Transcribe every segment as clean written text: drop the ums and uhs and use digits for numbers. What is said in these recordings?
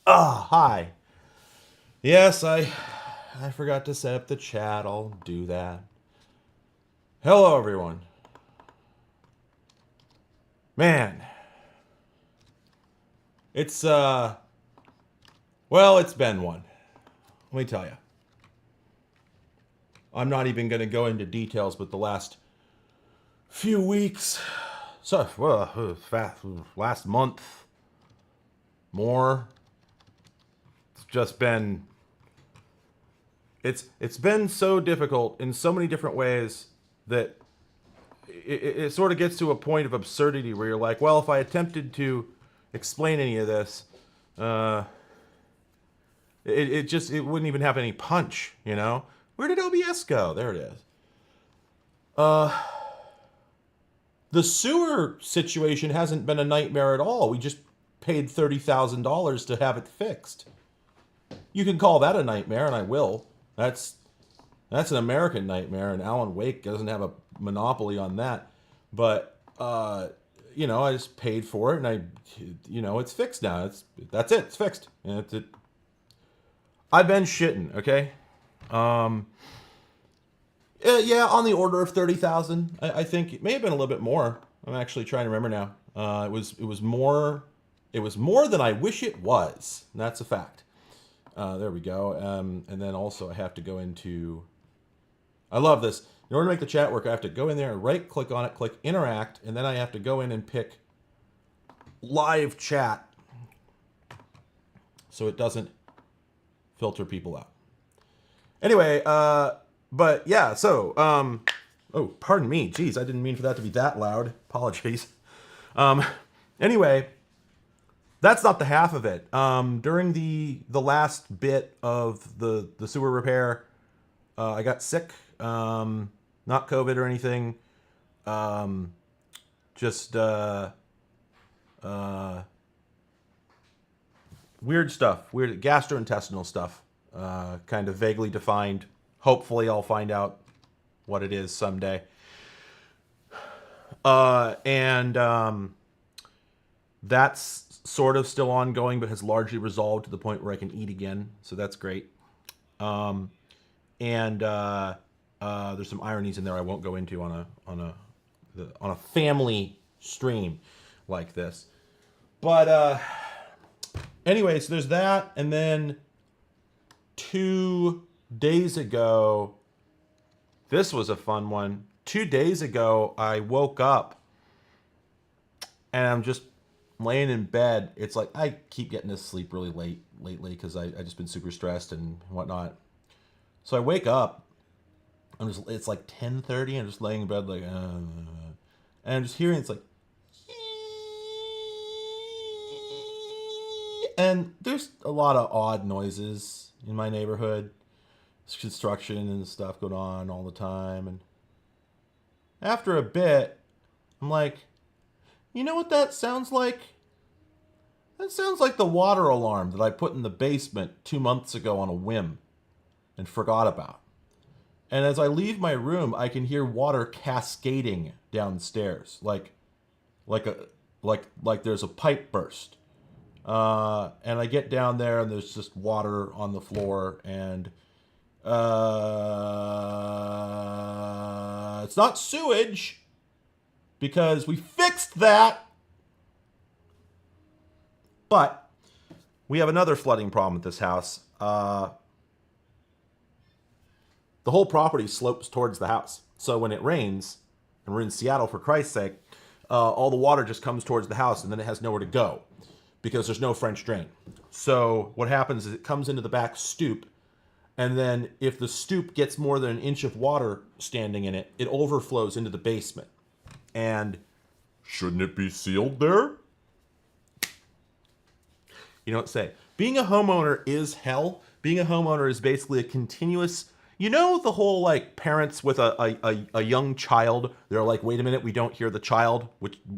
Hi. Yes, I forgot to set up the chat. I'll do that. Hello, everyone. Man, it's well, it's been one. Let me tell you. I'm not even going to go into details, but the last few weeks, last month, more. It's just been it's been so difficult in so many different ways that it sort of gets to a point of absurdity where you're like, well, if I attempted to explain any of this, uh, it wouldn't even have any punch, you know? Where did OBS go? There it is. The sewer situation hasn't been a nightmare at all. We just paid $30,000 to have it fixed. You can call that a nightmare, and I will. That's an American nightmare, and Alan Wake doesn't have a monopoly on that. But I just paid for it, and it's fixed now. That's it. It's fixed. And it. I've been shitting. Okay. Yeah, on the order of 30,000. I think it may have been a little bit more. I'm actually trying to remember now. It was more. It was more than I wish it was. And that's a fact. There we go. And then also I have to go into. I love this. In order to make the chat work, I have to go in there and right click on it, click interact, and then I have to go in and pick live chat so it doesn't filter people out. Anyway, but yeah, so, oh, pardon me. Jeez, I didn't mean for that to be that loud. Apologies. Anyway, that's not the half of it. During the last bit of the sewer repair, I got sick. Not COVID or anything. Just weird stuff. Weird gastrointestinal stuff. Kind of vaguely defined. Hopefully I'll find out what it is someday. And that's sort of still ongoing, but has largely resolved to the point where I can eat again. So that's great. And there's some ironies in there I won't go into on a family stream like this. But anyway, so there's that, and then 2 days ago, this was a fun one. 2 days ago, I woke up and I'm just laying in bed. It's like I keep getting to sleep really late lately because I just been super stressed and whatnot. So I wake up. It's like 10:30. I'm just laying in bed like, and I'm just hearing it's like, and there's a lot of odd noises in my neighborhood. There's construction and stuff going on all the time, and after a bit, I'm like, you know what that sounds like? That sounds like the water alarm that I put in the basement 2 months ago on a whim and forgot about. And as I leave my room, I can hear water cascading downstairs, like there's a pipe burst. And I get down there, and there's just water on the floor, and it's not sewage because we fixed that. But we have another flooding problem at this house. The whole property slopes towards the house. So when it rains, and we're in Seattle for Christ's sake, all the water just comes towards the house, and then it has nowhere to go because there's no French drain. So what happens is it comes into the back stoop, and then if the stoop gets more than an inch of water standing in it, it overflows into the basement. And shouldn't it be sealed there? You don't say. Being a homeowner is hell. Being a homeowner is basically a continuous. You know the whole like parents with a young child, they're like, wait a minute, we don't hear the child.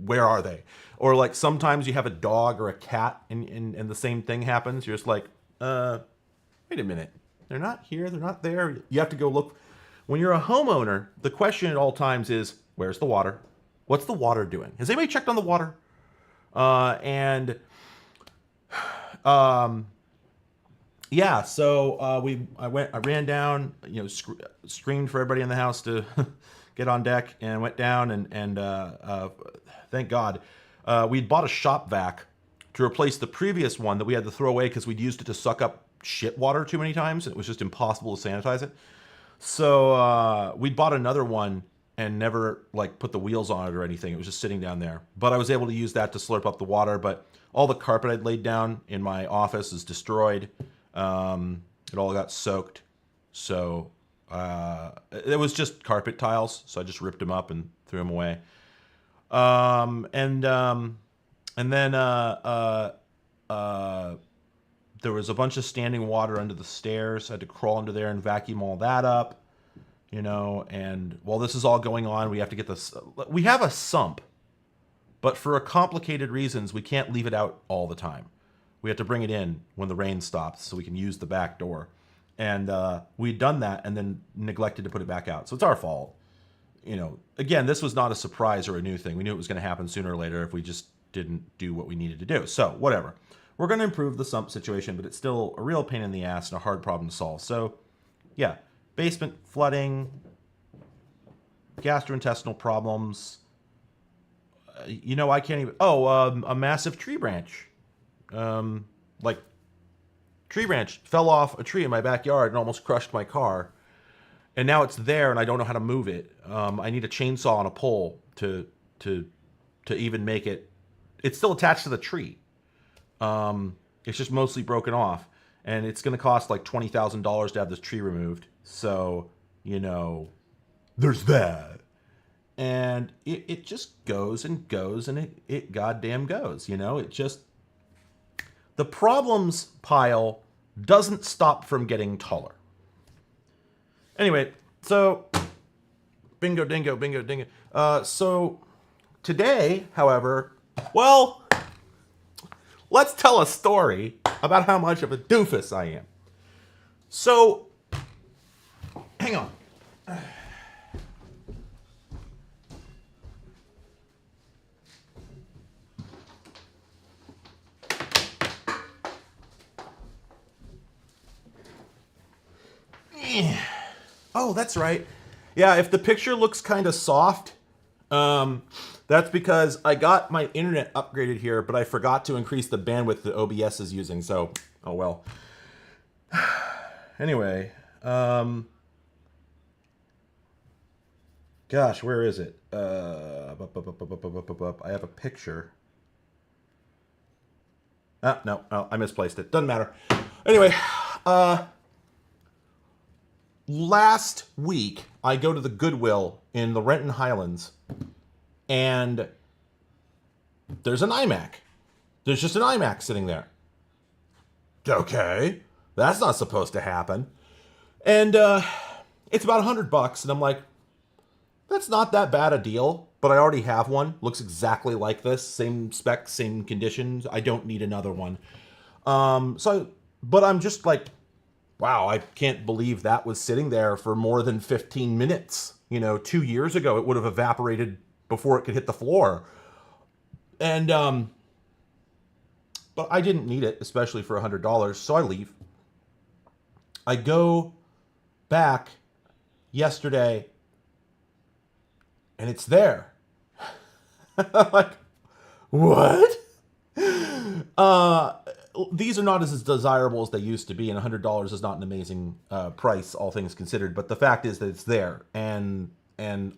Where are they? Or like sometimes you have a dog or a cat and the same thing happens. You're just like, wait a minute. They're not here, they're not there. You have to go look. When you're a homeowner, the question at all times is, where's the water? What's the water doing? Has anybody checked on the water? And Yeah, so I ran down, screamed for everybody in the house to get on deck, and went down and thank God, we'd bought a shop vac to replace the previous one that we had to throw away because we'd used it to suck up shit water too many times, and it was just impossible to sanitize it. So we bought another one and never like put the wheels on it or anything. It was just sitting down there. But I was able to use that to slurp up the water. But all the carpet I'd laid down in my office is destroyed. It all got soaked. So it was just carpet tiles. So I just ripped them up and threw them away. And then there was a bunch of standing water under the stairs. I had to crawl under there and vacuum all that up, and while this is all going on, we have to get this. We have a sump, but for complicated reasons, we can't leave it out all the time. We have to bring it in when the rain stops so we can use the back door. And we'd done that and then neglected to put it back out. So it's our fault. Again, this was not a surprise or a new thing. We knew it was going to happen sooner or later if we just didn't do what we needed to do. So whatever. We're going to improve the sump situation, but it's still a real pain in the ass and a hard problem to solve. So, yeah, basement flooding, gastrointestinal problems. I can't even. Oh, a massive tree branch. Tree branch fell off a tree in my backyard and almost crushed my car. And now it's there, and I don't know how to move it. I need a chainsaw and a pole to even make it. It's still attached to the tree. It's just mostly broken off, and it's going to cost like $20,000 to have this tree removed. So, there's that. And it just goes and goes, and it goddamn goes, it just, the problems pile doesn't stop from getting taller. Anyway, so bingo, dingo, bingo, dingo. So today, however, let's tell a story about how much of a doofus I am. So, hang on. Oh, that's right. Yeah, if the picture looks kind of soft, that's because I got my internet upgraded here, but I forgot to increase the bandwidth that OBS is using, so, oh well. Anyway, gosh, where is it? I have a picture. No, I misplaced it. Doesn't matter. Anyway, last week, I go to the Goodwill in the Renton Highlands, and there's an iMac. There's just an iMac sitting there. Okay, that's not supposed to happen. And it's about $100, and I'm like, that's not that bad a deal, but I already have one. Looks exactly like this, same specs, same conditions. I don't need another one. But I'm just like, wow, I can't believe that was sitting there for more than 15 minutes. 2 years ago, it would have evaporated before it could hit the floor. And, but I didn't need it, especially for $100, so I leave. I go back yesterday, and it's there. Like, what? These are not as desirable as they used to be, and $100 is not an amazing price, all things considered. But the fact is that it's there, and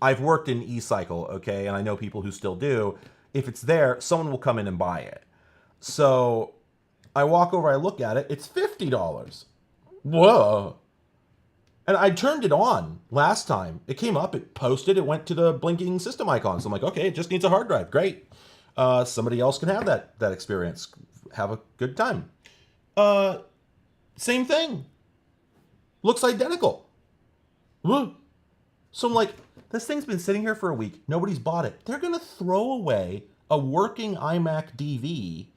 I've worked in e-cycle, okay, and I know people who still do. If it's there, someone will come in and buy it. So I walk over, I look at it, it's $50. Whoa. And I turned it on last time. It came up, it posted, it went to the blinking system icons. I'm like, okay, it just needs a hard drive. Great. Somebody else can have that experience. Have a good time. Same thing. Looks identical. So I'm like, this thing's been sitting here for a week. Nobody's bought it. They're going to throw away a working iMac DV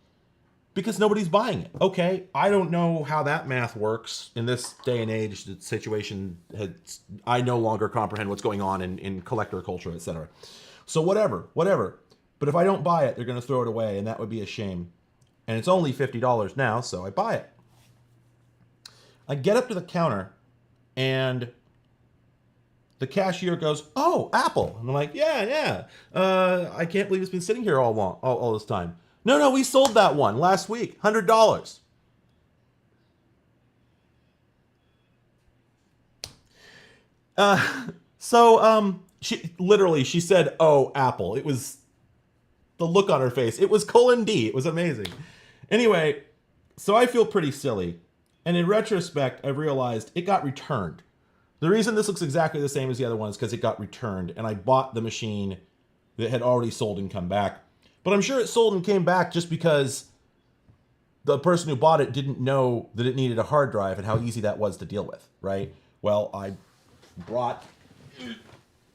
because nobody's buying it. Okay, I don't know how that math works in this day and age. The situation I no longer comprehend what's going on in collector culture, etc. So whatever. But if I don't buy it, they're going to throw it away, and that would be a shame. And it's only $50 now, so I buy it. I get up to the counter, and the cashier goes, "Oh, Apple." And I'm like, yeah. I can't believe it's been sitting here all this time. No, we sold that one last week, $100. She said, "Oh, Apple." It was the look on her face. It was colon D. It was amazing. Anyway, so I feel pretty silly. And in retrospect, I've realized it got returned. The reason this looks exactly the same as the other one is because it got returned, and I bought the machine that had already sold and come back. But I'm sure it sold and came back just because the person who bought it didn't know that it needed a hard drive and how easy that was to deal with, right? Well, I brought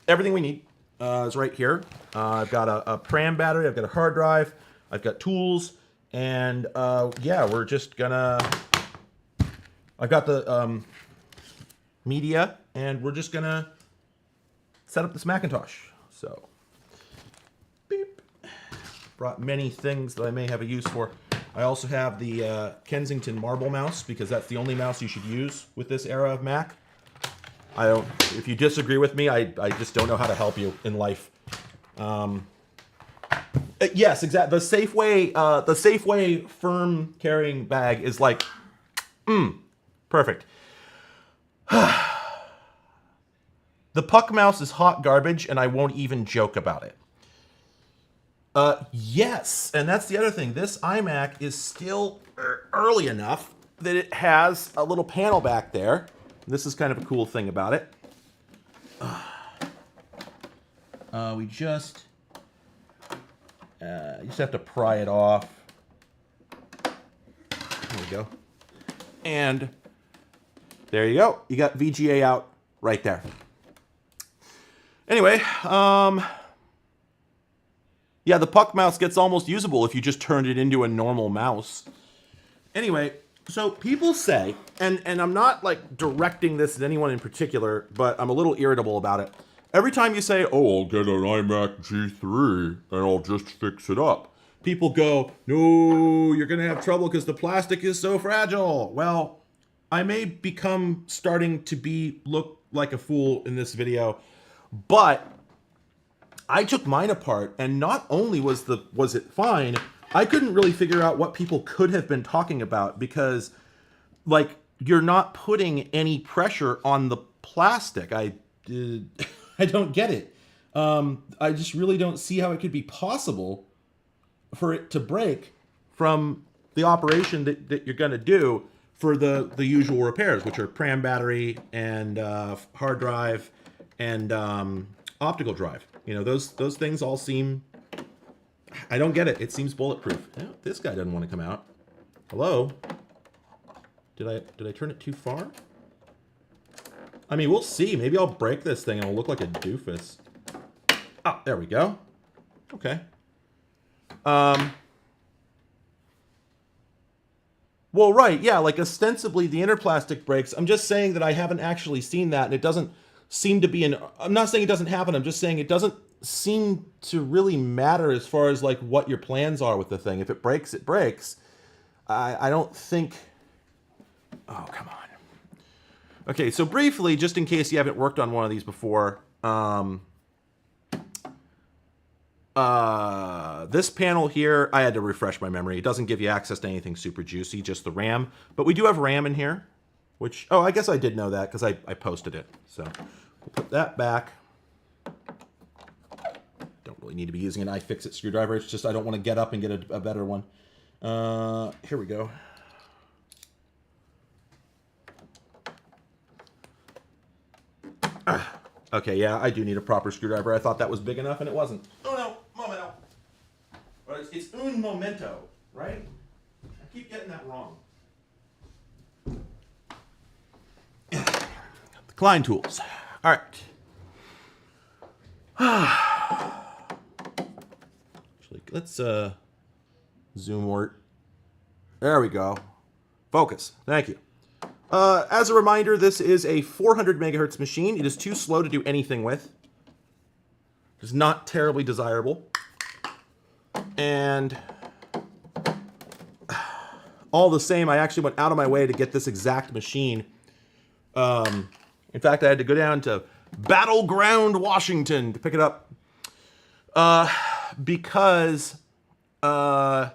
everything we need. It's right here. I've got a pram battery, I've got a hard drive, I've got tools, and yeah, we're just gonna... I've got the media, and we're just gonna set up this Macintosh. So, beep. Brought many things that I may have a use for. I also have the Kensington Marble mouse, because that's the only mouse you should use with this era of Mac. If you disagree with me, I just don't know how to help you in life. Yes, exactly. The Safeway firm carrying bag is like, perfect. The Puck mouse is hot garbage, and I won't even joke about it. Yes, and that's the other thing. This iMac is still early enough that it has a little panel back there. This is kind of a cool thing about it. We just have to pry it off. There we go. And there you go. You got VGA out right there. Anyway, yeah, the Puck mouse gets almost usable if you just turned it into a normal mouse. Anyway, so people say, and I'm not like directing this at anyone in particular, but I'm a little irritable about it. Every time you say, "Oh, I'll get an iMac G3 and I'll just fix it up," people go, "No, you're gonna have trouble because the plastic is so fragile." Well, I may starting to look like a fool in this video, but I took mine apart, and not only was it fine, I couldn't really figure out what people could have been talking about, because like, you're not putting any pressure on the plastic. I don't get it. I just really don't see how it could be possible for it to break from the operation that you're going to do for the usual repairs, which are pram battery and hard drive and optical drive. You know, those things all seem... I don't get it. It seems bulletproof. Yeah, this guy doesn't want to come out. Hello? Did I turn it too far? I mean, we'll see. Maybe I'll break this thing and it'll look like a doofus. Oh, there we go. Okay. Well, right, yeah, like ostensibly the inner plastic breaks. I'm just saying that I haven't actually seen that, and it doesn't seem to be I'm not saying it doesn't happen, I'm just saying it doesn't seem to really matter as far as like what your plans are with the thing. If it breaks, it breaks. I don't think... Oh, come on. Okay, so briefly, just in case you haven't worked on one of these before, this panel here, I had to refresh my memory. It doesn't give you access to anything super juicy, just the RAM. But we do have RAM in here, which... Oh, I guess I did know that because I posted it. So we'll put that back. Don't really need to be using an iFixit screwdriver. It's just I don't want to get up and get a better one. Here we go. Okay, yeah, I do need a proper screwdriver. I thought that was big enough, and it wasn't. Oh, no, momento. But it's un momento, right? I keep getting that wrong. The Klein tools. All right. Actually, let's zoom wort. There we go. Focus. Thank you. As a reminder, this is a 400 megahertz machine. It is too slow to do anything with. It's not terribly desirable. And all the same, I actually went out of my way to get this exact machine. In fact, I had to go down to Battleground, Washington to pick it up. Because I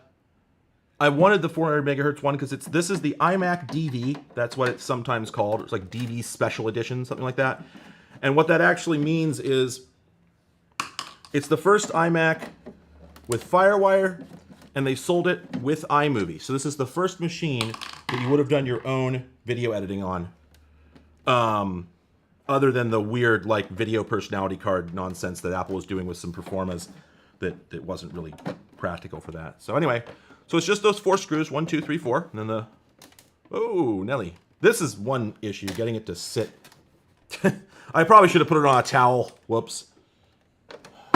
wanted the 400 megahertz one because this is the iMac DV. That's what it's sometimes called. It's like DV Special Edition, something like that. And what that actually means is it's the first iMac with FireWire, and they sold it with iMovie. So this is the first machine that you would have done your own video editing on. Other than the weird like video personality card nonsense that Apple was doing with some Performas that wasn't really practical for that. So anyway, so it's just those 4 screws, 1, 2, 3, 4, and then the, oh, Nelly. This is one issue, getting it to sit. I probably should have put it on a towel. Whoops.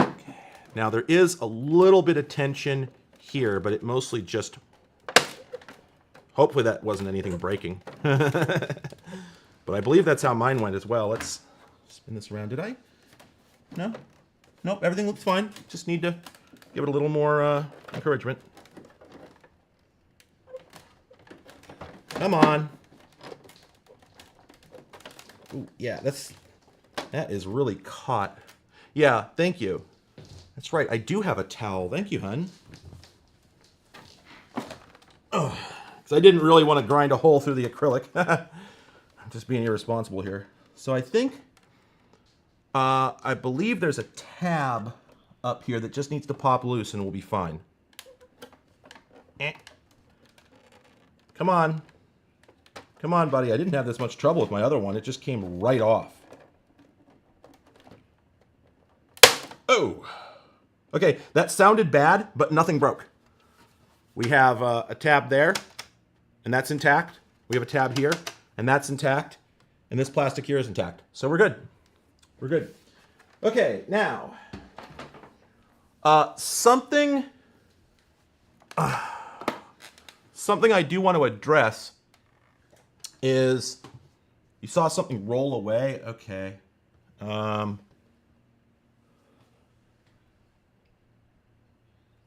Okay. Now there is a little bit of tension here, but it mostly just, hopefully that wasn't anything breaking. But I believe that's how mine went as well. Let's spin this around. Did I? No? Nope, everything looks fine. Just need to give it a little more encouragement. Come on. Ooh, yeah, that is really caught. Yeah, thank you. That's right, I do have a towel. Thank you, hun. Oh, because I didn't really want to grind a hole through the acrylic. I'm just being irresponsible here. So I think, I believe there's a tab up here that just needs to pop loose and we'll be fine. Come on. Come on, buddy. I didn't have this much trouble with my other one. It just came right off. Oh. Okay, that sounded bad, but nothing broke. We have a tab there, and that's intact. We have a tab here, and that's intact. And this plastic here is intact. So we're good. We're good. Okay, now, something I do want to address is, you saw something roll away. Okay.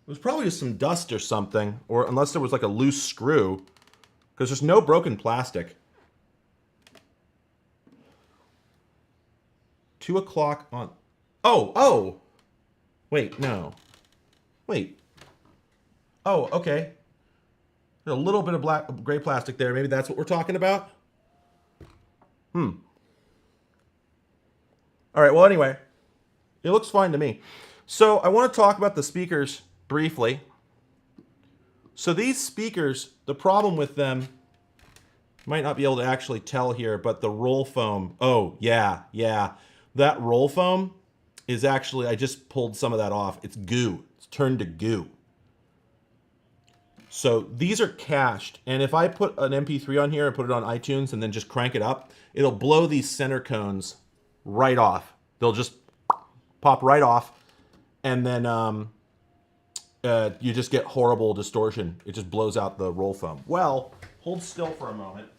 It was probably just some dust or something, or unless there was like a loose screw, because there's no broken plastic. 2 o'clock on. Oh. Wait, no. Wait. Oh, okay. There's a little bit of gray plastic there. Maybe that's what we're talking about. All right, well, anyway, it looks fine to me. So I want to talk about the speakers briefly. So these speakers, the problem with them, might not be able to actually tell here, but the roll foam, oh, yeah. That roll foam is actually, I just pulled some of that off. It's goo. It's turned to goo. So these are cached, and if I put an MP3 on here and put it on iTunes and then just crank it up, it'll blow these center cones right off. They'll just pop right off, and then you just get horrible distortion. It just blows out the roll foam. Well, hold still for a moment.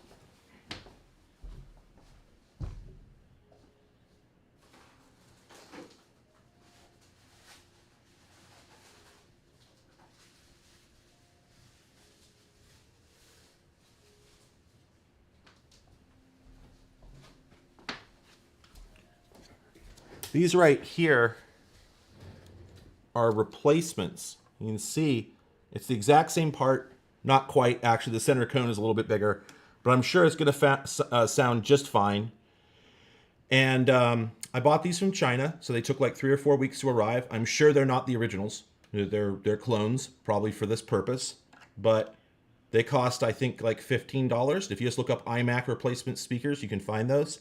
These right here are replacements. You can see it's the exact same part, not quite. Actually, the center cone is a little bit bigger, but I'm sure it's going to sound just fine. And I bought these from China, so they took like 3 or 4 weeks to arrive. I'm sure they're not the originals. They're clones, probably for this purpose, but they cost, I think, like $15. If you just look up iMac replacement speakers, you can find those.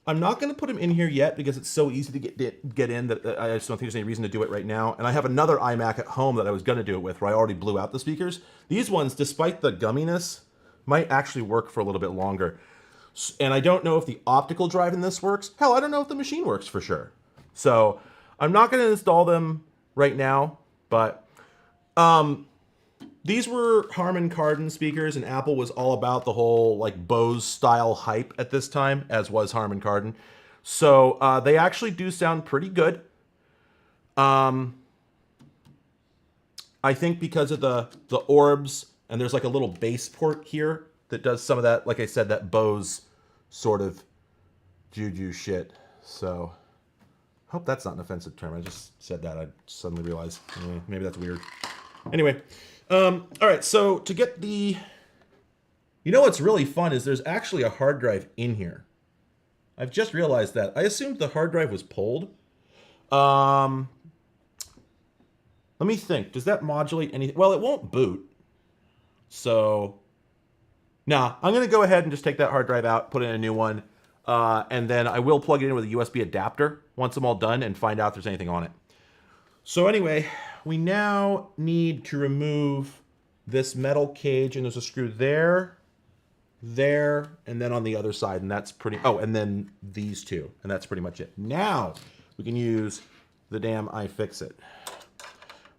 I'm not going to put them in here yet because it's so easy to get in that I just don't think there's any reason to do it right now. And I have another iMac at home that I was going to do it with where I already blew out the speakers. These ones, despite the gumminess, might actually work for a little bit longer. And I don't know if the optical drive in this works. Hell, I don't know if the machine works for sure. So I'm not going to install them right now, but these were Harman Kardon speakers, and Apple was all about the whole like Bose style hype at this time, as was Harman Kardon. So they actually do sound pretty good. I think because of the orbs And there's like a little base port here that does some of that, like I said, that Bose sort of juju shit. So, hope that's not an offensive term. I just said that. I suddenly realized maybe that's weird. Anyway, all right. So to get the, you know what's really fun is there's actually a hard drive in here. I've just realized that. I assumed the hard drive was pulled. Let me think. Does that modulate anything? Well, it won't boot. So, nah, I'm going to go ahead and just take that hard drive out, put in a new one, and then I will plug it in with a USB adapter once I'm all done and find out if there's anything on it. So anyway, we now need to remove this metal cage, and there's a screw there, there, and then on the other side, and that's pretty, oh, and then these two, and that's pretty much it. Now, we can use the damn iFixit.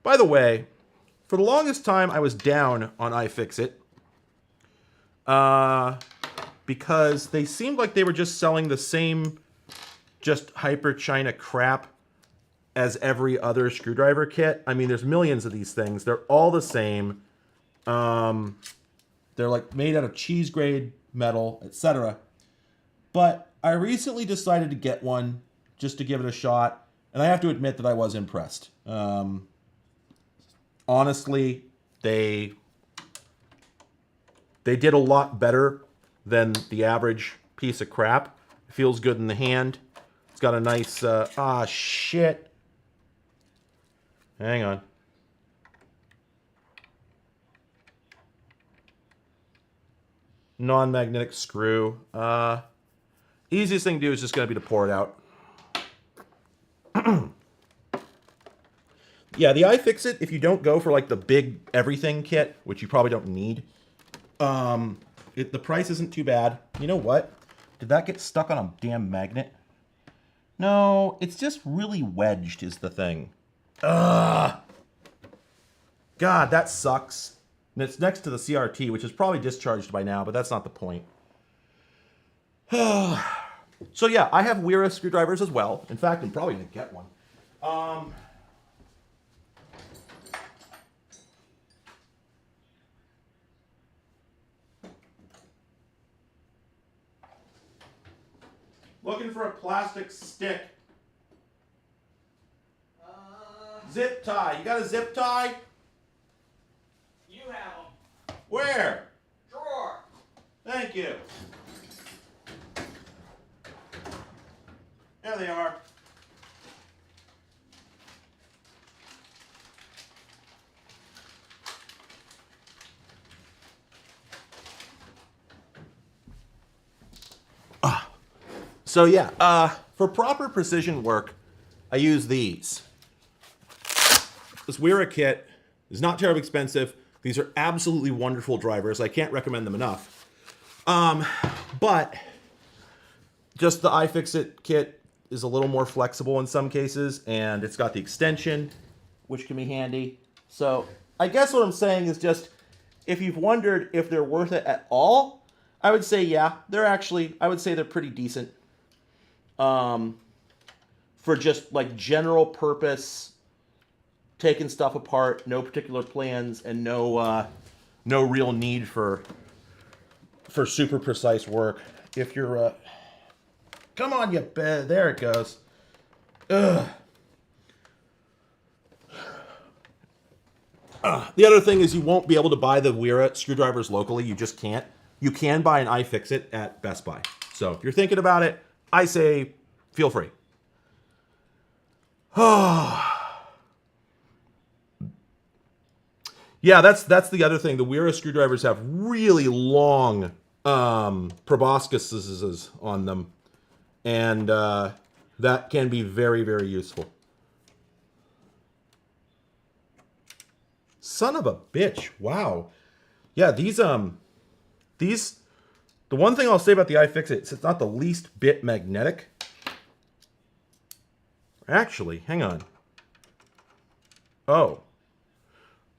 By the way, for the longest time, I was down on iFixit because they seemed like they were just selling the same just hyper China crap as every other screwdriver kit. I mean, there's millions of these things. They're all the same. They're like made out of cheese grade metal, etc. But I recently decided to get one just to give it a shot, and I have to admit that I was impressed. Honestly, they did a lot better than the average piece of crap. It feels good in the hand. It's got a nice, shit. Hang on. Non-magnetic screw. Easiest thing to do is just going to be to pour it out. Yeah, the iFixit, if you don't go for like the big everything kit, which you probably don't need, the price isn't too bad. You know what? Did that get stuck on a damn magnet? No, it's just really wedged is the thing. Ugh. God, that sucks. And it's next to the CRT, which is probably discharged by now, but that's not the point. So yeah, I have Wera screwdrivers as well. In fact, I'm probably going to get one. Looking for a plastic stick. Zip tie. You got a zip tie? You have them. Where? Drawer. Thank you. There they are. So yeah, for proper precision work, I use these. This Wera kit is not terribly expensive. These are absolutely wonderful drivers. I can't recommend them enough. But just the iFixit kit is a little more flexible in some cases, and it's got the extension, which can be handy. So I guess what I'm saying is just, if you've wondered if they're worth it at all, I would say yeah, I would say they're pretty decent. For just like general purpose, taking stuff apart, no particular plans, and no real need for super precise work. If you're, come on, there it goes. Ugh. The other thing is you won't be able to buy the Wera screwdrivers locally. You just can't. You can buy an iFixit at Best Buy. So if you're thinking about it, I say feel free. Yeah, that's the other thing. The Wera screwdrivers have really long proboscises on them, and that can be very, very useful. Son of a bitch! Wow. Yeah, the one thing I'll say about the iFixit is it's not the least bit magnetic. Actually, hang on. Oh,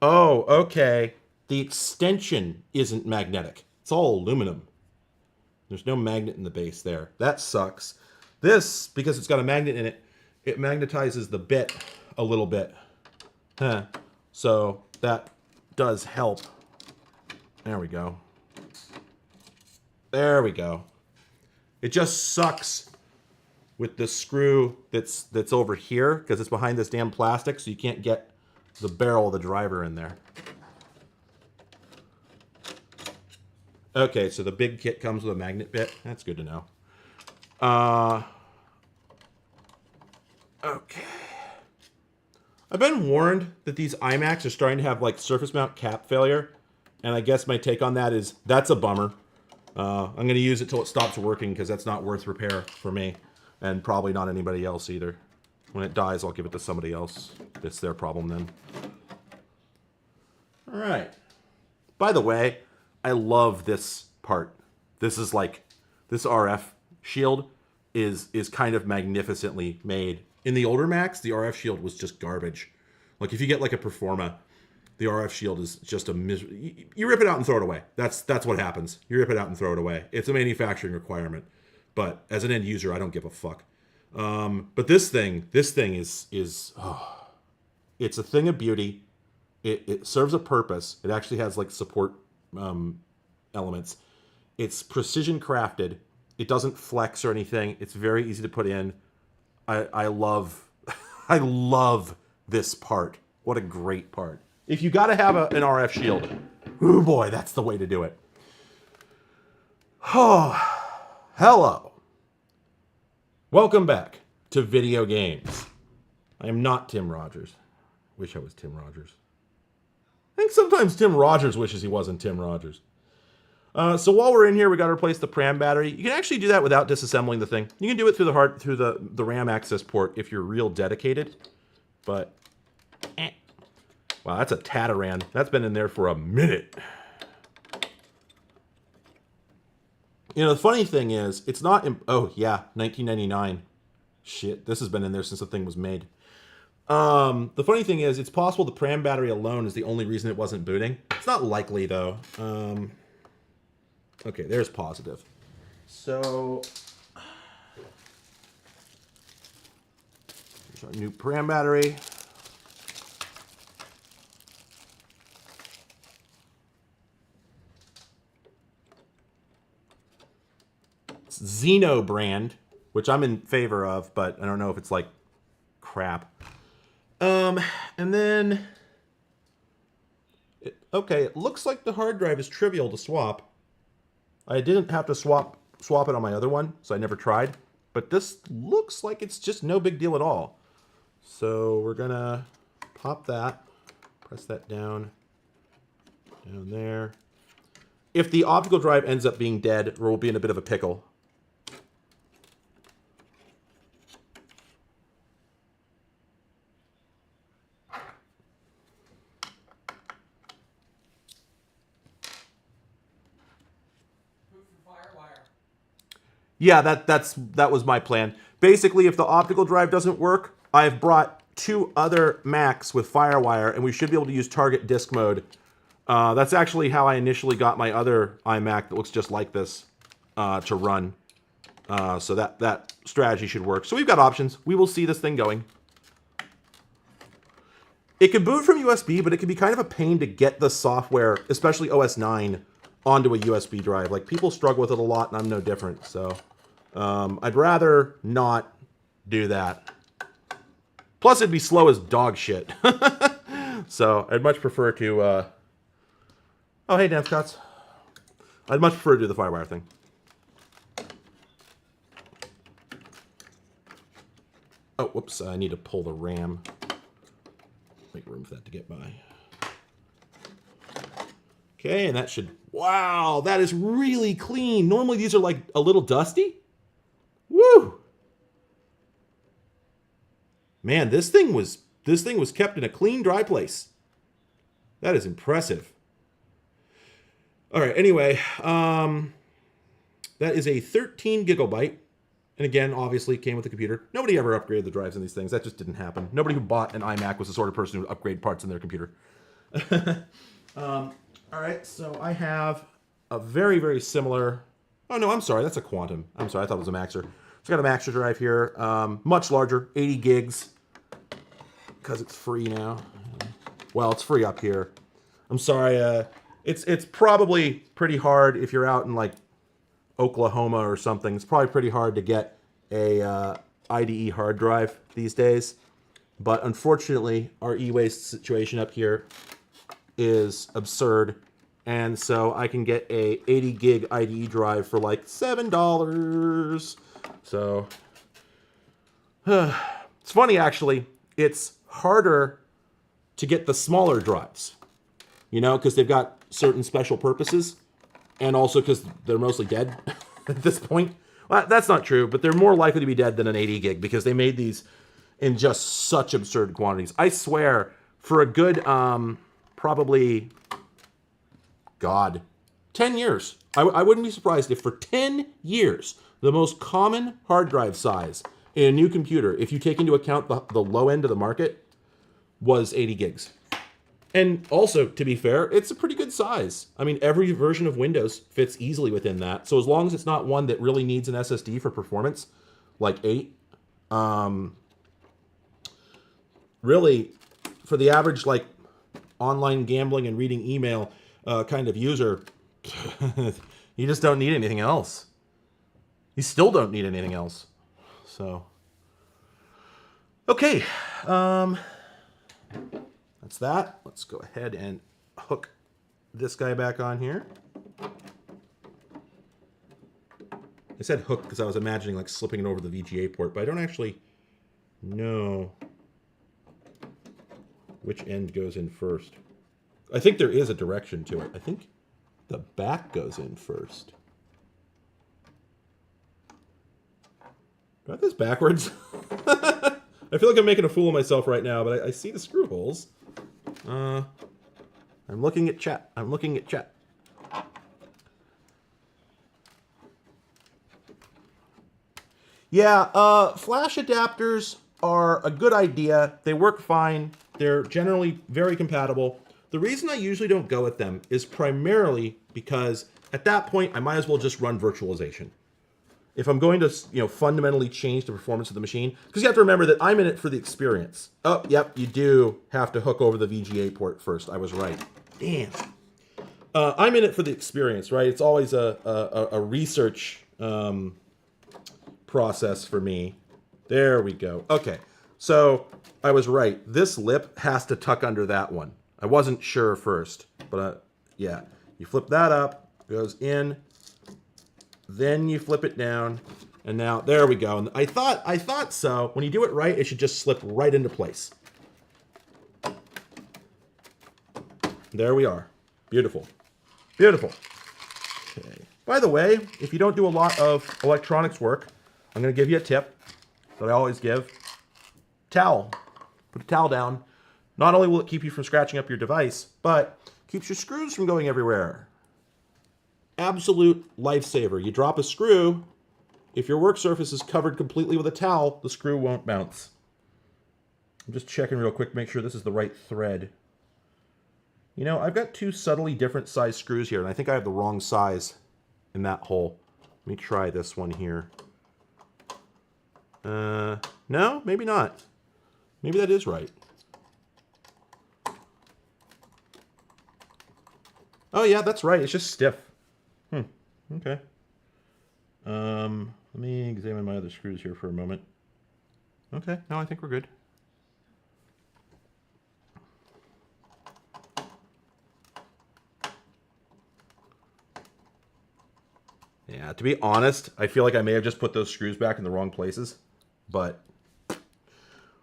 okay. The extension isn't magnetic. It's all aluminum. There's no magnet in the base there. That sucks. This, because it's got a magnet in it, it magnetizes the bit a little bit. So that does help. There we go. There we go. It just sucks with the screw that's over here because it's behind this damn plastic, so you can't get the barrel of the driver in there. Okay, so the big kit comes with a magnet bit. That's good to know. Okay. I've been warned that these iMacs are starting to have like surface mount cap failure, and I guess my take on that is that's a bummer. I'm going to use it till it stops working because that's not worth repair for me, and probably not anybody else either. When it dies, I'll give it to somebody else. It's their problem then. All right. By the way, I love this part. This is like, this RF shield is kind of magnificently made. In the older Macs, the RF shield was just garbage. Like if you get like a Performa, the RF shield is just a you rip it out and throw it away. That's what happens. You rip it out and throw it away. It's a manufacturing requirement. But as an end user, I don't give a fuck. But this thing is oh, it's a thing of beauty. It serves a purpose. It actually has like support elements. It's precision crafted. It doesn't flex or anything. It's very easy to put in. I love I love this part. What a great part. If you got to have an RF shield, oh boy, that's the way to do it. Oh, hello. Welcome back to video games. I am not Tim Rogers. Wish I was Tim Rogers. I think sometimes Tim Rogers wishes he wasn't Tim Rogers. So while we're in here, we got to replace the RAM battery. You can actually do that without disassembling the thing. You can do it through the RAM access port if you're real dedicated. But, wow, that's a Tataran. That's been in there for a minute. You know, the funny thing is, it's not... oh, yeah, 1999. Shit, this has been in there since the thing was made. The funny thing is, it's possible the RAM battery alone is the only reason it wasn't booting. It's not likely, though. Okay, there's positive. So, here's our new RAM battery. It's Xeno brand, which I'm in favor of, but I don't know if it's like crap. And then, okay, it looks like the hard drive is trivial to swap. I didn't have to swap it on my other one, so I never tried. But this looks like it's just no big deal at all. So we're gonna pop that, press that down there. If the optical drive ends up being dead, we'll be in a bit of a pickle. Yeah, that was my plan. Basically, if the optical drive doesn't work, I've brought 2 other Macs with FireWire, and we should be able to use target disk mode. That's actually how I initially got my other iMac that looks just like this to run. So that strategy should work. So we've got options. We will see this thing going. It can boot from USB, but it can be kind of a pain to get the software, especially OS 9, onto a USB drive. Like, people struggle with it a lot, and I'm no different. So I'd rather not do that. Plus, it'd be slow as dog shit. So I'd much prefer to... oh, hey, Dan Scotts. I'd much prefer to do the FireWire thing. Oh, whoops. I need to pull the RAM. Make room for that to get by. Okay, and that should... Wow, that is really clean. Normally these are like a little dusty. Woo! Man, this thing was kept in a clean, dry place. That is impressive. All right, anyway, that is a 13 gigabyte. And again, obviously came with the computer. Nobody ever upgraded the drives in these things. That just didn't happen. Nobody who bought an iMac was the sort of person who would upgrade parts in their computer. All right, so I have a very, very similar... Oh, no, I'm sorry. That's a Quantum. I'm sorry. I thought it was a Maxer. So I got a Maxer drive here. Much larger, 80 gigs. Because it's free now. Well, it's free up here. I'm sorry. It's probably pretty hard if you're out in like Oklahoma or something. It's probably pretty hard to get a IDE hard drive these days. But unfortunately, our e-waste situation up here is absurd. And so I can get a 80 gig IDE drive for like $7. So it's funny, actually. It's harder to get the smaller drives, you know, because they've got certain special purposes, and also because they're mostly dead at this point. Well, that's not true, but they're more likely to be dead than an 80 gig because they made these in just such absurd quantities. I swear, for a good, probably, God, 10 years. I wouldn't be surprised if for 10 years, the most common hard drive size in a new computer, if you take into account the low end of the market, was 80 gigs. And also, to be fair, it's a pretty good size. I mean, every version of Windows fits easily within that. So as long as it's not one that really needs an SSD for performance, like 8, really, for the average, like, online gambling and reading email kind of user, you just don't need anything else. You still don't need anything else. So, okay. That's that. Let's go ahead and hook this guy back on here. I said hook because I was imagining like slipping it over the VGA port, but I don't actually know which end goes in first. I think there is a direction to it. I think the back goes in first. Got this backwards. I feel like I'm making a fool of myself right now, but I see the screw holes. I'm looking at chat. I'm looking at chat. Yeah, flash adapters are a good idea. They work fine. They're generally very compatible. The reason I usually don't go with them is primarily because at that point, I might as well just run virtualization. If I'm going to, fundamentally change the performance of the machine, because you have to remember that I'm in it for the experience. Oh, yep, you do have to hook over the VGA port first. I was right. Damn. I'm in it for the experience, right? It's always a research process for me. There we go. Okay, so I was right. This lip has to tuck under that one. I wasn't sure first, but yeah. You flip that up, goes in. Then you flip it down, and now there we go. And I thought so. When you do it right, it should just slip right into place. There we are. Beautiful. Beautiful. Okay. By the way, if you don't do a lot of electronics work, I'm going to give you a tip that I always give. Towel. Put a towel down. Not only will it keep you from scratching up your device, but keeps your screws from going everywhere. Absolute lifesaver. You drop a screw, if your work surface is covered completely with a towel, the screw won't bounce. I'm just checking real quick, make sure this is the right thread. You know, I've got two subtly different size screws here, and I think I have the wrong size in that hole. Let me try this one here. No, maybe not. Maybe that is right. Oh yeah, that's right. It's just stiff. Okay. Let me examine my other screws here for a moment. Okay, no, I think we're good. Yeah, to be honest, I feel like I may have just put those screws back in the wrong places, but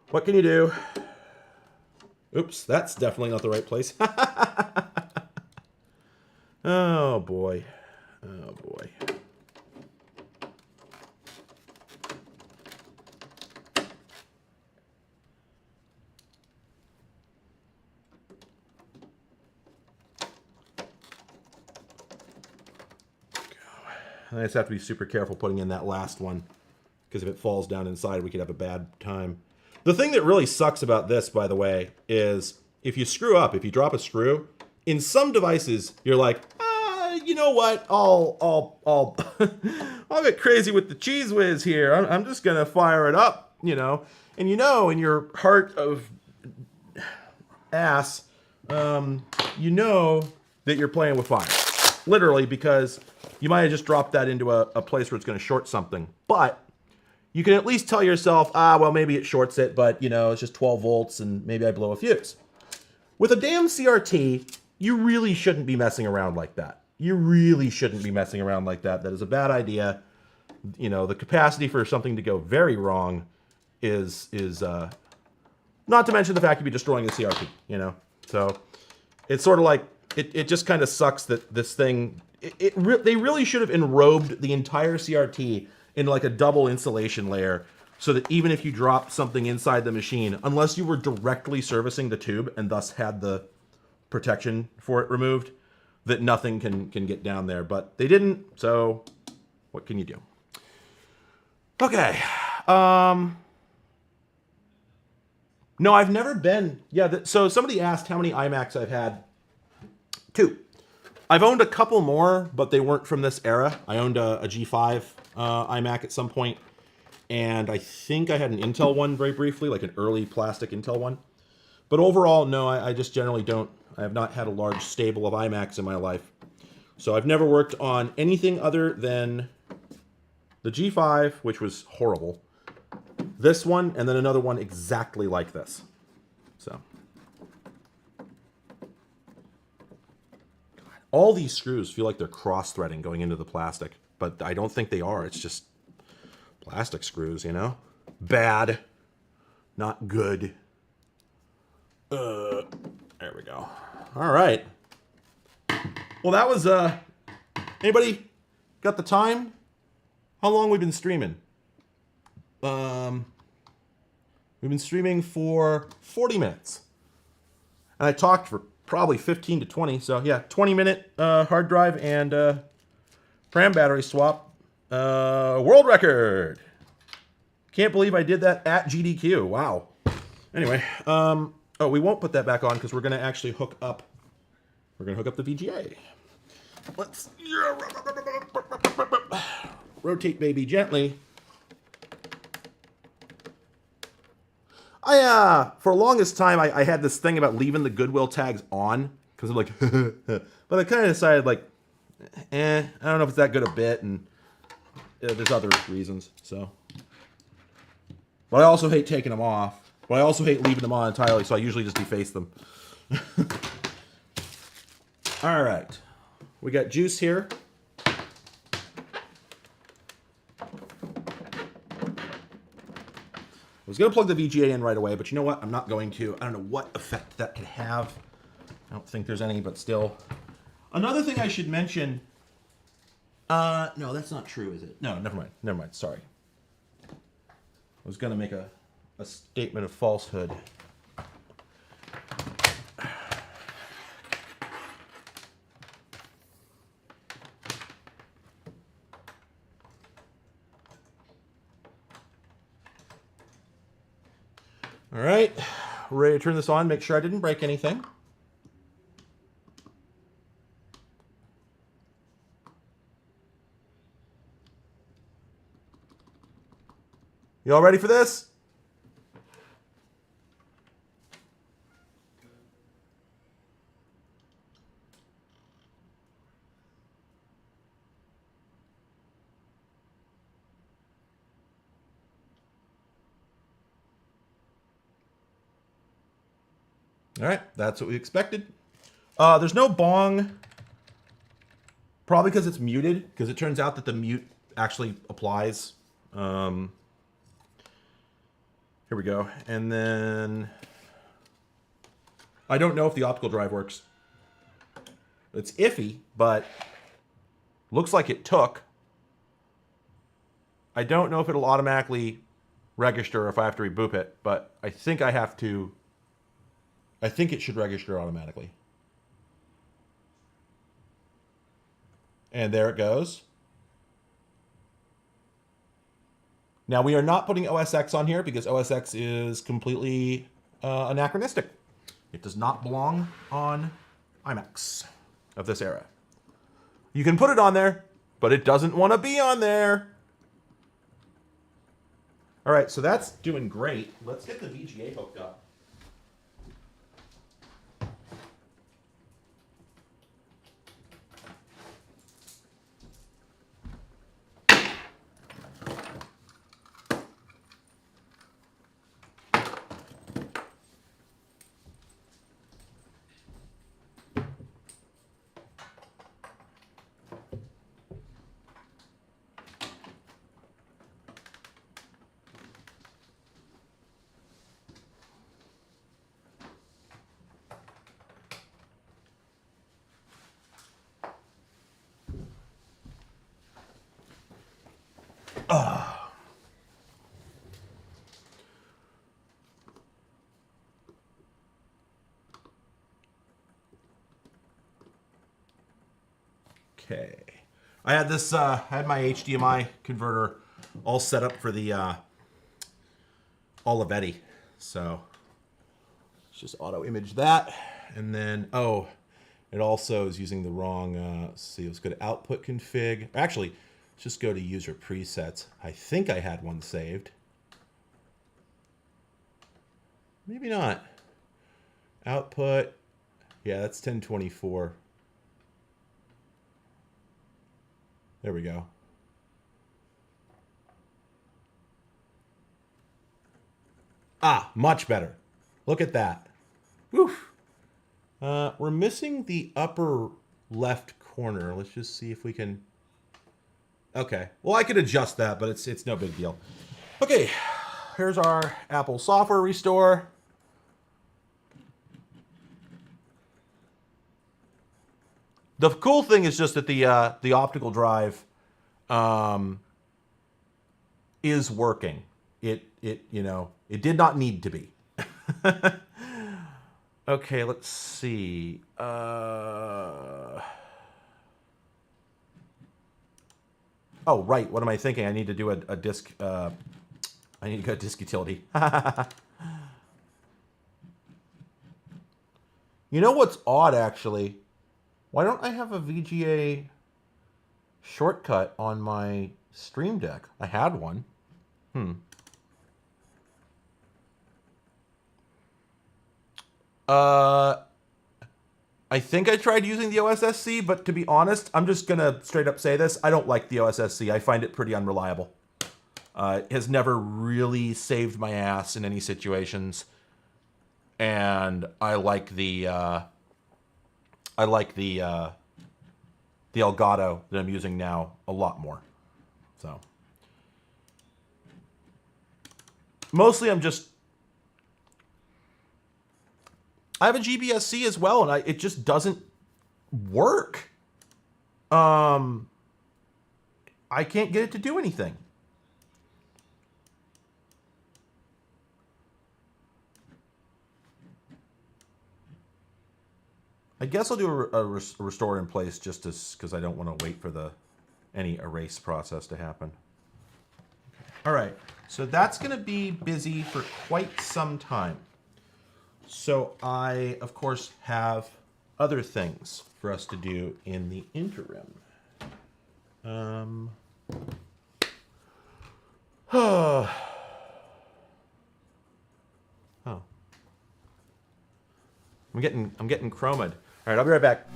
what can you do? Oops, that's definitely not the right place. Oh boy. Oh boy. I just have to be super careful putting in that last one, because if it falls down inside, we could have a bad time. The thing that really sucks about this, by the way, is if you screw up, if you drop a screw, in some devices, you're like, you know what? I'll I'll get crazy with the Cheese Whiz here. I'm just gonna fire it up, you know. And you know, in your heart of ass, you know that you're playing with fire. Literally, because you might have just dropped that into a place where it's going to short something. But you can at least tell yourself, well, maybe it shorts it, but, it's just 12 volts and maybe I blow a fuse. With a damn CRT, you really shouldn't be messing around like that. You really shouldn't be messing around like that. That is a bad idea. The capacity for something to go very wrong is not to mention the fact you'd be destroying the CRT, So it's sort of like, it just kind of sucks that this thing, they really should have enrobed the entire CRT in like a double insulation layer so that even if you dropped something inside the machine, unless you were directly servicing the tube and thus had the protection for it removed, that nothing can get down there. But they didn't, so what can you do? Okay. No, I've never been. Yeah, so somebody asked how many iMacs I've had. 2. I've owned a couple more, but they weren't from this era. I owned a G5 iMac at some point, and I think I had an Intel one very briefly, like an early plastic Intel one. But overall, no, I just generally don't. I have not had a large stable of iMacs in my life. So I've never worked on anything other than the G5, which was horrible, this one, and then another one exactly like this. So all these screws feel like they're cross-threading going into the plastic, but I don't think they are. It's just plastic screws, Bad, not good. There we go. All right. Well, that was, anybody got the time? How long we been streaming? We've been streaming for 40 minutes. And I talked for probably 15 to 20. So yeah, 20-minute hard drive and RAM battery swap. World record. Can't believe I did that at GDQ. Wow. Anyway, we won't put that back on because we're going to actually hook up. We're going to hook up the VGA. Let's rotate baby gently. For the longest time, I had this thing about leaving the Goodwill tags on because I'm like, but I kind of decided like, I don't know if it's that good a bit, and there's other reasons. So, but I also hate taking them off. But I also hate leaving them on entirely, so I usually just deface them. All right, we got juice here. I was going to plug the VGA in right away, but you know what? I'm not going to. I don't know what effect that could have. I don't think there's any, but still. Another thing I should mention. No, that's not true, is it? No, never mind. Never mind. Sorry. I was going to make a statement of falsehood. All right, ready to turn this on, make sure I didn't break anything. You all ready for this? All right, that's what we expected. There's no bong, probably because it's muted, because it turns out that the mute actually applies. Here we go. And then I don't know if the optical drive works. It's iffy, but looks like it took. I don't know if it'll automatically register or if I have to reboot it, but I think I have to. I think it should register automatically. And there it goes. Now we are not putting OS X on here because OS X is completely anachronistic. It does not belong on iMacs of this era. You can put it on there, but it doesn't want to be on there. All right, so that's doing great. Let's get the VGA hooked up. Okay. I had this, I had my HDMI converter all set up for the Olivetti. So let's just auto image that. And then, oh, it also is using the wrong, let's see, let's go to output config. Actually, let's just go to user presets. I think I had one saved. Maybe not. Output. Yeah, that's 1024. There we go. Ah, much better. Look at that. Woof. We're missing the upper left corner. Let's just see if we can... Okay. Well, I could adjust that, but it's no big deal. Okay. Here's our Apple software restore. The cool thing is just that the optical drive is working. It did not need to be. Okay, let's see. Oh, right. What am I thinking? I need to do a disk. I need to go to disk utility. You know what's odd, actually? Why don't I have a VGA shortcut on my Stream Deck? I had one. I think I tried using the OSSC, but to be honest, I'm just going to straight up say this. I don't like the OSSC. I find it pretty unreliable. It has never really saved my ass in any situations. And I like the Elgato that I'm using now a lot more. So mostly I have a GBSC as well, and it just doesn't work. I can't get it to do anything. I guess I'll do a restore in place just because I don't want to wait for any erase process to happen. All right, so that's going to be busy for quite some time. So I, of course, have other things for us to do in the interim. Oh. I'm getting chromed. All right, I'll be right back.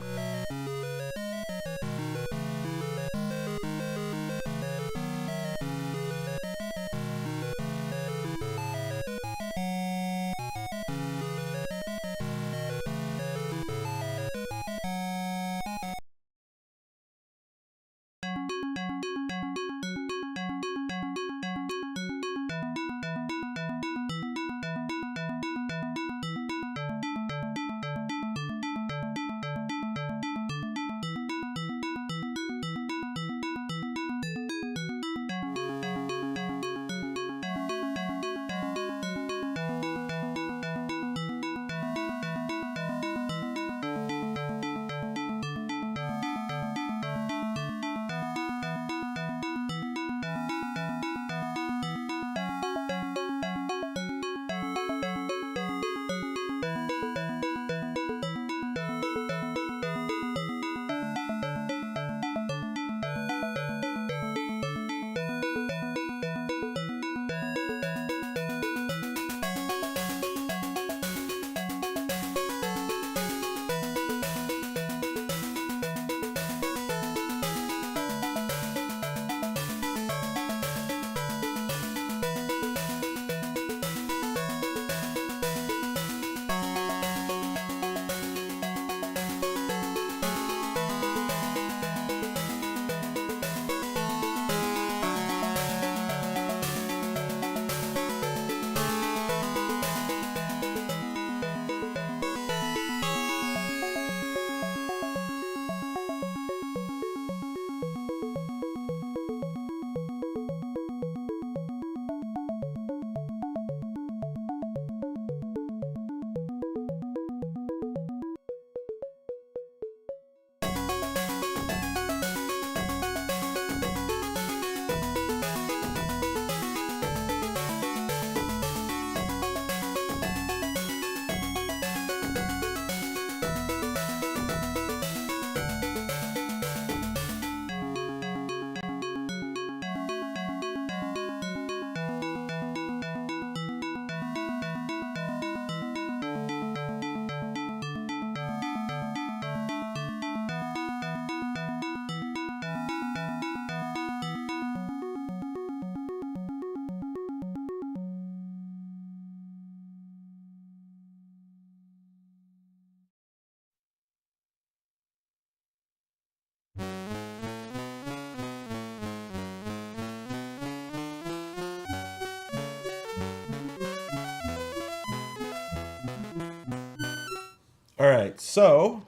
All right, so,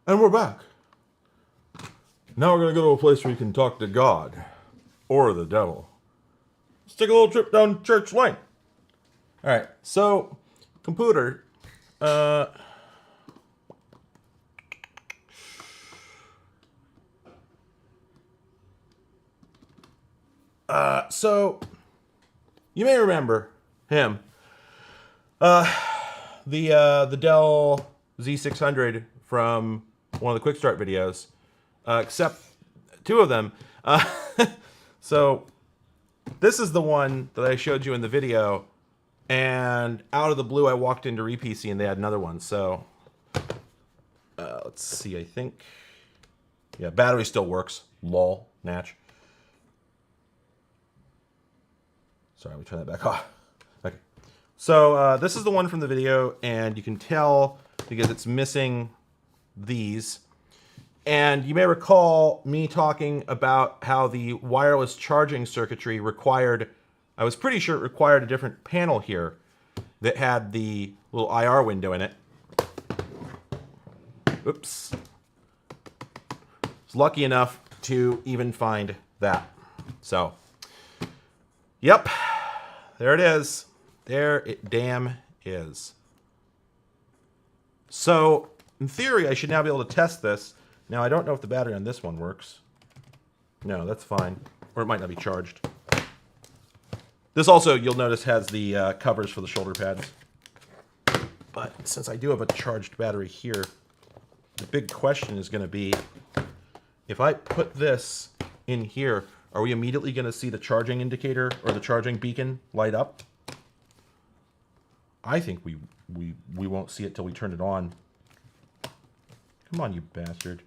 and we're back. Now we're going to go to a place where you can talk to God or the devil. Let's take a little trip down Church Lane. All right, so, computer. So, you may remember him. The Dell Z600 from one of the quick start videos, except two of them. So this is the one that I showed you in the video, and out of the blue I walked into RePC and they had another one. So let's see, I think, yeah, battery still works. Lol, natch. Sorry, we turn that back off. Okay. So this is the one from the video, and you can tell because it's missing these. And you may recall me talking about how the wireless charging circuitry required, I was pretty sure it required a different panel here that had the little IR window in it. Oops. I was lucky enough to even find that. So, yep, there it is. There it damn is. So, in theory, I should now be able to test this. Now, I don't know if the battery on this one works. No, that's fine. Or it might not be charged. This also, you'll notice, has the covers for the shoulder pads. But since I do have a charged battery here, the big question is going to be, if I put this in here, are we immediately going to see the charging indicator or the charging beacon light up? I think we won't see it till we turn it on. Come on, you bastard.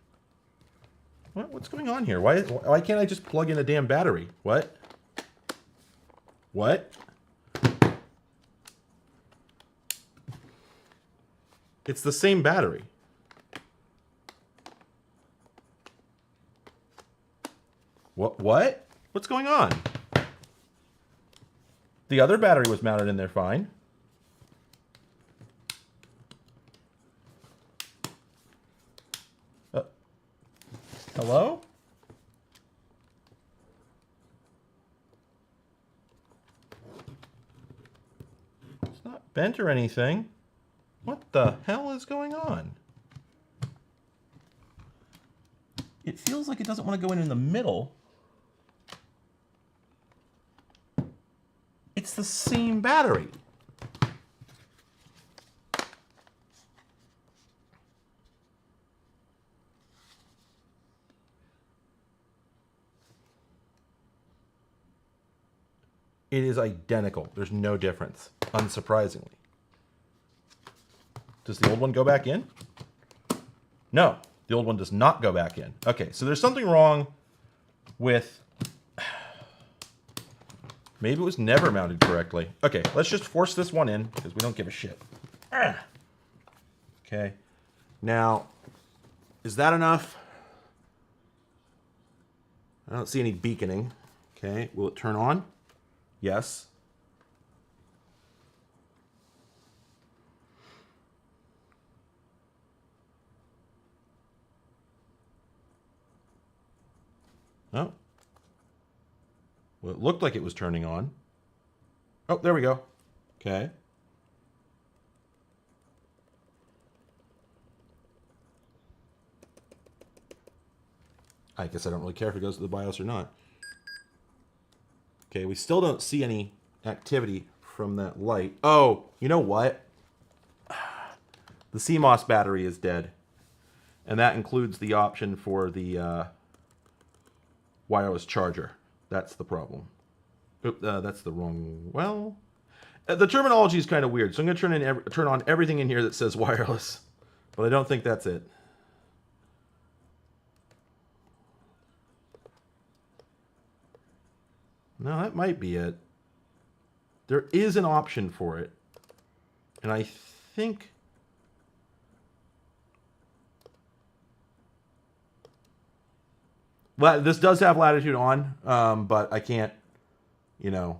What's going on here? Why can't I just plug in a damn battery? What? What? It's the same battery. What? What's going on? The other battery was mounted in there fine. Hello? It's not bent or anything. What the hell is going on? It feels like it doesn't want to go in the middle. It's the same battery. It is identical. There's no difference, unsurprisingly. Does the old one go back in? No, the old one does not go back in. Okay, so there's something wrong with... Maybe it was never mounted correctly. Okay, let's just force this one in, because we don't give a shit. Okay, now, is that enough? I don't see any beaconing. Okay, will it turn on? Yes. Oh. Well, it looked like it was turning on. Oh, there we go. Okay. I guess I don't really care if it goes to the BIOS or not. Okay, we still don't see any activity from that light. Oh, you know what? The CMOS battery is dead. And that includes the option for the wireless charger. That's the problem. Oop, that's the wrong... Well, the terminology is kind of weird. So I'm going to turn on everything in here that says wireless. But I don't think that's it. No, that might be it. There is an option for it. And I think... Well, this does have latitude on, but I can't, you know...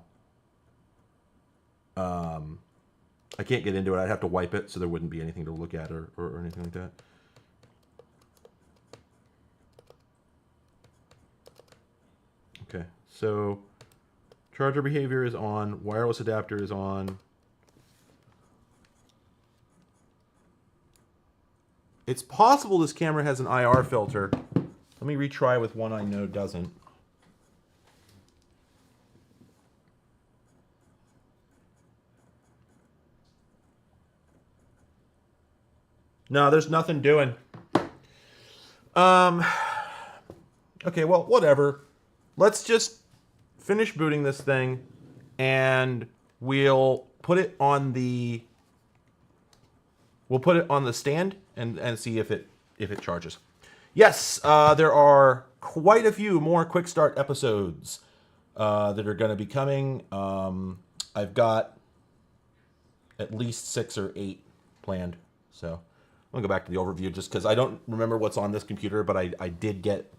I can't get into it. I'd have to wipe it so there wouldn't be anything to look at or anything like that. Okay, so charger behavior is on. Wireless adapter is on. It's possible this camera has an IR filter. Let me retry with one I know doesn't. No, there's nothing doing. Okay, well, whatever. Let's just finish booting this thing, and we'll put it on the stand and see if it charges. Yes, there are quite a few more quick start episodes that are going to be coming. I've got at least 6 or 8 planned. So I'm going to go back to the overview just because I don't remember what's on this computer, but I did get...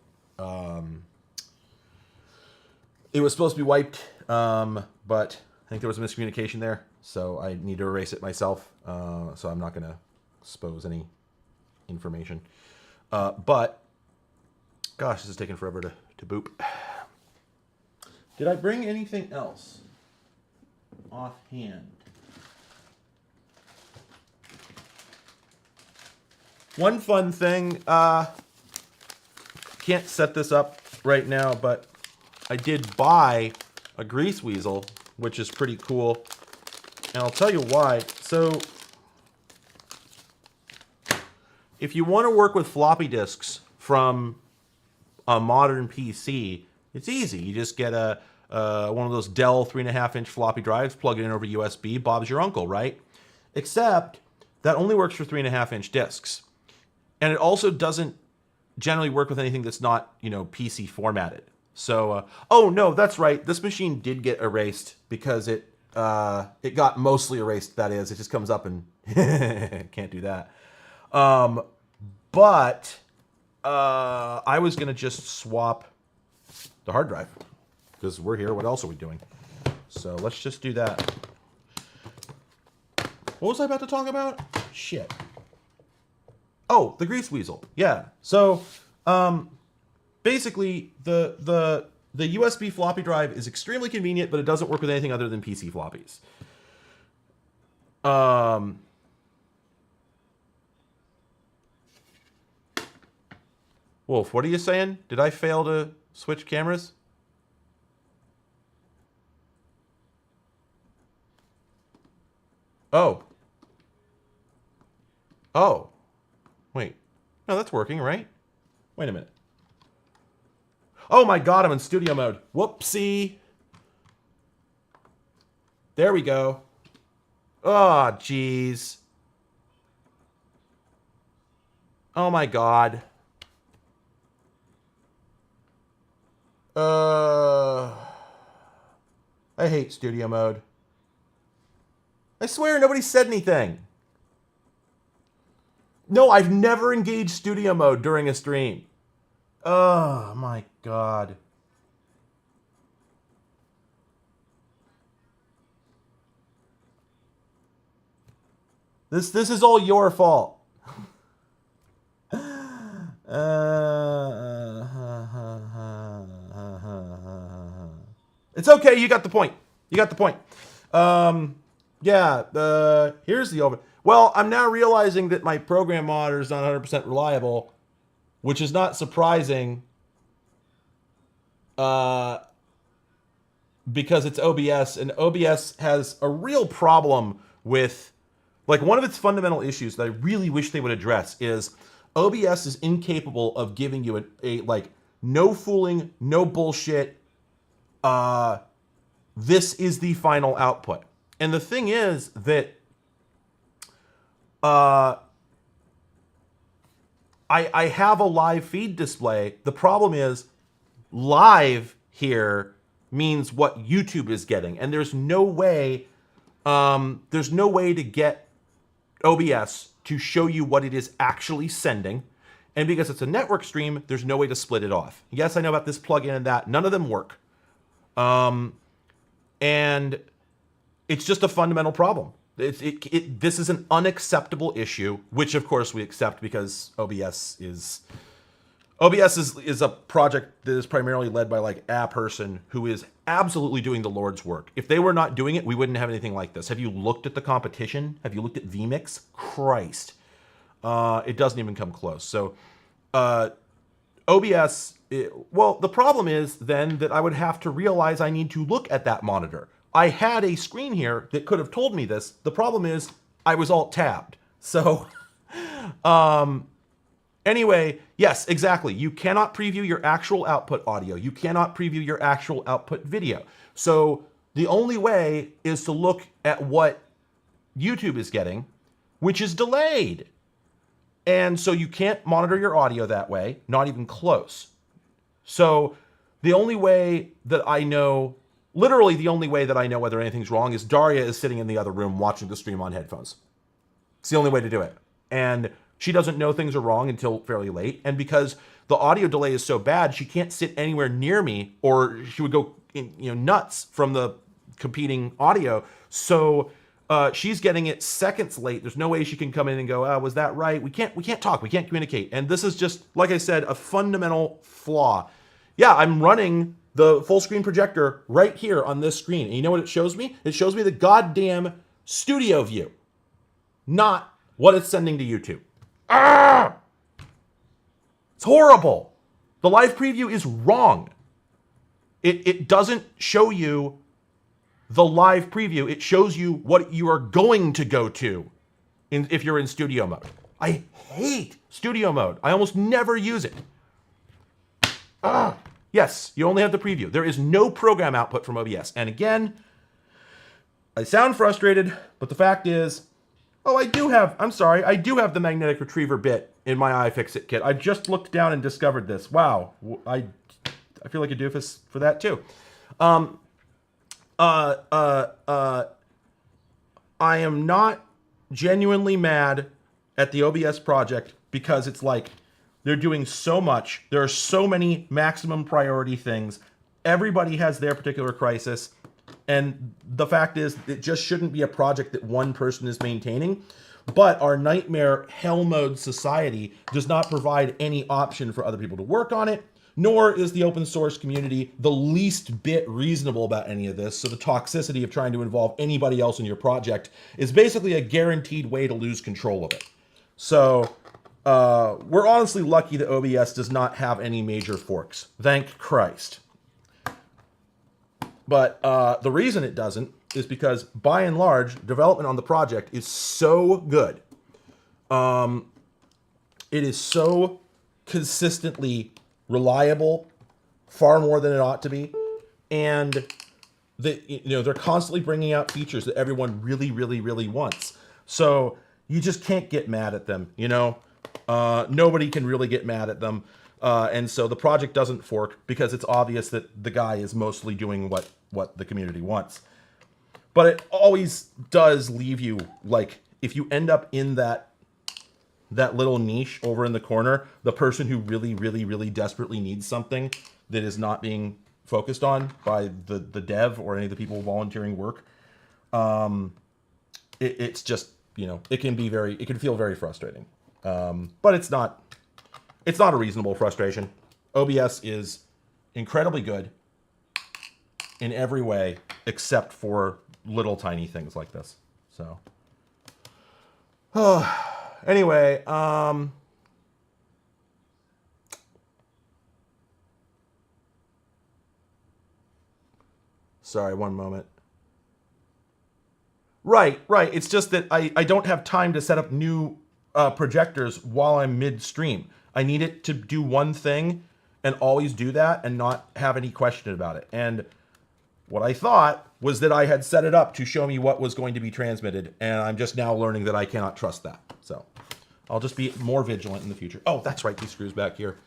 it was supposed to be wiped, but I think there was a miscommunication there. So I need to erase it myself. So I'm not going to expose any information. But, gosh, this is taking forever to boop. Did I bring anything else offhand? One fun thing, can't set this up right now, but I did buy a grease weasel, which is pretty cool. And I'll tell you why. So, if you want to work with floppy disks from a modern PC, it's easy. You just get one of those Dell 3.5-inch floppy drives, plug it in over USB, Bob's your uncle, right? Except that only works for 3.5-inch disks. And it also doesn't generally work with anything that's not, PC formatted. So, oh no, that's right. This machine did get erased because it got mostly erased. That is, it just comes up and can't do that. But I was gonna just swap the hard drive because we're here. What else are we doing? So let's just do that. What was I about to talk about? Shit. Oh, the grease weasel. Yeah. So, basically, the USB floppy drive is extremely convenient, but it doesn't work with anything other than PC floppies. Wolf, what are you saying? Did I fail to switch cameras? Oh. Oh. Wait. No, that's working, right? Wait a minute. Oh my god, I'm in studio mode. Whoopsie. There we go. Oh, jeez. Oh my god. I hate studio mode. I swear nobody said anything. No, I've never engaged studio mode during a stream. Oh my god. This is all your fault. It's okay, you got the point. You got the point. Yeah, here's the open. Well, I'm now realizing that my program monitor is not 100% reliable, which is not surprising because it's OBS, and OBS has a real problem with, like, one of its fundamental issues that I really wish they would address is OBS is incapable of giving you a like, no fooling, no bullshit, this is the final output. And the thing is that I have a live feed display. The problem is live here means what YouTube is getting, and there's no way to get OBS to show you what it is actually sending. And because it's a network stream, there's no way to split it off. Yes, I know about this plugin and that. None of them work. And it's just a fundamental problem. This is an unacceptable issue, which of course we accept because OBS is a project that is primarily led by like a person who is absolutely doing the Lord's work. If they were not doing it, we wouldn't have anything like this. Have you looked at the competition? Have you looked at vMix? Christ. It doesn't even come close. So OBS, well, the problem is then that I would have to realize I need to look at that monitor. I had a screen here that could have told me this. The problem is I was alt-tabbed. So anyway, yes, exactly. You cannot preview your actual output audio. You cannot preview your actual output video. So the only way is to look at what YouTube is getting, which is delayed. And so you can't monitor your audio that way, not even close. So the only way that I know, literally the only way that I know whether anything's wrong is Daria is sitting in the other room watching the stream on headphones. It's the only way to do it. And she doesn't know things are wrong until fairly late. And because the audio delay is so bad, she can't sit anywhere near me or she would go nuts from the competing audio. So she's getting it seconds late. There's no way she can come in and go, oh, was that right? We can't talk. We can't communicate. And this is just, like I said, a fundamental flaw. Yeah, I'm running the full screen projector right here on this screen. And you know what it shows me? It shows me the goddamn studio view, not what it's sending to YouTube. Ah! It's horrible. The live preview is wrong. It doesn't show you the live preview. It shows you what you are going to go to if you're in studio mode. I hate studio mode. I almost never use it. Yes, you only have the preview. There is no program output from OBS. And again, I sound frustrated, but the fact is, I do have the magnetic retriever bit in my iFixit kit. I just looked down and discovered this. Wow, I feel like a doofus for that too. I am not genuinely mad at the OBS project because it's like they're doing so much. There are so many maximum priority things. Everybody has their particular crisis. And the fact is, it just shouldn't be a project that one person is maintaining. But our nightmare hell mode society does not provide any option for other people to work on it, nor is the open source community the least bit reasonable about any of this. So the toxicity of trying to involve anybody else in your project is basically a guaranteed way to lose control of it. So we're honestly lucky that OBS does not have any major forks. Thank Christ. But the reason it doesn't is because, by and large, development on the project is so good. It is so consistently reliable, far more than it ought to be, and they're constantly bringing out features that everyone really, really, really wants. So you just can't get mad at them. Nobody can really get mad at them. And so the project doesn't fork because it's obvious that the guy is mostly doing what the community wants. But it always does leave you, like, if you end up in that little niche over in the corner, the person who really, really, really desperately needs something that is not being focused on by the dev or any of the people volunteering work, it's just, it can feel very frustrating. But it's not a reasonable frustration. OBS is incredibly good in every way except for little tiny things like this. So anyway, sorry, one moment. Right. It's just that I don't have time to set up new projectors while I'm midstream. I need it to do one thing and always do that and not have any question about it. And what I thought was that I had set it up to show me what was going to be transmitted, and I'm just now learning that I cannot trust that. So I'll just be more vigilant in the future. Oh, that's right, these screws back here.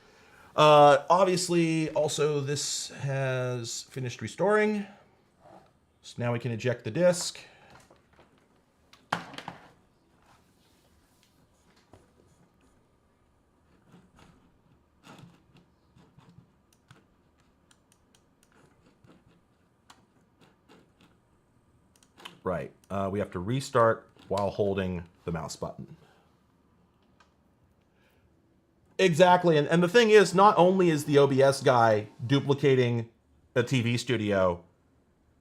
Obviously, also this has finished restoring. So now we can eject the disk. Right. We have to restart while holding the mouse button. Exactly. And the thing is, not only is the OBS guy duplicating a TV studio,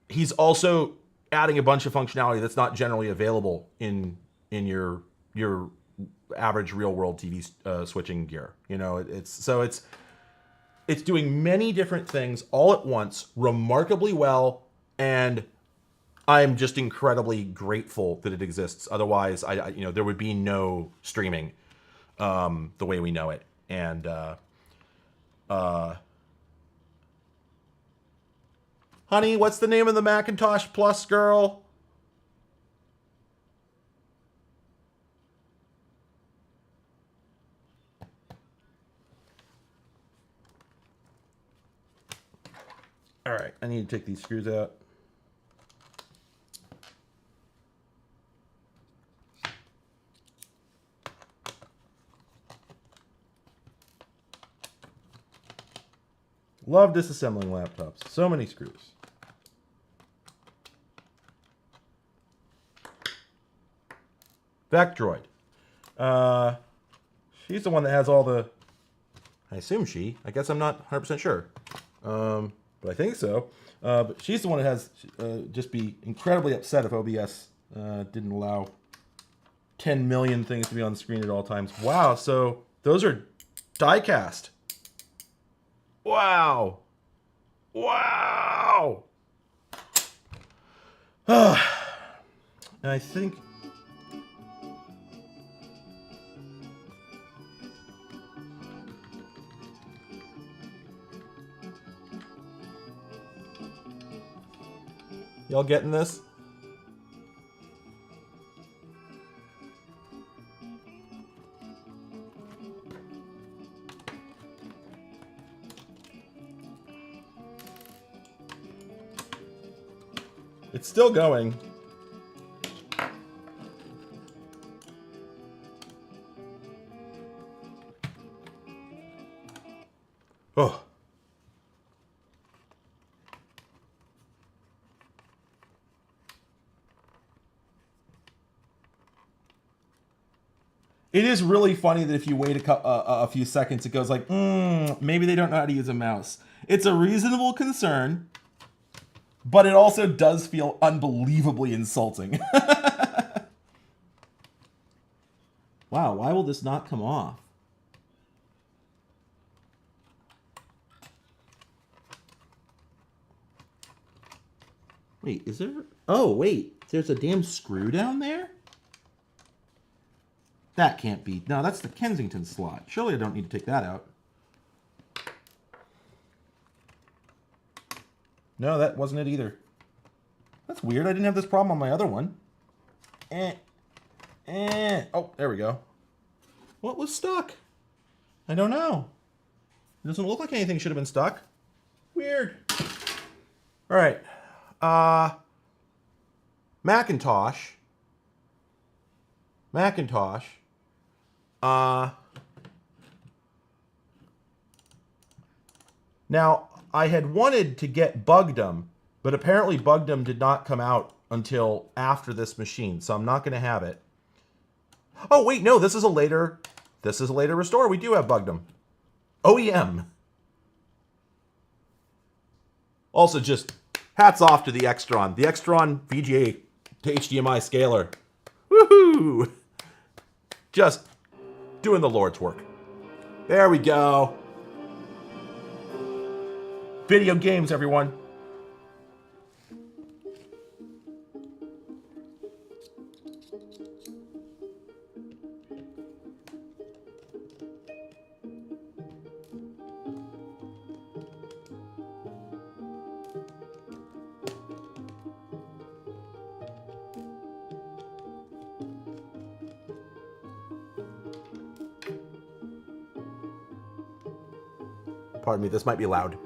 he's also adding a bunch of functionality that's not generally available in your average real world TV switching gear. You know, it's doing many different things all at once, remarkably well, and I'm just incredibly grateful that it exists. Otherwise, I there would be no streaming the way we know it. And honey, what's the name of the Macintosh Plus girl? All right, I need to take these screws out. Love disassembling laptops. So many screws. Vectroid. She's the one that has all the... I assume she. I guess I'm not 100% sure. But I think so. But she's the one that has... just be incredibly upset if OBS didn't allow 10 million things to be on the screen at all times. Wow, so those are die-cast. Wow. Wow. I think... Y'all getting this? It's still going. Oh. It is really funny that if you wait a few seconds, it goes like, maybe they don't know how to use a mouse. It's a reasonable concern, but it also does feel unbelievably insulting. Wow, why will this not come off? Wait, is there... Oh, wait, there's a damn screw down there? That can't be. No, that's the Kensington slot. Surely I don't need to take that out. No, that wasn't it either. That's weird. I didn't have this problem on my other one. Oh, there we go. What was stuck? I don't know. It doesn't look like anything should have been stuck. Weird. All right. Macintosh. Now, I had wanted to get Bugdom, but apparently Bugdom did not come out until after this machine, so I'm not going to have it. Oh, wait, no, this is a later restore. We do have Bugdom. OEM. Also, just hats off to the Extron. The Extron VGA to HDMI scaler. Woohoo! Just doing the Lord's work. There we go. Video games, everyone. Pardon me, this might be loud.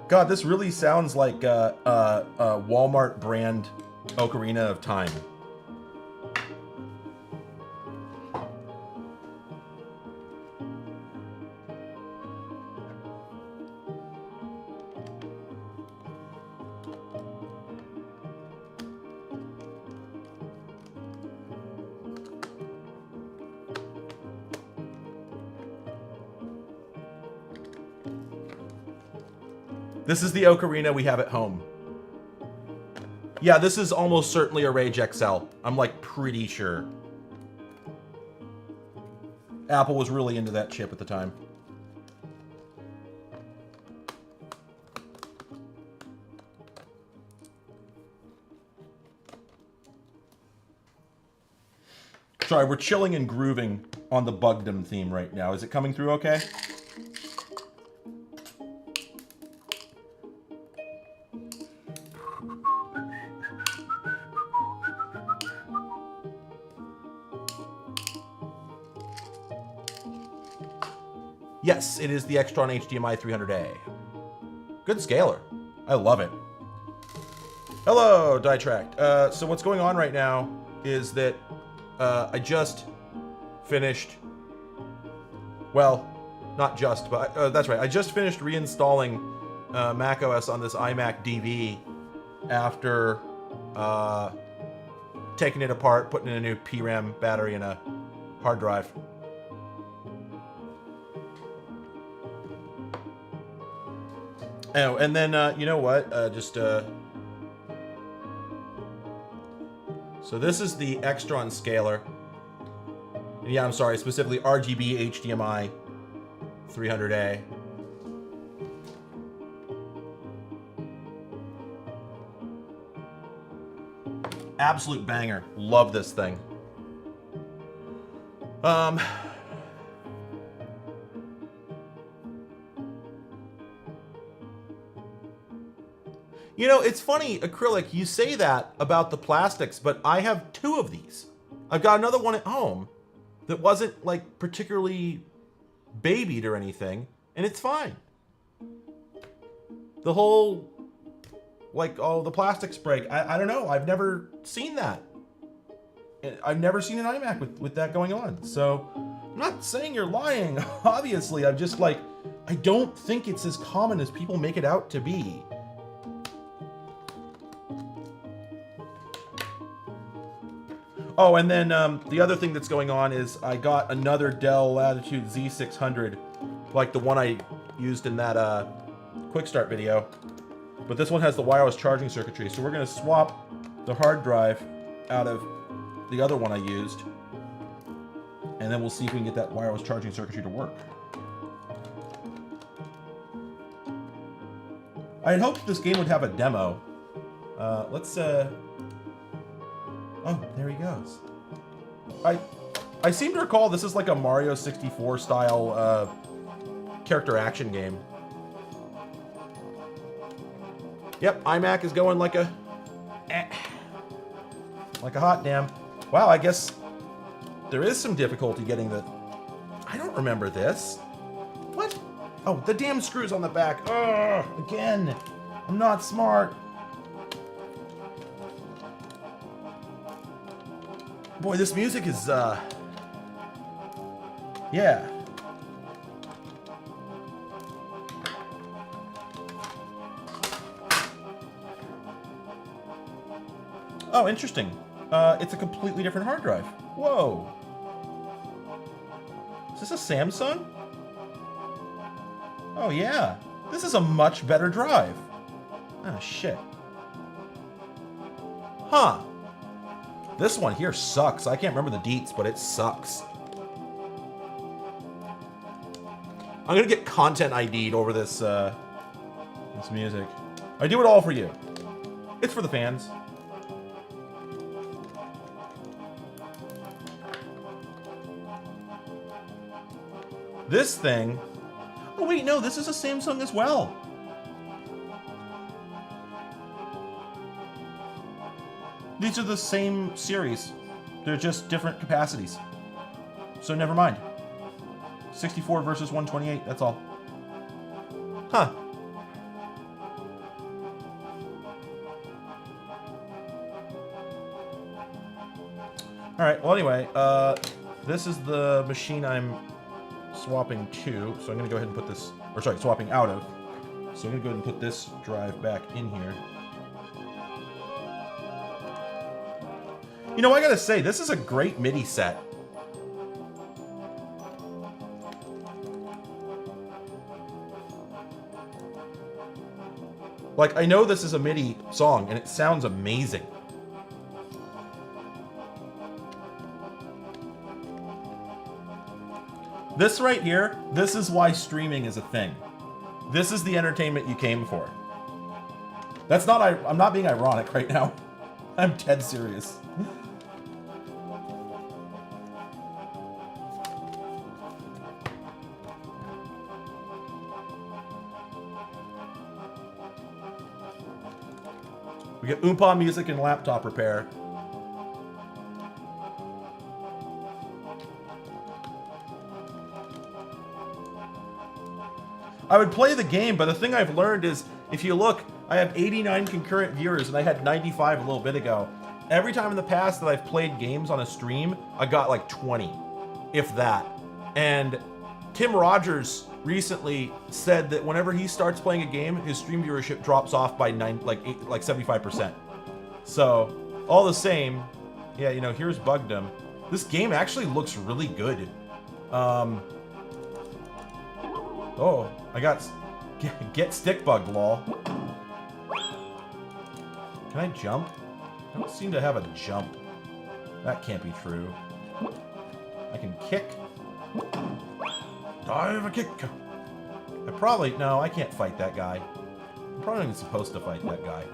God, this really sounds like a Walmart brand Ocarina of Time. This is the ocarina we have at home. Yeah, this is almost certainly a Rage XL. I'm like pretty sure. Apple was really into that chip at the time. Sorry, we're chilling and grooving on the Bugdom theme right now. Is it coming through okay? Yes, it is the Extron HDMI 300A. Good scaler. I love it. Hello, Ditract. So what's going on right now is that I just finished... Well, not just, but that's right. I just finished reinstalling macOS on this iMac DV after taking it apart, putting in a new PRAM battery and a hard drive. Oh, and then, you know what? So this is the Extron scaler. Yeah, I'm sorry, specifically RGB HDMI 300A. Absolute banger. Love this thing. You know, it's funny, Acrylic, you say that about the plastics, but I have two of these. I've got another one at home that wasn't, like, particularly babied or anything, and it's fine. The whole, like, oh, the plastics break. I don't know. I've never seen that. I've never seen an iMac with that going on. So, I'm not saying you're lying, obviously. I'm just like, I don't think it's as common as people make it out to be. Oh, and then the other thing that's going on is I got another Dell Latitude Z600, like the one I used in that quick start video. But this one has the wireless charging circuitry, so we're going to swap the hard drive out of the other one I used, and then we'll see if we can get that wireless charging circuitry to work. I had hoped this game would have a demo. Oh, there he goes. I seem to recall this is like a Mario 64 style character action game. Yep, iMac is going like a hot damn. Wow, I guess there is some difficulty getting the... I don't remember this. What? Oh, the damn screws on the back. Ugh, again. I'm not smart. Boy, this music is, yeah. Oh, interesting. It's a completely different hard drive. Whoa. Is this a Samsung? Oh, yeah. This is a much better drive. Oh, shit. Huh. This one here sucks. I can't remember the deets, but it sucks. I'm gonna get content ID'd over this this music. I do it all for you. It's for the fans. This thing... Oh wait, no, this is a Samsung as well. These are the same series. They're just different capacities. So never mind. 64 versus 128, that's all. Huh. Alright, well anyway, this is the machine I'm swapping to, so I'm going to go ahead and put this, or sorry, swapping out of. So I'm going to go ahead and put this drive back in here. You know, I gotta say, this is a great MIDI set. Like, I know this is a MIDI song, and it sounds amazing. This right here, this is why streaming is a thing. This is the entertainment you came for. That's not, I'm not being ironic right now. I'm dead serious. We get Oompa music and laptop repair. I would play the game, but the thing I've learned is, if you look, I have 89 concurrent viewers, and I had 95 a little bit ago. Every time in the past that I've played games on a stream, I got like 20, if that. And Tim Rogers recently said that whenever he starts playing a game, his stream viewership drops off by 75%. So, all the same, yeah, you know, here's Bugdom. This game actually looks really good. Oh, I got get stick bugged, lol. Can I jump? I don't seem to have a jump. That can't be true. I can kick. I have a kick. No, I can't fight that guy. I'm probably not even supposed to fight that guy.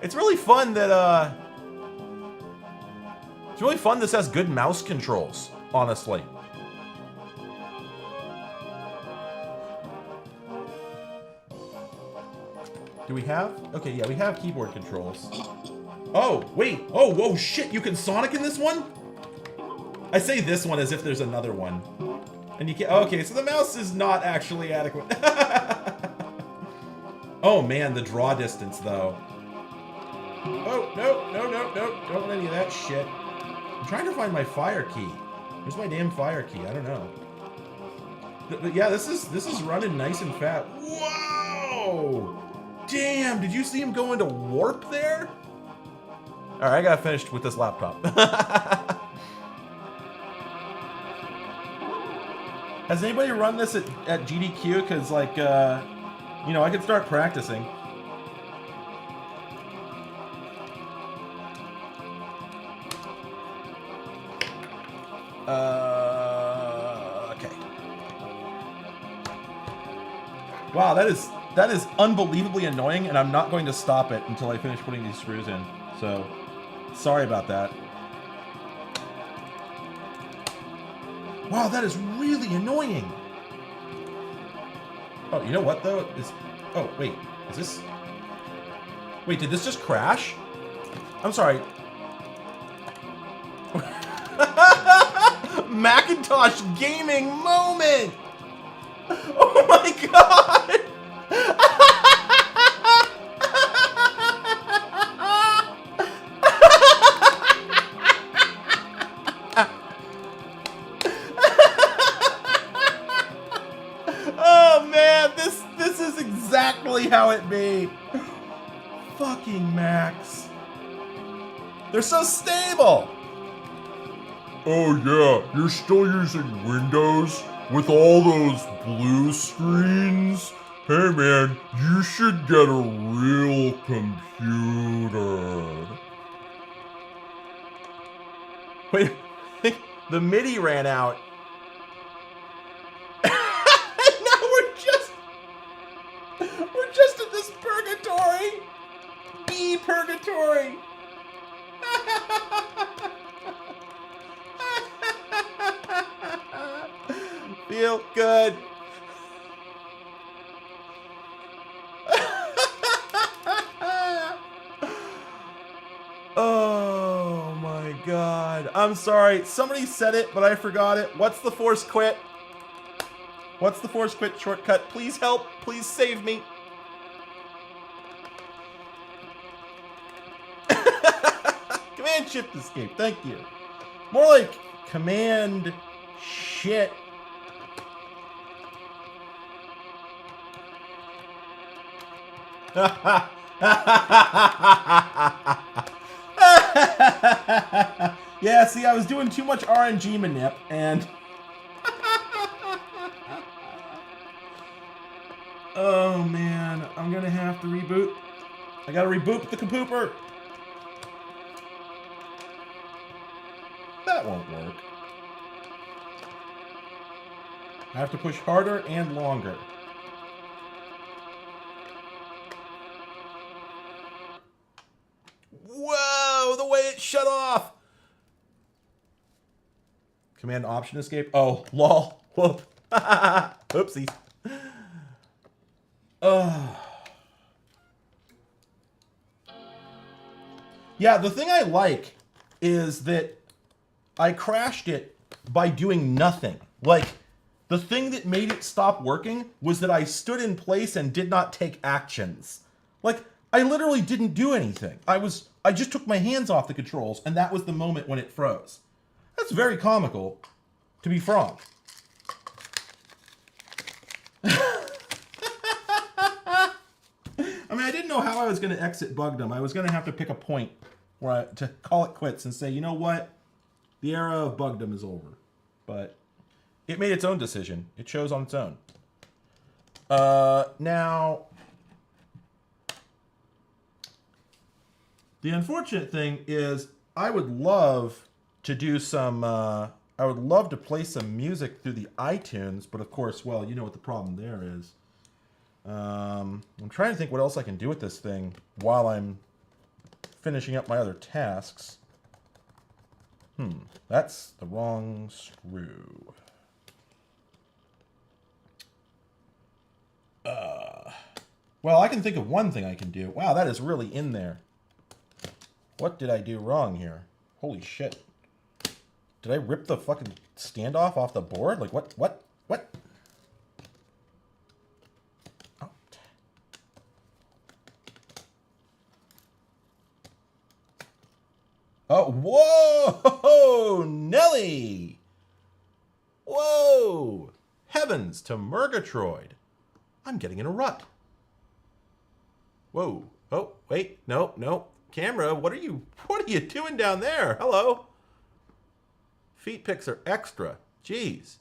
It's really fun that, it's really fun this has good mouse controls, honestly. Do we have? Okay, yeah, we have keyboard controls. Oh, wait. Oh, whoa, shit, you can Sonic in this one? I say this one as if there's another one. And you can't, okay, so the mouse is not actually adequate. Oh man, the draw distance though. Oh, no, don't want any of that shit. I'm trying to find my fire key. Where's my damn fire key? I don't know. But yeah, this is running nice and fat. Whoa! Damn, did you see him go into warp there? Alright, I gotta finish with this laptop. Has anybody run this at GDQ? Because, like, you know, I could start practicing. Okay. Wow, that is unbelievably annoying, and I'm not going to stop it until I finish putting these screws in. So, sorry about that. Wow, that is really annoying. Oh, you know what though? Oh, wait. Is this... Wait, did this just crash? I'm sorry. Macintosh gaming moment! Oh my god! Oh man, this is exactly how it be. Fucking Macs. They're so stable. Oh yeah, you're still using Windows with all those blue screens? Hey man, you should get a real computer. Wait, the MIDI ran out. Now we're just in this purgatory. Purgatory. Feel good. Oh my god. I'm sorry. Somebody said it, but I forgot it. What's the force quit? What's the force quit shortcut? Please help. Please save me. Command Shift Escape. Thank you. More like Command Shit. Yeah, see, I was doing too much RNG manip, and oh man, I'm gonna have to reboot. I gotta reboot the compooper. That won't work. I have to push harder and longer. Whoa, the way it shut off. Command Option Escape. Oh, lol. Whoop. Oopsies. Yeah, the thing I like is that I crashed it by doing nothing. Like, the thing that made it stop working was that I stood in place and did not take actions. Like, I literally didn't do anything. I just took my hands off the controls, and that was the moment when it froze. That's very comical, to be frank. I mean, I didn't know how I was going to exit Bugdom. I was going to have to pick a point to call it quits and say, you know what? The era of Bugdom is over. But it made its own decision. It chose on its own. Now, the unfortunate thing is I would love to do some... I would love to play some music through the iTunes, but of course, well, you know what the problem there is. I'm trying to think what else I can do with this thing while I'm finishing up my other tasks. That's the wrong screw. Well, I can think of one thing I can do. Wow, that is really in there. What did I do wrong here? Holy shit. Did I rip the fucking standoff off the board? Like, what? Oh, whoa! Nelly! Whoa! Heavens to Murgatroyd. I'm getting in a rut. Whoa. Oh, wait. No. Camera, what are you doing down there? Hello? Feet pics are extra. Jeez.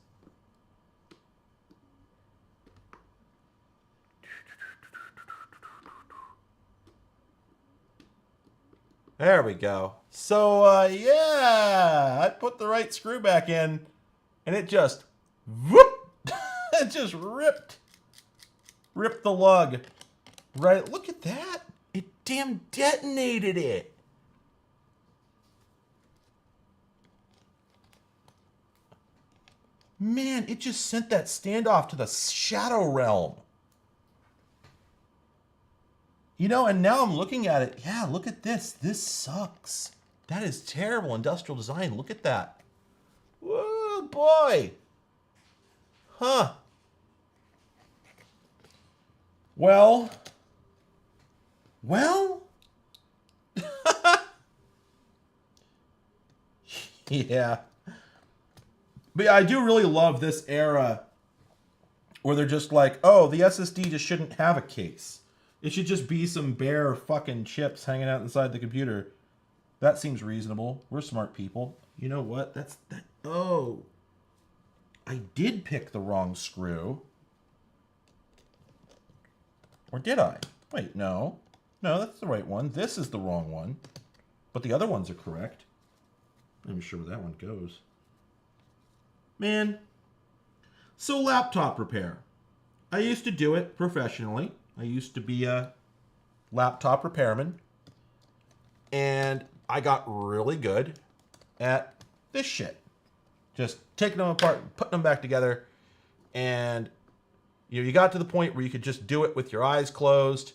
There we go. So, yeah, I put the right screw back in, and it just, whoop, it just ripped the lug. Right, look at that. It damn detonated it. Man, it just sent that standoff to the shadow realm. You know, and now I'm looking at it. Yeah, look at this. This sucks. That is terrible industrial design. Look at that. Whoa, boy. Huh. Well. Yeah. But yeah, I do really love this era where they're just like, oh, the SSD just shouldn't have a case. It should just be some bare fucking chips hanging out inside the computer. That seems reasonable. We're smart people. You know what? Oh. I did pick the wrong screw. Or did I? Wait, no. No, that's the right one. This is the wrong one. But the other ones are correct. I'm not even sure where that one goes. Man. So laptop repair. I used to do it professionally. I used to be a laptop repairman. And I got really good at this shit. Just taking them apart, putting them back together. And you got to the point where you could just do it with your eyes closed.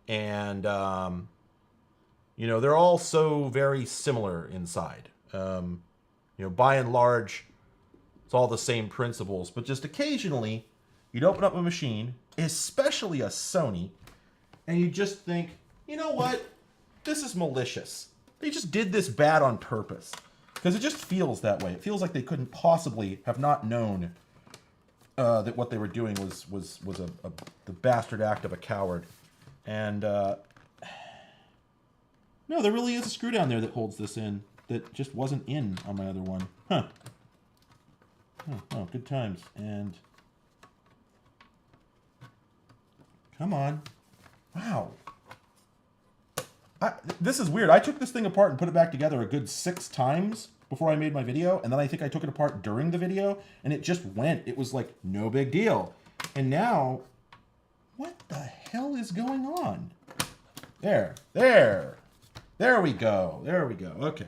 And, they're all so very similar inside. By and large, it's all the same principles. But just occasionally, you'd open up a machine, especially a Sony, and you just think, you know what? This is malicious. they just did this bad on purpose. Because it just feels that way. It feels like they couldn't possibly have not known that what they were doing was the bastard act of a coward. And no, there really is a screw down there that holds this in that just wasn't in on my other one. Huh. Oh, good times. And come on. Wow. This is weird. I took this thing apart and put it back together a good 6 times before I made my video. And then I think I took it apart during the video. And it just went. It was like, no big deal. And now, what the hell is going on? There we go. There we go. Okay.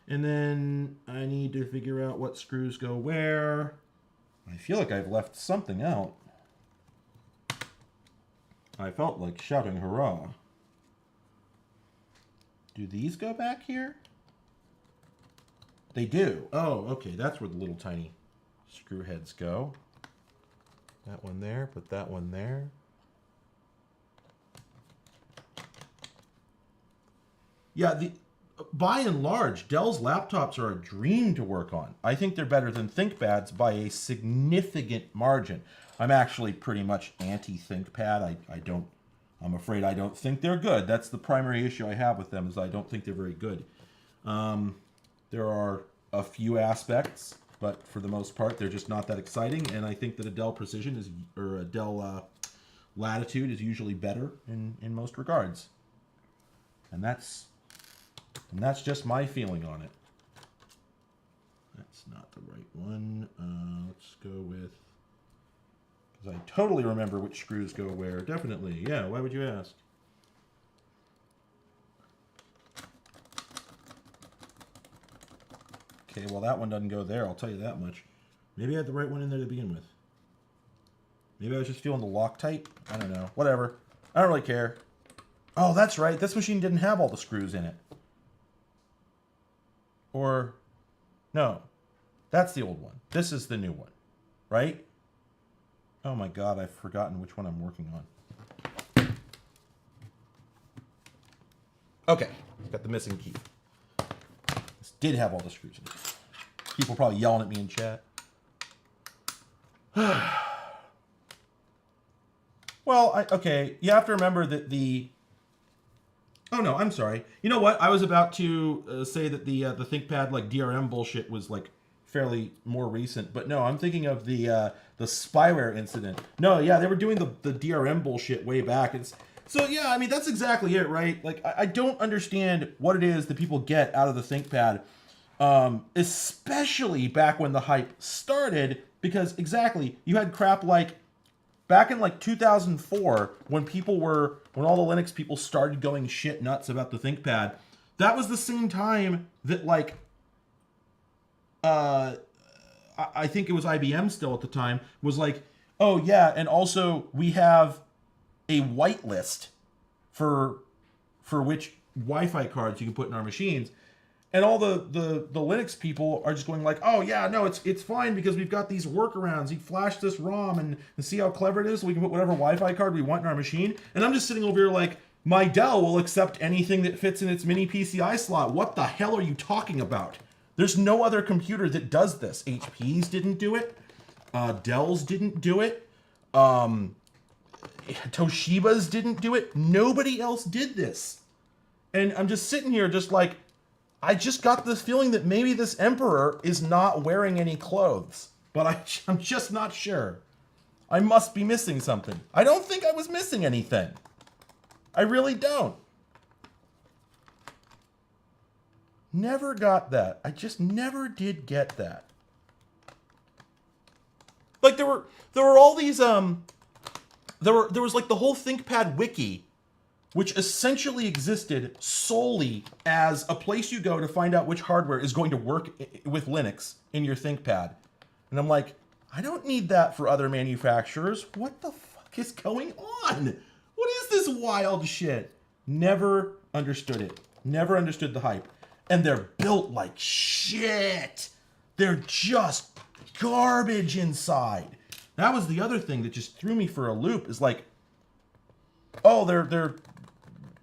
And then I need to figure out what screws go where. I feel like I've left something out. I felt like shouting hurrah. Do these go back here? They do. Oh, okay. That's where the little tiny screw heads go. That one there. Put that one there. Yeah, by and large, Dell's laptops are a dream to work on. I think they're better than ThinkPads by a significant margin. I'm actually pretty much anti-ThinkPad. I'm afraid I don't think they're good. That's the primary issue I have with them, is I don't think they're very good. There are a few aspects, but for the most part, they're just not that exciting. And I think that a Dell Precision or a Dell Latitude is usually better in most regards. And that's just my feeling on it. That's not the right one. Let's go with... because I totally remember which screws go where. Definitely. Yeah, why would you ask? Okay, well that one doesn't go there, I'll tell you that much. Maybe I had the right one in there to begin with. Maybe I was just feeling the Loctite. I don't know. Whatever. I don't really care. Oh, that's right. This machine didn't have all the screws in it. Or, no. That's the old one. This is the new one. Right? Oh my god, I've forgotten which one I'm working on. Okay. Got the missing key. This did have all the screws in it. People probably yelling at me in chat. Well, okay. You have to remember that the... Oh no, I'm sorry. You know what? I was about to say that the ThinkPad like DRM bullshit was like fairly more recent, but no, I'm thinking of the spyware incident. No, yeah, they were doing the DRM bullshit way back. So yeah, I mean that's exactly it, right? Like I don't understand what it is that people get out of the ThinkPad, especially back when the hype started, because exactly you had crap like. Back in like 2004, when all the Linux people started going shit nuts about the ThinkPad, that was the same time that like, I think it was IBM still at the time, was like, oh yeah, and also we have a whitelist for which Wi-Fi cards you can put in our machines. And all the Linux people are just going like, oh yeah, no, it's fine because we've got these workarounds. You flash this ROM and see how clever it is. So we can put whatever Wi-Fi card we want in our machine. And I'm just sitting over here like, my Dell will accept anything that fits in its mini PCI slot. What the hell are you talking about? There's no other computer that does this. HP's didn't do it. Dell's didn't do it. Toshiba's didn't do it. Nobody else did this. And I'm just sitting here just like, I just got this feeling that maybe this emperor is not wearing any clothes, but I'm just not sure. I must be missing something. I don't think I was missing anything. I really don't. Never got that. I just never did get that. Like there were all these there was like the whole ThinkPad wiki, which essentially existed solely as a place you go to find out which hardware is going to work with Linux in your ThinkPad. And I'm like, I don't need that for other manufacturers. What the fuck is going on? What is this wild shit? Never understood it. Never understood the hype. And they're built like shit. They're just garbage inside. That was the other thing that just threw me for a loop, is like, oh, they're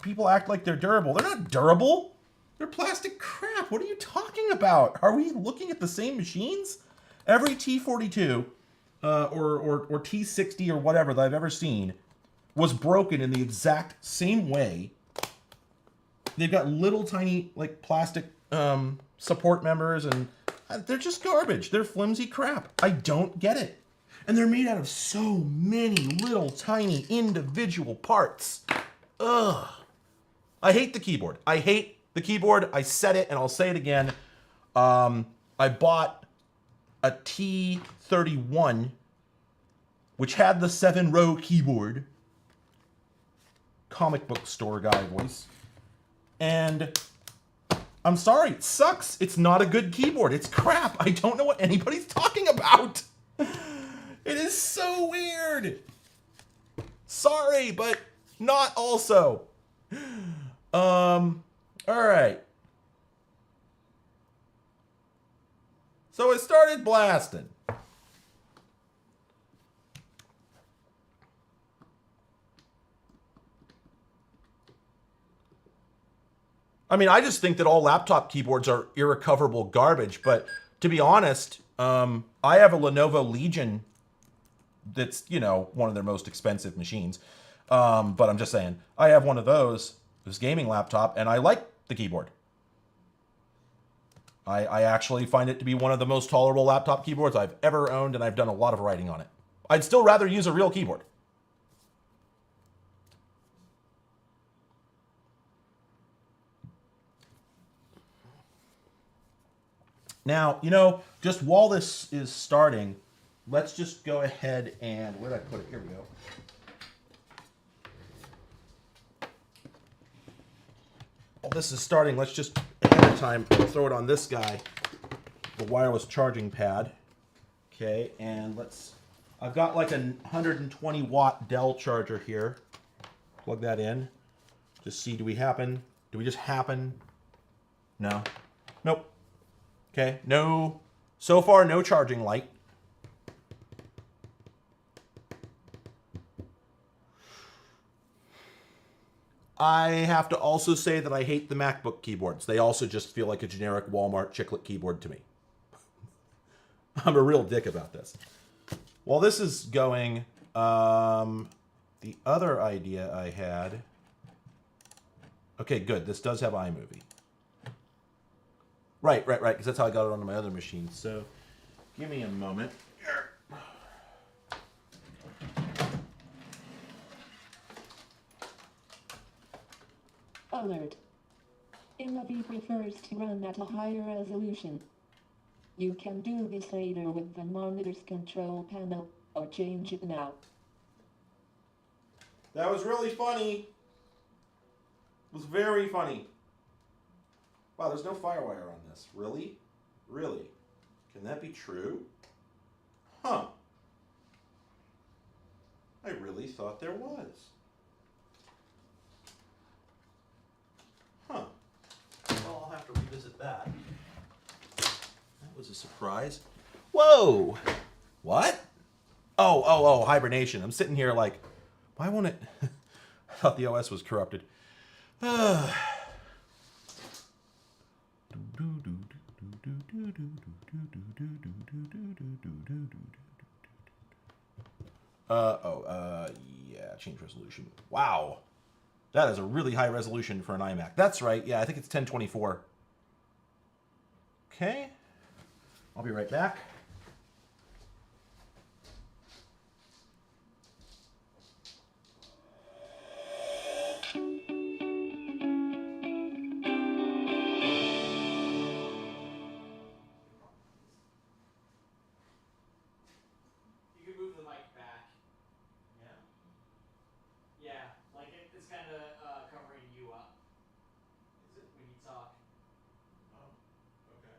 people act like they're durable. They're not durable. They're plastic crap. What are you talking about? Are we looking at the same machines? Every T42 or T60 or whatever that I've ever seen was broken in the exact same way. They've got little tiny like plastic support members, and they're just garbage. They're flimsy crap. I don't get it. And they're made out of so many little tiny individual parts. Ugh. I hate the keyboard. I hate the keyboard. I said it and I'll say it again. I bought a T31, which had the 7-row keyboard. Comic book store guy voice. And I'm sorry, it sucks. It's not a good keyboard. It's crap. I don't know what anybody's talking about. It is so weird. Sorry, but not also. All right. So it started blasting. I mean, I just think that all laptop keyboards are irrecoverable garbage, but to be honest, I have a Lenovo Legion that's, you know, one of their most expensive machines. But I'm just saying, I have one of those, this gaming laptop, and I like the keyboard. I actually find it to be one of the most tolerable laptop keyboards I've ever owned, and I've done a lot of writing on it. I'd still rather use a real keyboard. Now, you know, just while this is starting, let's just go ahead and, where did I put it? Here we go. While this is starting, let's just, ahead of time, throw it on this guy, the wireless charging pad. Okay, and I've got like a 120 watt Dell charger here. Plug that in. Just see, do we just happen? No. Nope. Okay, no, so far no charging light. I have to also say that I hate the MacBook keyboards. They also just feel like a generic Walmart chiclet keyboard to me. I'm a real dick about this. While this is going, the other idea I had... Okay, good, this does have iMovie. Right, because that's how I got it onto my other machine. So, give me a moment. Alert. iMovie prefers to run at a higher resolution. You can do this later with the monitor's control panel, or change it now. That was really funny. It was very funny. Wow, there's no FireWire on this. Really? Really? Can that be true? Huh. I really thought there was. Huh. Well, I'll have to revisit that. That was a surprise. Whoa! What? Oh, hibernation. I'm sitting here like, why won't it... I thought the OS was corrupted. Yeah, change resolution. Wow. That is a really high resolution for an iMac. That's right. Yeah, I think it's 1024. Okay. I'll be right back. You can move the mic back. Yeah. Yeah, like it's kind of covering you up. Is it? When you talk. Oh, okay.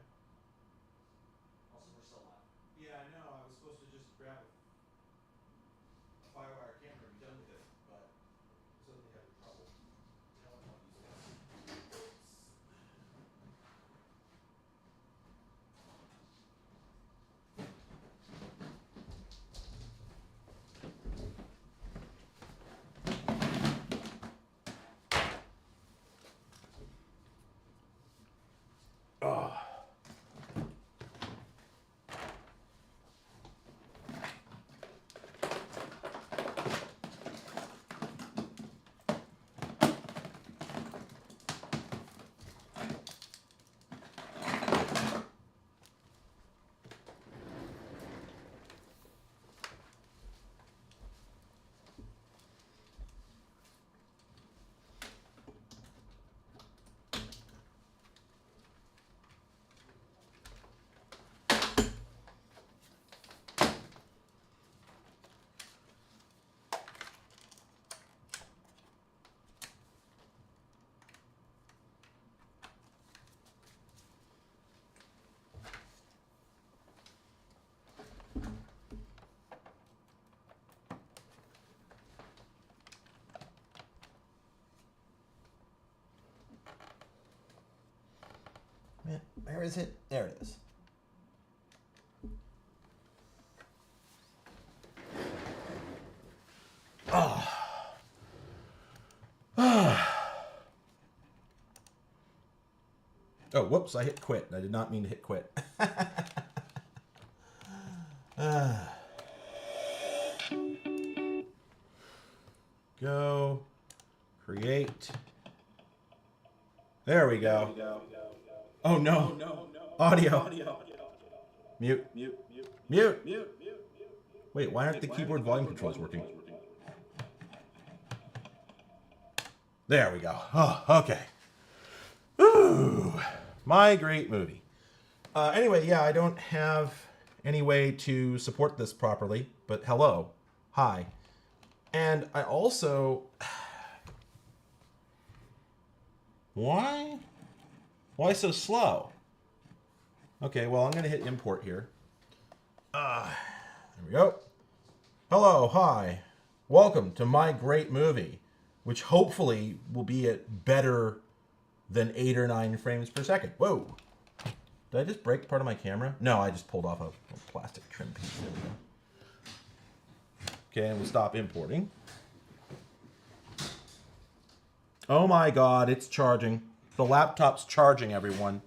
Also, we're still live. Where is it? There it is. Oh. Oh, whoops, I hit quit. I did not mean to hit quit. Go. Create. There we go. Oh no. Audio. Mute. Mute. Wait, why aren't the keyboard volume controls working? There we go. Oh, okay. Ooh, my great movie. Anyway, yeah, I don't have any way to support this properly, but hello. Hi. And I also... Why? Why so slow? Okay, well, I'm going to hit import here. There we go. Hello, hi. Welcome to my great movie, which hopefully will be at better than 8 or 9 frames per second. Whoa. Did I just break part of my camera? No, I just pulled off a plastic trim piece. There we go. Okay, and we'll stop importing. Oh my god, it's charging. The laptop's charging, everyone.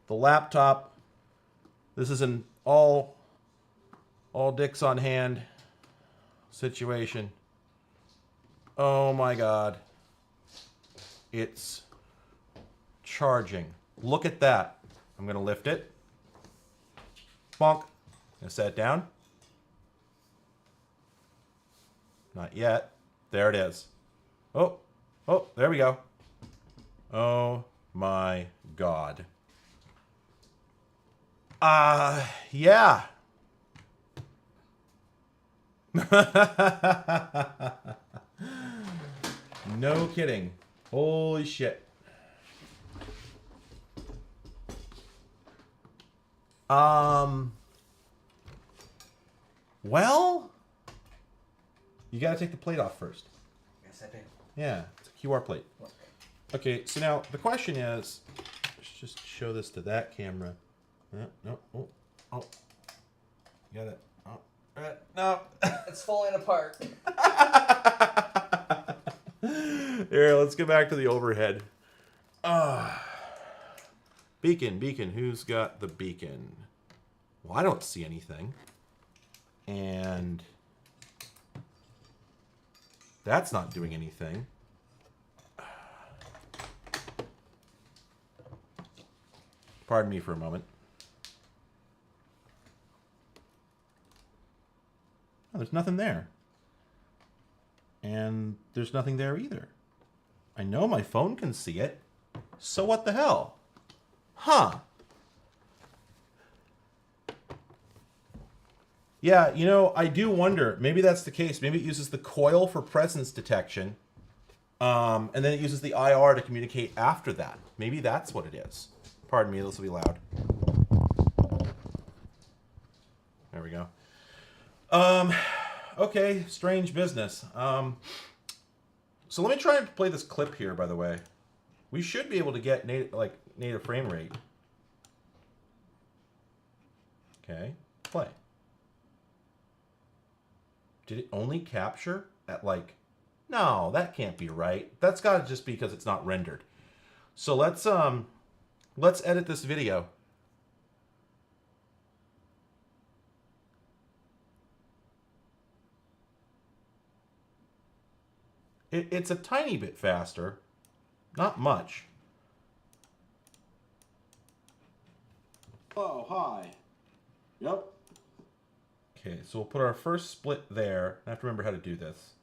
The laptop. This is an all dicks on hand situation. Oh my god. It's charging. Look at that. I'm going to lift it. Bonk. I'm going to set it down. Not yet. There it is. Oh, there we go. Oh my god. Yeah. No kidding. Holy shit. Well, you gotta take the plate off first. Yes, I do. Yeah, it's a QR plate. Okay, so now the question is, let's just show this to that camera. No, oh, you got it. Oh, no, It's falling apart. Here, let's get back to the overhead. Beacon, who's got the beacon? Well, I don't see anything. And that's not doing anything. Pardon me for a moment. Oh, there's nothing there. And there's nothing there either. I know my phone can see it. So what the hell? Huh. Yeah, you know, I do wonder. Maybe that's the case. Maybe it uses the coil for presence detection. And then it uses the IR to communicate after that. Maybe that's what it is. Pardon me, this will be loud. There we go. Okay, strange business. So let me try and play this clip here, by the way. We should be able to get native frame rate. Okay, play. Did it only capture at like... No, that can't be right. That's got to just be because it's not rendered. So let's edit this video. It's a tiny bit faster. Not much. Oh, hi. Yep. Okay, so we'll put our first split there. I have to remember how to do this.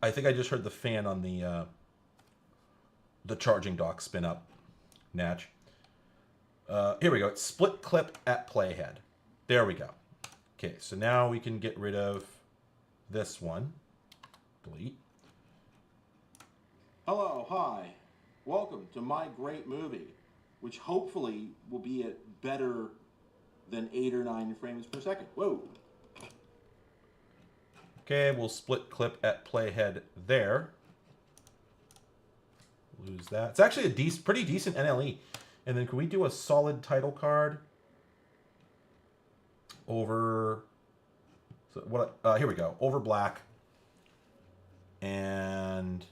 I think I just heard the fan on the charging dock spin up. Natch. Here we go. It's split clip at playhead. There we go. Okay, so now we can get rid of this one. Delete. Hello, hi. Welcome to my great movie, which hopefully will be at better than 8 or 9 frames per second. Whoa. Okay, we'll split clip at playhead there. lose that. It's actually a pretty decent NLE. And then can we do a solid title card over... So what? Here we go. Over black. And...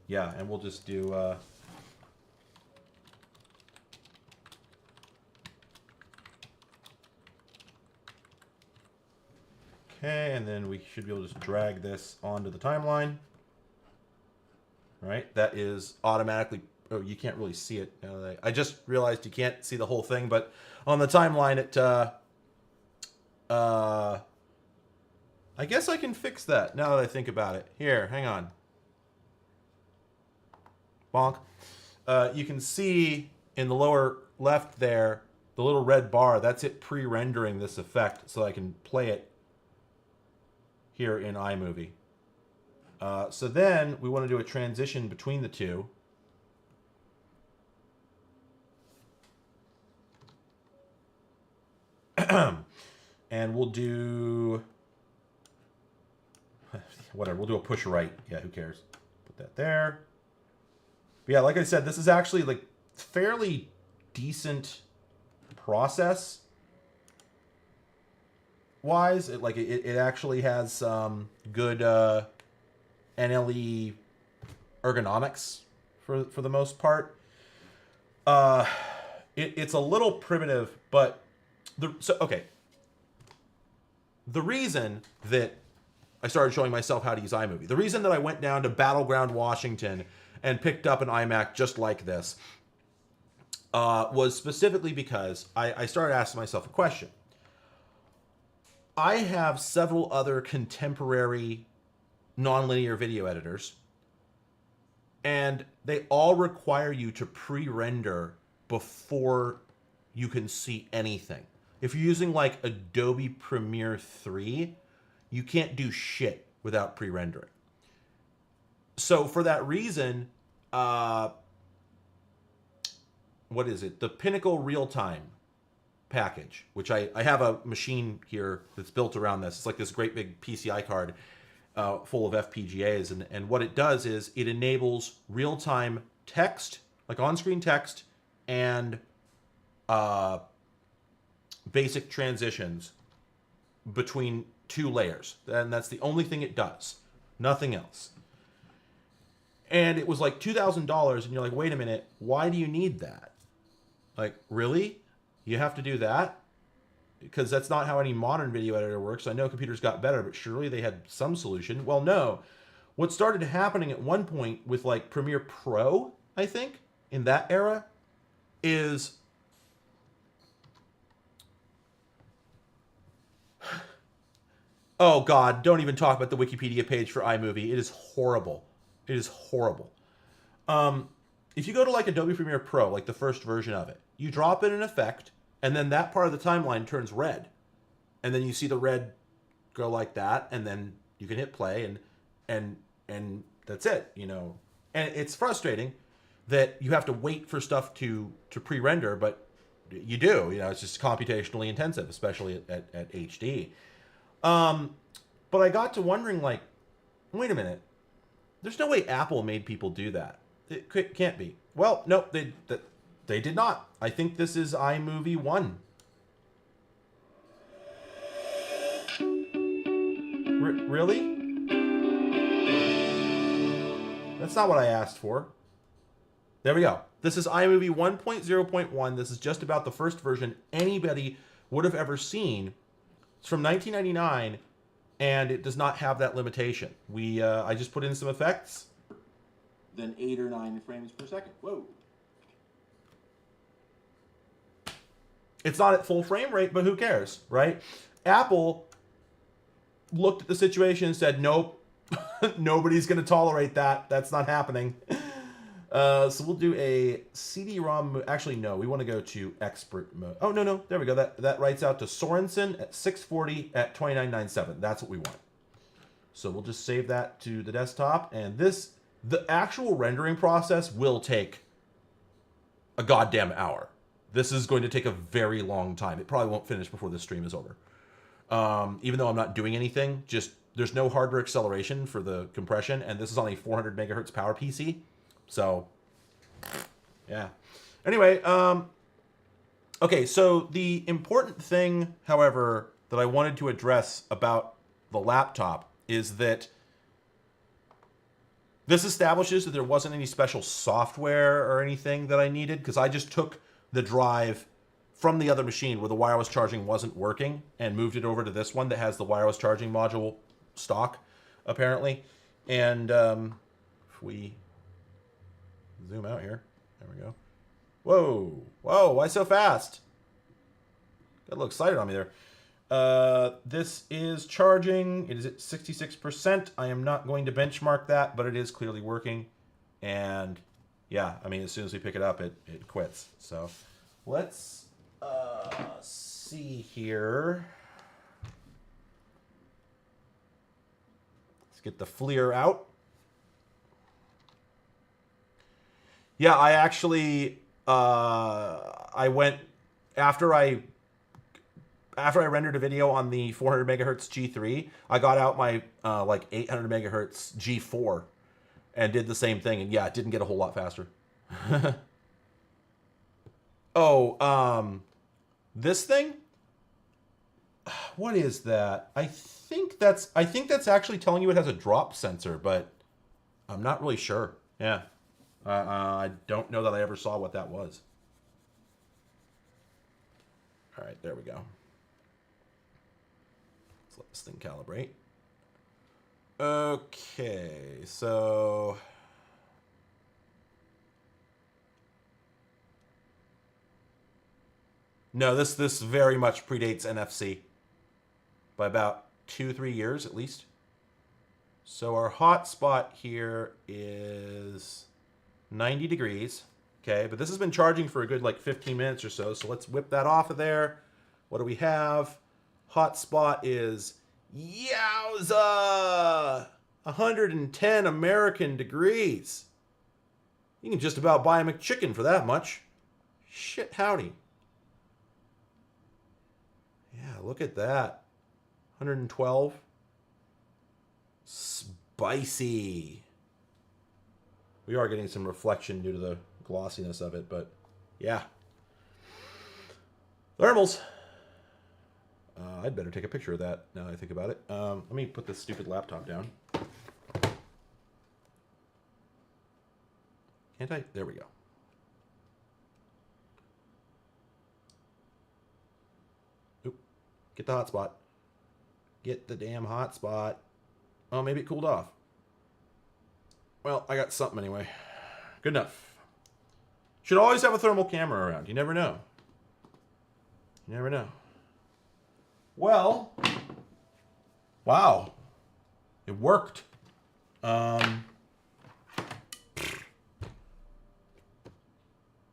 yeah, and we'll just do... okay, and then we should be able to just drag this onto the timeline. All right, that is automatically... oh, you can't really see it. I just realized you can't see the whole thing, but on the timeline, it... I guess I can fix that now that I think about it. Here, hang on. Bonk. You can see in the lower left there, the little red bar, that's it pre-rendering this effect so I can play it here in iMovie. So then we want to do a transition between the two. And we'll do... whatever, we'll do a push right. Yeah, who cares? Put that there. But yeah, like I said, this is actually like fairly decent process wise. It actually has some good NLE ergonomics for the most part. It's a little primitive, but okay. The reason that I started showing myself how to use iMovie, the reason that I went down to Battleground, Washington, and picked up an iMac just like this, was specifically because I started asking myself a question. I have several other contemporary nonlinear video editors, and they all require you to pre-render before you can see anything. If you're using like Adobe Premiere 3, you can't do shit without pre-rendering. So for that reason, what is it? The Pinnacle Real-Time package, which I have a machine here that's built around this. It's like this great big PCI card full of FPGAs. And what it does is it enables real-time text, like on-screen text, and basic transitions between two layers. And that's the only thing it does. Nothing else. And it was like $2,000, and you're like, wait a minute, why do you need that? Like, really? You have to do that? Because that's not how any modern video editor works. I know computers got better, but surely they had some solution. Well, no. What started happening at one point with like Premiere Pro, I think, in that era, is... oh, God, don't even talk about the Wikipedia page for iMovie. It is horrible. It is horrible. If you go to like Adobe Premiere Pro, like the first version of it, you drop in an effect, and then that part of the timeline turns red. And then you see the red go like that, and then you can hit play, and that's it, you know. And it's frustrating that you have to wait for stuff to pre-render, but you do. You know, it's just computationally intensive, especially at HD. But I got to wondering, like, wait a minute. There's no way Apple made people do that. It can't be. Well, nope, they did not. I think this is iMovie 1. Really? That's not what I asked for. There we go. This is iMovie 1.0.1. This is just about the first version anybody would have ever seen. It's from 1999, and it does not have that limitation. I just put in some effects. Then 8 or 9 frames per second. Whoa. It's not at full frame rate, but who cares, right? Apple looked at the situation and said, nope, nobody's going to tolerate that. That's not happening. So we'll do a CD-ROM. Actually, no, we want to go to expert mode. Oh, no, there we go. That writes out to Sorensen at 640 at 2997. That's what we want. So we'll just save that to the desktop. And the actual rendering process will take a goddamn hour. This is going to take a very long time. It probably won't finish before this stream is over. Even though I'm not doing anything, just there's no hardware acceleration for the compression, and this is on a 400 megahertz power PC. So, yeah. Anyway, okay, so the important thing, however, that I wanted to address about the laptop is that this establishes that there wasn't any special software or anything that I needed, because I just took the drive from the other machine where the wireless charging wasn't working and moved it over to this one that has the wireless charging module stock, apparently. And if we zoom out here, there we go. Whoa, whoa, why so fast? Got a little excited on me there. This is charging. It is at 66%. I am not going to benchmark that, but it is clearly working. And yeah, I mean, as soon as we pick it up, it quits. So let's see here. Let's get the FLIR out. Yeah, I actually, I went, after I rendered a video on the 400 megahertz G3, I got out my like 800 megahertz G4 and did the same thing. And yeah, it didn't get a whole lot faster. Oh, this thing? What is that? I think that's actually telling you it has a drop sensor, but I'm not really sure. Yeah. I don't know that I ever saw what that was. All right, there we go. Let's let this thing calibrate. Okay, so no, this very much predates NFC by about 2-3 years at least. So our hotspot here is 90 degrees. Okay, but this has been charging for a good like 15 minutes or so. So let's whip that off of there. What do we have? Hotspot is, yowza, 110 American degrees. You can just about buy a McChicken for that much. Shit howdy. Yeah, look at that. 112. Spicy. We are getting some reflection due to the glossiness of it, but yeah. Thermals. I'd better take a picture of that now that I think about it. Let me put this stupid laptop down. Can't I? There we go. Oop. Get the hotspot. Get the damn hotspot. Oh, maybe it cooled off. Well, I got something anyway. Good enough. Should always have a thermal camera around. You never know. You never know. Well, wow. It worked.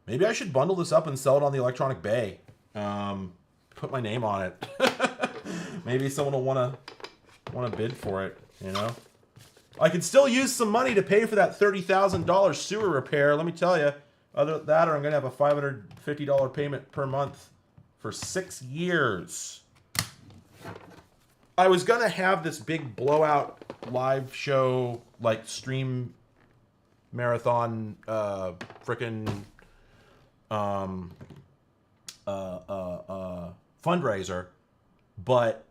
Maybe I should bundle this up and sell it on the Electronic Bay. Put my name on it. Maybe someone will want to bid for it, you know? I could still use some money to pay for that $30,000 sewer repair, let me tell you. Other than that, or I'm going to have a $550 payment per month for 6 years. I was going to have this big blowout live show, like stream marathon, frickin' fundraiser, but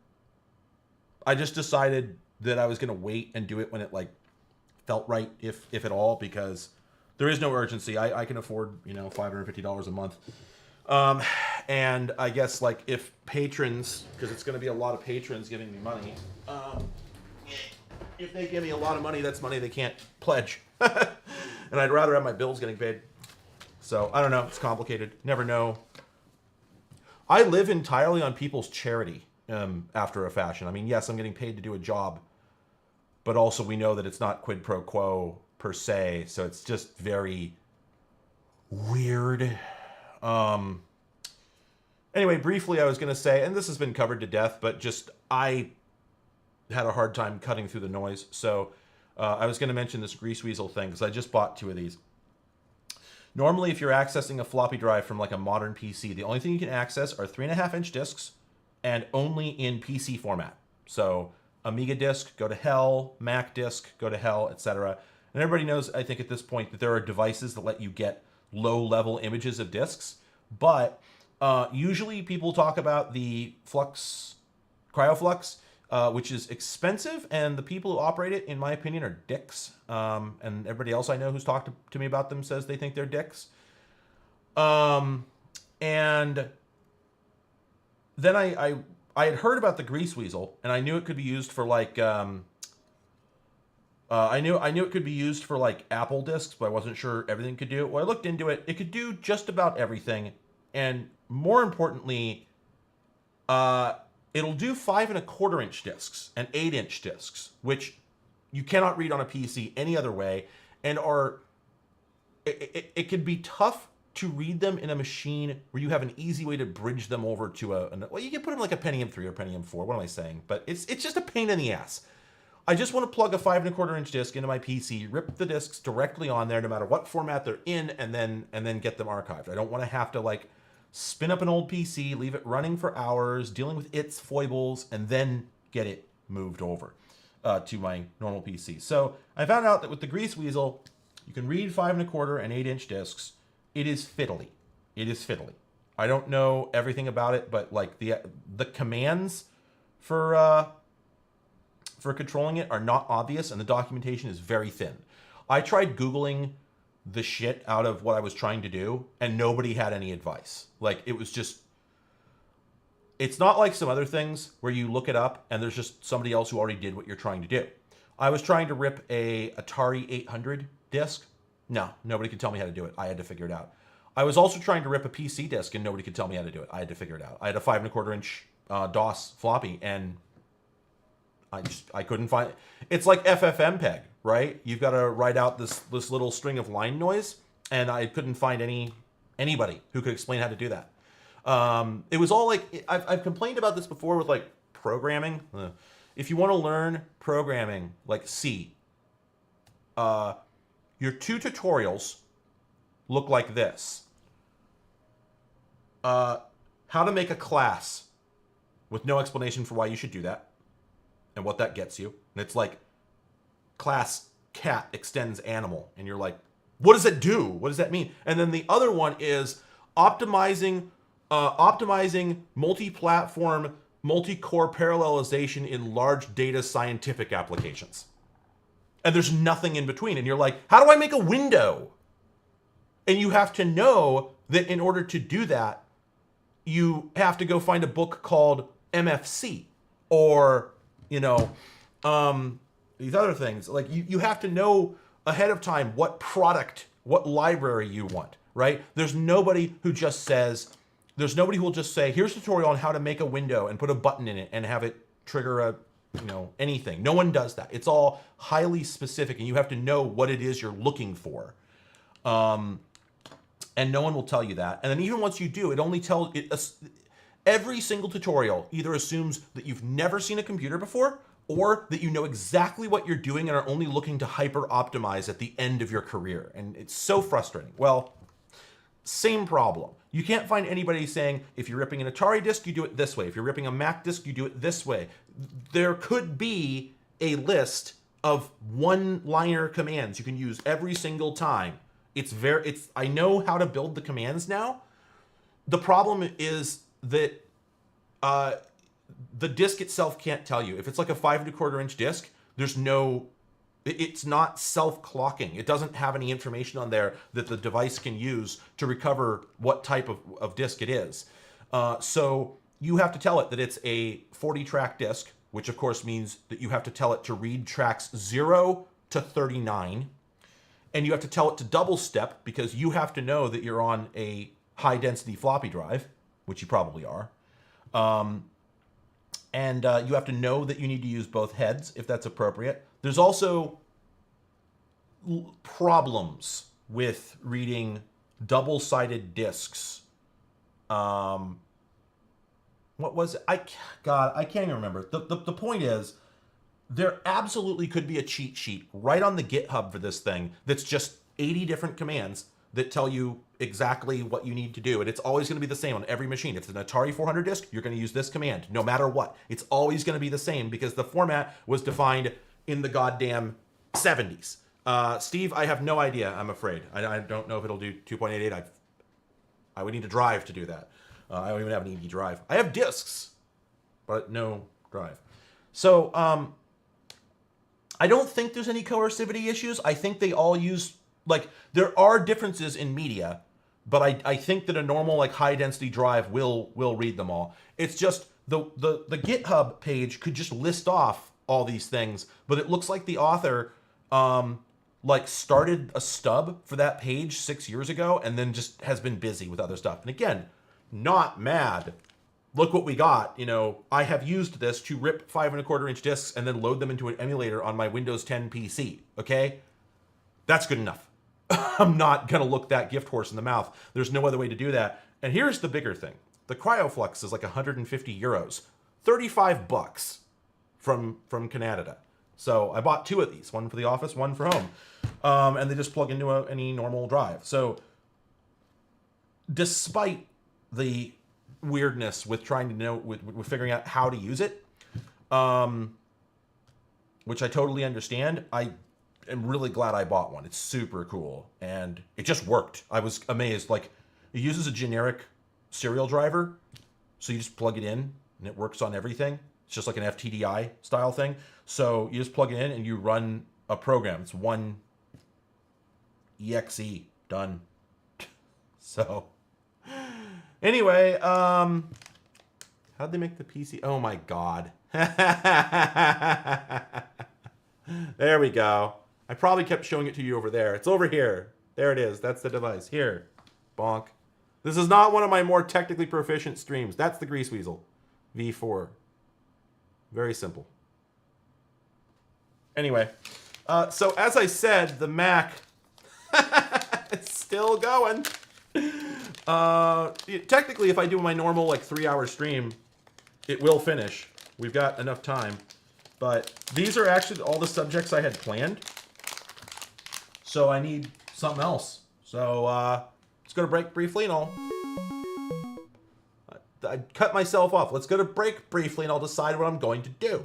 I just decided that I was going to wait and do it when it like felt right, if at all, because there is no urgency. I can afford, you know, $550 a month. And I guess like if patrons, because it's going to be a lot of patrons giving me money, if they give me a lot of money, that's money they can't pledge. And I'd rather have my bills getting paid. So I don't know. It's complicated. Never know. I live entirely on people's charity, after a fashion. I mean, yes, I'm getting paid to do a job, but also we know that it's not quid pro quo per se. So it's just very weird. Anyway, briefly, I was going to say, and this has been covered to death, but just I had a hard time cutting through the noise. So I was going to mention this Grease Weasel thing because I just bought 2 of these. Normally, if you're accessing a floppy drive from like a modern PC, the only thing you can access are 3.5-inch discs and only in PC format. So Amiga disk, go to hell. Mac disk, go to hell, etc. And everybody knows, I think, at this point that there are devices that let you get low-level images of disks. But usually people talk about the Flux, CryoFlux, which is expensive, and the people who operate it, in my opinion, are dicks. And everybody else I know who's talked to me about them says they think they're dicks. And then I had heard about the grease weasel, and I knew it could be used for like I knew it could be used for like Apple discs, but I wasn't sure everything could do it. Well, I looked into it. It could do just about everything, and more importantly, it'll do 5 1/4-inch discs and 8-inch discs, which you cannot read on a PC any other way, and it can be tough to read them in a machine where you have an easy way to bridge them over to well, you can put them like a Pentium 3 or Pentium 4. What am I saying? But it's just a pain in the ass. I just want to plug a 5 1/4-inch disc into my PC, rip the discs directly on there, no matter what format they're in, and then get them archived. I don't want to have to like spin up an old PC, leave it running for hours, dealing with its foibles, and then get it moved over to my normal PC. So I found out that with the Grease Weasel, you can read 5 1/4 and 8-inch discs. It is fiddly. It is fiddly. I don't know everything about it, but like the commands for controlling it are not obvious, and the documentation is very thin. I tried Googling the shit out of what I was trying to do, and nobody had any advice. Like, it was just... It's not like some other things where you look it up and there's just somebody else who already did what you're trying to do. I was trying to rip a Atari 800 disc. No, nobody could tell me how to do it. I had to figure it out. I was also trying to rip a PC disc, and nobody could tell me how to do it. I had to figure it out. I had a 5 1/4-inch DOS floppy, and I couldn't find it. It's like FFmpeg, right? You've got to write out this little string of line noise, and I couldn't find anybody who could explain how to do that. It was all like, I've complained about this before with like programming. If you want to learn programming like C, your 2 tutorials look like this. How to make a class with no explanation for why you should do that and what that gets you. And it's like class cat extends animal, and you're like, what does it do? What does that mean? And then the other one is optimizing multi-platform, multi-core parallelization in large data scientific applications. And there's nothing in between. And you're like, how do I make a window? And you have to know that in order to do that, you have to go find a book called MFC, or, these other things. Like, you have to know ahead of time what product, what library you want, right? There's nobody who will just say, here's a tutorial on how to make a window and put a button in it and have it trigger anything. No one does that. It's all highly specific, and you have to know what it is you're looking for. And no one will tell you that. And then even once you do, it only tells it. Every single tutorial either assumes that you've never seen a computer before, or that you know exactly what you're doing and are only looking to hyper optimize at the end of your career. And it's so frustrating. Well, same problem. You can't find anybody saying, if you're ripping an Atari disc, you do it this way. If you're ripping a Mac disc, you do it this way. There could be a list of one-liner commands you can use every single time. I know how to build the commands now. The problem is that the disc itself can't tell you. If it's like a 5 1/4-inch disc, it's not self-clocking. It doesn't have any information on there that the device can use to recover what type of disc it is. So you have to tell it that it's a 40-track disc, which of course means that you have to tell it to read tracks 0 to 39. And you have to tell it to double step, because you have to know that you're on a high-density floppy drive, which you probably are. And you have to know that you need to use both heads if that's appropriate. There's also problems with reading double-sided discs. What was it? I can't even remember. The point is, there absolutely could be a cheat sheet right on the GitHub for this thing that's just 80 different commands that tell you exactly what you need to do. And it's always going to be the same on every machine. If it's an Atari 400 disk, you're going to use this command no matter what. It's always going to be the same because the format was defined in the goddamn 70s. Steve, I have no idea, I'm afraid. I don't know if it'll do 2.88. I would need a drive to do that. I don't even have an ED drive. I have disks, but no drive. So I don't think there's any coercivity issues. I think they all use, like, there are differences in media, but I think that a normal, like, high density drive will read them all. It's just the GitHub page could just list off all these things, but it looks like the author like started a stub for that page 6 years ago and then just has been busy with other stuff. And again, not mad. Look what we got. You know, I have used this to rip 5.25-inch discs and then load them into an emulator on my Windows 10 PC. Okay? That's good enough. I'm not going to look that gift horse in the mouth. There's no other way to do that. And here's the bigger thing. The CryoFlux is like 150 euros. 35 bucks from Canada. So I bought 2 of these, one for the office, one for home. And they just plug into any normal drive. So despite the weirdness with trying to know, with figuring out how to use it, which I totally understand, I am really glad I bought one. It's super cool. And it just worked. I was amazed. Like, it uses a generic serial driver. So you just plug it in and it works on everything. It's just like an FTDI style thing. So you just plug it in and you run a program. It's one exe. Done. So anyway, how'd they make the PC? Oh my God. There we go. I probably kept showing it to you over there. It's over here. There it is. That's the device. Here. Bonk. This is not one of my more technically proficient streams. That's the Grease Weasel V4. Very simple. Anyway, so as I said, the Mac it's still going. Technically, if I do my normal like 3-hour stream, it will finish. We've got enough time. But these are actually all the subjects I had planned. So I need something else. So let's go to break briefly and I cut myself off. Let's go to break briefly and I'll decide what I'm going to do.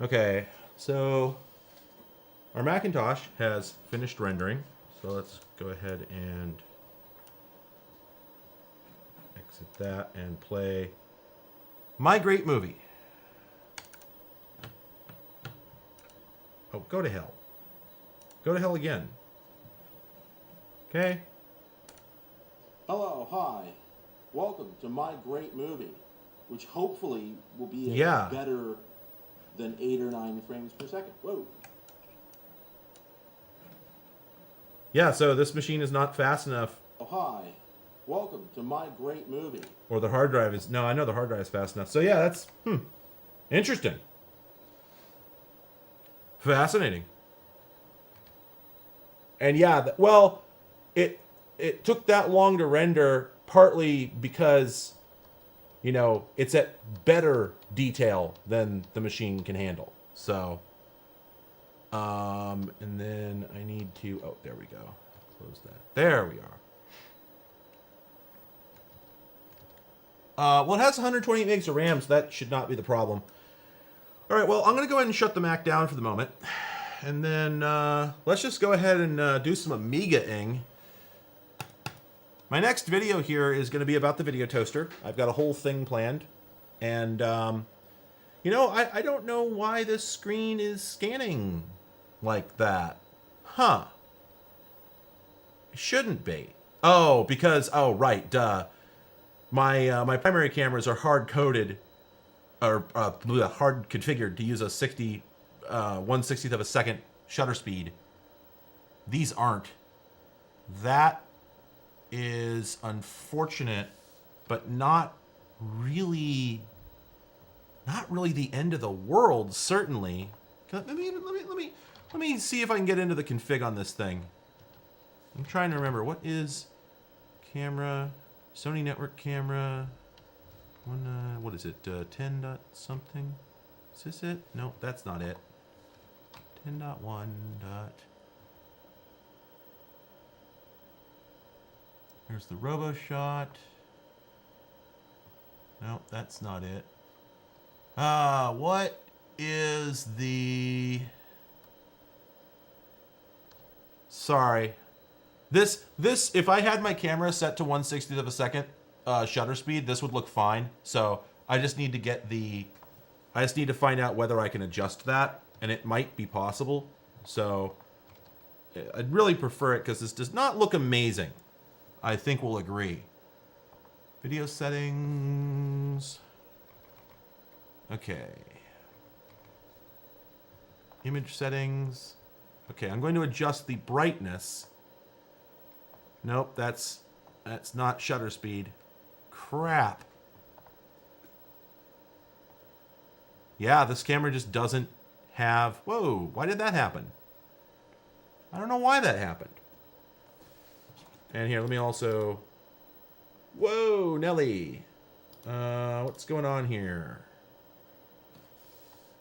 Okay, so our Macintosh has finished rendering. So let's go ahead and exit that and play My Great Movie. Oh, go to hell. Go to hell again. Okay. Hello, hi. Welcome to My Great Movie, which hopefully will be Yeah. better than 8 or 9 frames per second. Whoa. Yeah, so this machine is not fast enough. Oh, hi. Welcome to My Great Movie. Or the hard drive is... No, I know the hard drive is fast enough. So yeah, that's... Interesting. Fascinating. And yeah, well, it took that long to render partly because, you know, it's at better detail than the machine can handle. So, and then I need to... Oh, there we go. Close that. There we are. Well, it has 128 megs of RAM, so that should not be the problem. All right, well, I'm going to go ahead and shut the Mac down for the moment. And then let's just go ahead and do some Amiga-ing. My next video here is going to be about the video toaster. I've got a whole thing planned. And, you know, I don't know why this screen is scanning like that. Huh. It shouldn't be. Oh, because... Oh, right, duh. My primary cameras are hard-coded, or hard configured to use a 1/60th of a second shutter speed. These aren't. That is unfortunate, but not really the end of the world. Certainly. Let me see if I can get into the config on this thing. I'm trying to remember what is camera. Sony network camera, what is it, 10 dot something? Is this it? No, that's not it. 10.1 dot. Here's the RoboShot. No, that's not it. What is the... Sorry. This, if I had my camera set to 1/60th of a second shutter speed, this would look fine. So I just need to find out whether I can adjust that, and it might be possible. So I'd really prefer it because this does not look amazing. I think we'll agree. Video settings. Okay. Image settings. Okay, I'm going to adjust the brightness. Nope, that's not shutter speed. Crap. Yeah, this camera just doesn't have... Whoa, why did that happen? I don't know why that happened. And here, let me also... Whoa, Nelly. What's going on here?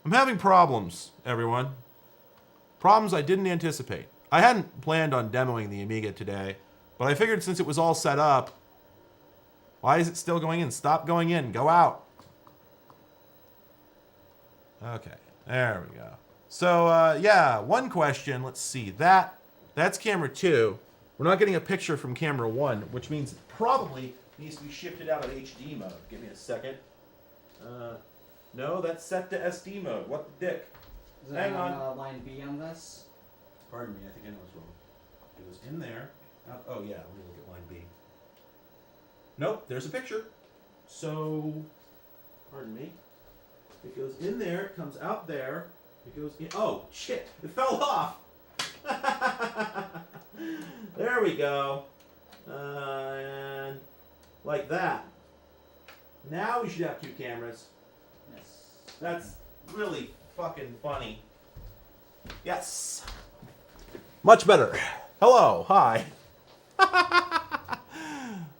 I'm having problems, everyone. Problems I didn't anticipate. I hadn't planned on demoing the Amiga today. But I figured since it was all set up, why is it still going in? Stop going in. Go out. Okay. There we go. So, yeah, one question. Let's see. That's camera 2. We're not getting a picture from camera 1, which means it probably needs to be shifted out of HD mode. Give me a second. No, that's set to SD mode. What the dick? Is it on line B on this? Pardon me. I think I know what's wrong. It was in there. Oh, yeah, let me look at line B. Nope, there's a picture. So, pardon me. It goes in there, it comes out there, it goes in. Oh, shit, it fell off. There we go. And like that. Now we should have 2 cameras. Yes. That's really fucking funny. Yes. Much better. Hello, hi.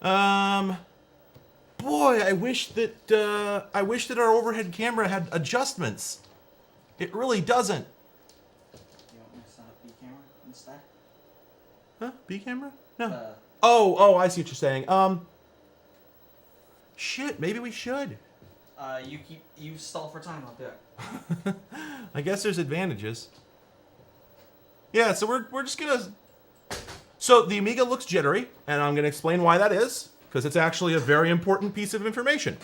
Boy, I wish that our overhead camera had adjustments. It really doesn't. You want me to set up B camera instead? Huh? B camera? No. Uh, Oh, I see what you're saying. Shit, maybe we should. You stall for time. I'll do it. I guess there's advantages. Yeah, so we're just gonna. So the Amiga looks jittery, and I'm gonna explain why that is, because it's actually a very important piece of information.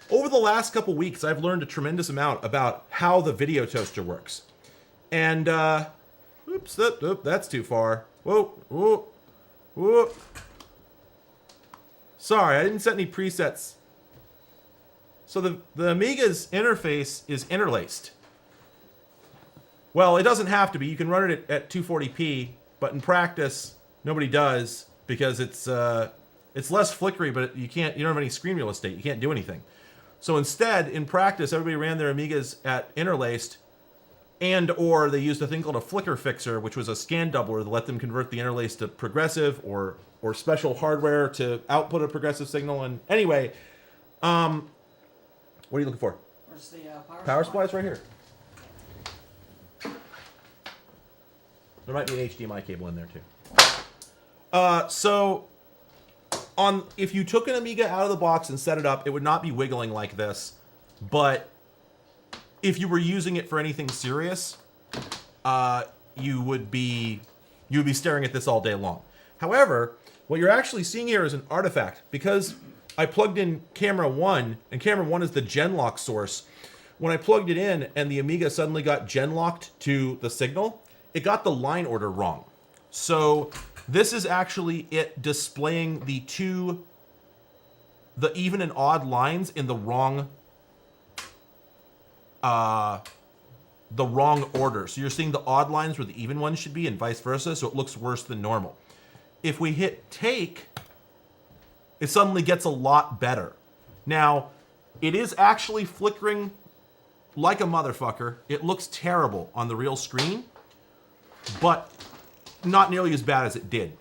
Over the last couple weeks, I've learned a tremendous amount about how the video toaster works. And oops, that's too far. Whoa. Sorry, I didn't set any presets. So the Amiga's interface is interlaced. Well, it doesn't have to be. You can run it at 240p, but in practice, nobody does because it's less flickery, but you don't have any screen real estate. You can't do anything. So instead, in practice, everybody ran their Amigas at interlaced, or they used a thing called a flicker fixer, which was a scan doubler that let them convert the interlace to progressive or special hardware to output a progressive signal. And anyway, what are you looking for? Where's the Power supply's right here. There might be an HDMI cable in there too. So if you took an Amiga out of the box and set it up, it would not be wiggling like this. But if you were using it for anything serious, you would be staring at this all day long. However, what you're actually seeing here is an artifact because I plugged in camera 1, and camera 1 is the Genlock source. When I plugged it in and the Amiga suddenly got Genlocked to the signal, it got the line order wrong. So this is actually it displaying the even and odd lines in the wrong order. So you're seeing the odd lines where the even ones should be and vice versa, so it looks worse than normal. If we hit take, it suddenly gets a lot better. Now, it is actually flickering like a motherfucker. It looks terrible on the real screen, but not nearly as bad as it did.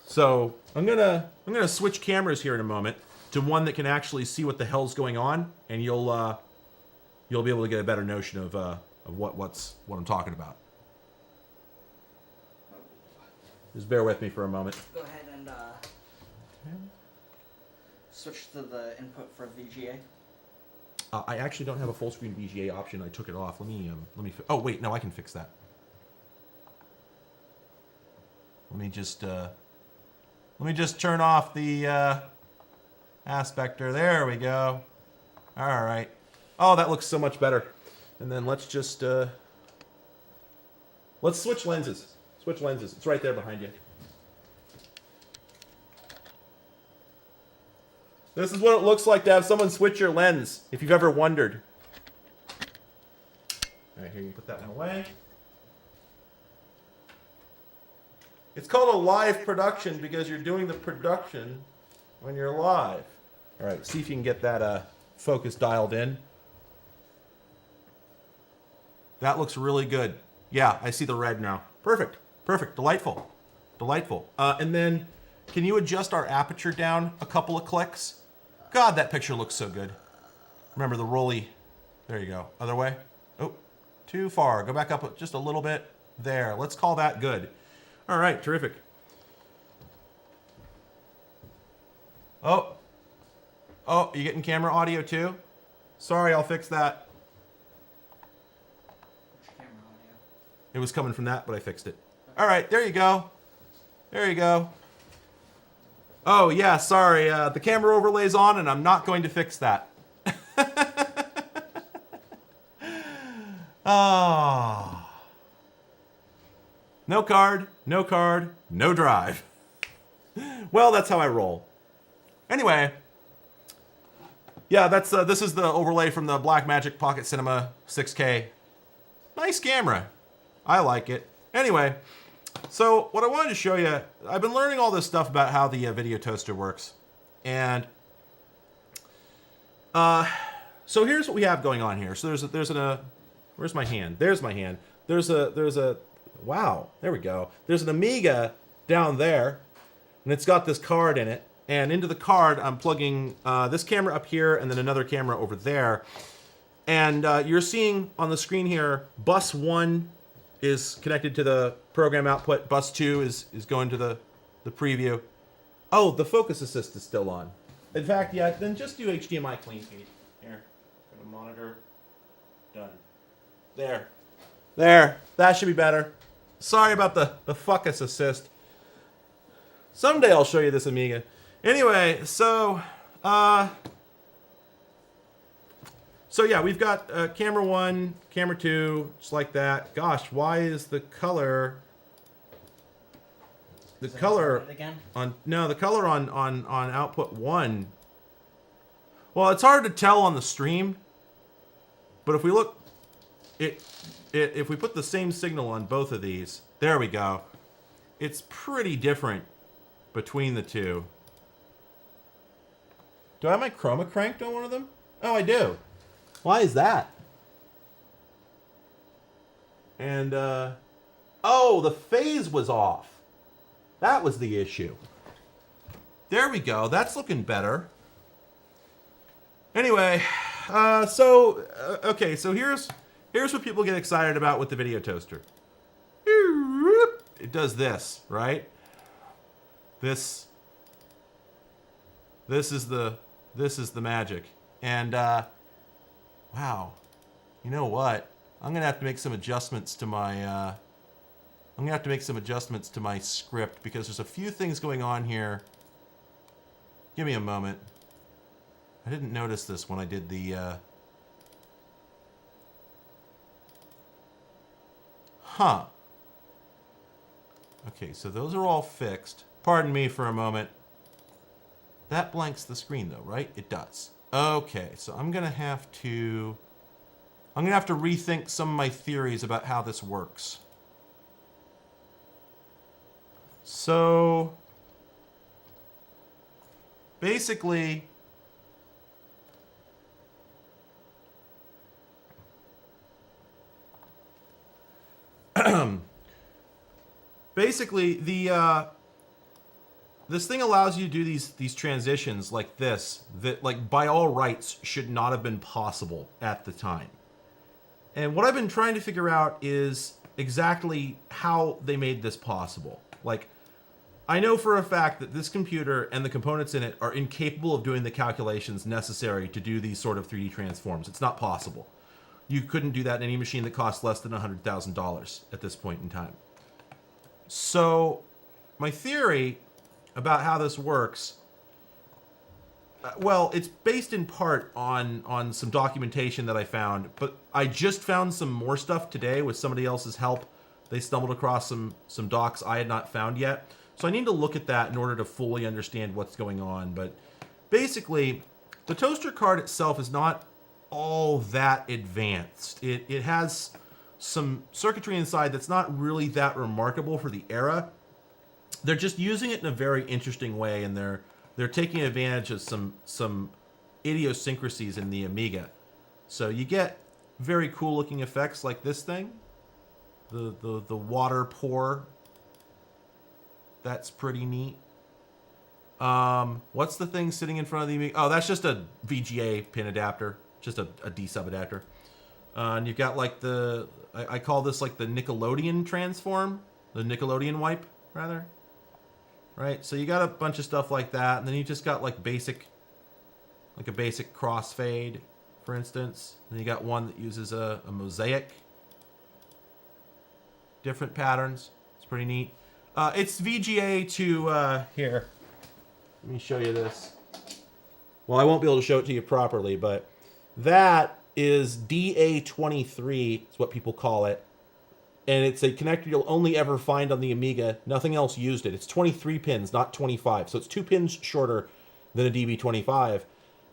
So I'm gonna switch cameras here in a moment to one that can actually see what the hell's going on, and you'll be able to get a better notion of what I'm talking about. Just bear with me for a moment. Go ahead and switch to the input for VGA. I actually don't have a full screen VGA option. I took it off. Let me. Oh wait, no, I can fix that. Let me just turn off the aspector. There we go. All right. Oh, that looks so much better. And then let's just let's switch lenses. Switch lenses. It's right there behind you. This is what it looks like to have someone switch your lens, if you've ever wondered. All right, here, you put that one away. It's called a live production because you're doing the production when you're live. All right, see if you can get that focus dialed in. That looks really good. Yeah, I see the red now. Perfect. Perfect. Delightful. Delightful. And then, can you adjust our aperture down a couple of clicks? God, that picture looks so good. Remember the rolly. There you go. Other way. Oh, too far. Go back up just a little bit. There. Let's call that good. All right. Terrific. Oh. Oh, you getting camera audio too? Sorry, I'll fix that. Camera audio. It was coming from that, but I fixed it. All right, there you go. There you go. Oh, yeah, sorry. The camera overlay's on, and I'm not going to fix that. Oh. No card, no card, no drive. Well, that's how I roll. Anyway. Yeah, this is the overlay from the Blackmagic Pocket Cinema 6K. Nice camera. I like it. Anyway, so what I wanted to show you, I've been learning all this stuff about how the video toaster works. And so here's what we have going on here. So where's my hand? There's my hand. There's a wow, there we go. There's an Amiga down there, and it's got this card in it. And into the card, I'm plugging this camera up here and then another camera over there. And you're seeing on the screen here, bus 1 is connected to the program output. Bus 2 is going to the preview. Oh, the focus assist is still on. In fact, yeah, then just do HDMI clean feed. Here, go to monitor. Done. There. There. That should be better. Sorry about the focus assist. Someday I'll show you this Amiga. Anyway, so yeah, we've got camera 1, camera 2, just like that. Gosh, why is the color again? the color on output 1? Well, it's hard to tell on the stream, but if we look, if we put the same signal on both of these, there we go. It's pretty different between the two. Do I have my chroma cranked on one of them? Oh, I do. Why is that? And, oh, the phase was off. That was the issue. There we go. That's looking better. Anyway, okay, so here's what people get excited about with the video toaster. It does this, right? This is the magic. And wow. You know what? I'm going to have to make some adjustments to my script because there's a few things going on here. Give me a moment. I didn't notice this when I did the Huh. Okay, so those are all fixed. Pardon me for a moment. That blanks the screen though, right? It does. Okay, so I'm gonna have to rethink some of my theories about how this works. So basically basically this thing allows you to do these transitions like this that, like, by all rights should not have been possible at the time. And what I've been trying to figure out is exactly how they made this possible. Like, I know for a fact that this computer and the components in it are incapable of doing the calculations necessary to do these sort of 3D transforms. It's not possible. You couldn't do that in any machine that costs less than $100,000 at this point in time. So my theory about how this works, well, it's based in part on some documentation that I found, but I just found some more stuff today with somebody else's help. They stumbled across some docs I had not found yet. So I need to look at that in order to fully understand what's going on. But basically, the toaster card itself is not all that advanced. It has some circuitry inside that's not really that remarkable for the era. They're just using it in a very interesting way, and they're taking advantage of some idiosyncrasies in the Amiga. So you get very cool looking effects like this thing, the water pour. That's pretty neat. What's the thing sitting in front of the Amiga? Oh, that's just a VGA pin adapter, just a D sub adapter. And you've got like I call this like the Nickelodeon transform, the Nickelodeon wipe rather. Right, so you got a bunch of stuff like that, and then you just got like a basic crossfade, for instance. Then you got one that uses a mosaic, different patterns. It's pretty neat. It's VGA to here. Let me show you this. Well, I won't be able to show it to you properly, but that is DA23. It's what people call it. And it's a connector you'll only ever find on the Amiga. Nothing else used it. It's 23 pins, not 25. So it's 2 pins shorter than a DB25.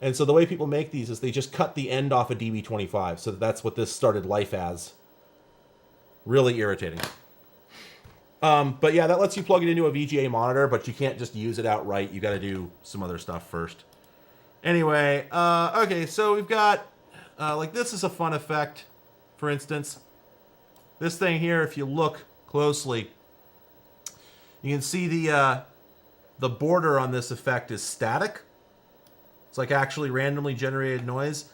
And so the way people make these is they just cut the end off a DB25. So that's what this started life as. Really irritating. But yeah, that lets you plug it into a VGA monitor, but you can't just use it outright. You got to do some other stuff first. Anyway, okay, so we've got, like, this is a fun effect, for instance. This thing here, if you look closely, you can see the the border on this effect is static. It's like actually randomly generated noise.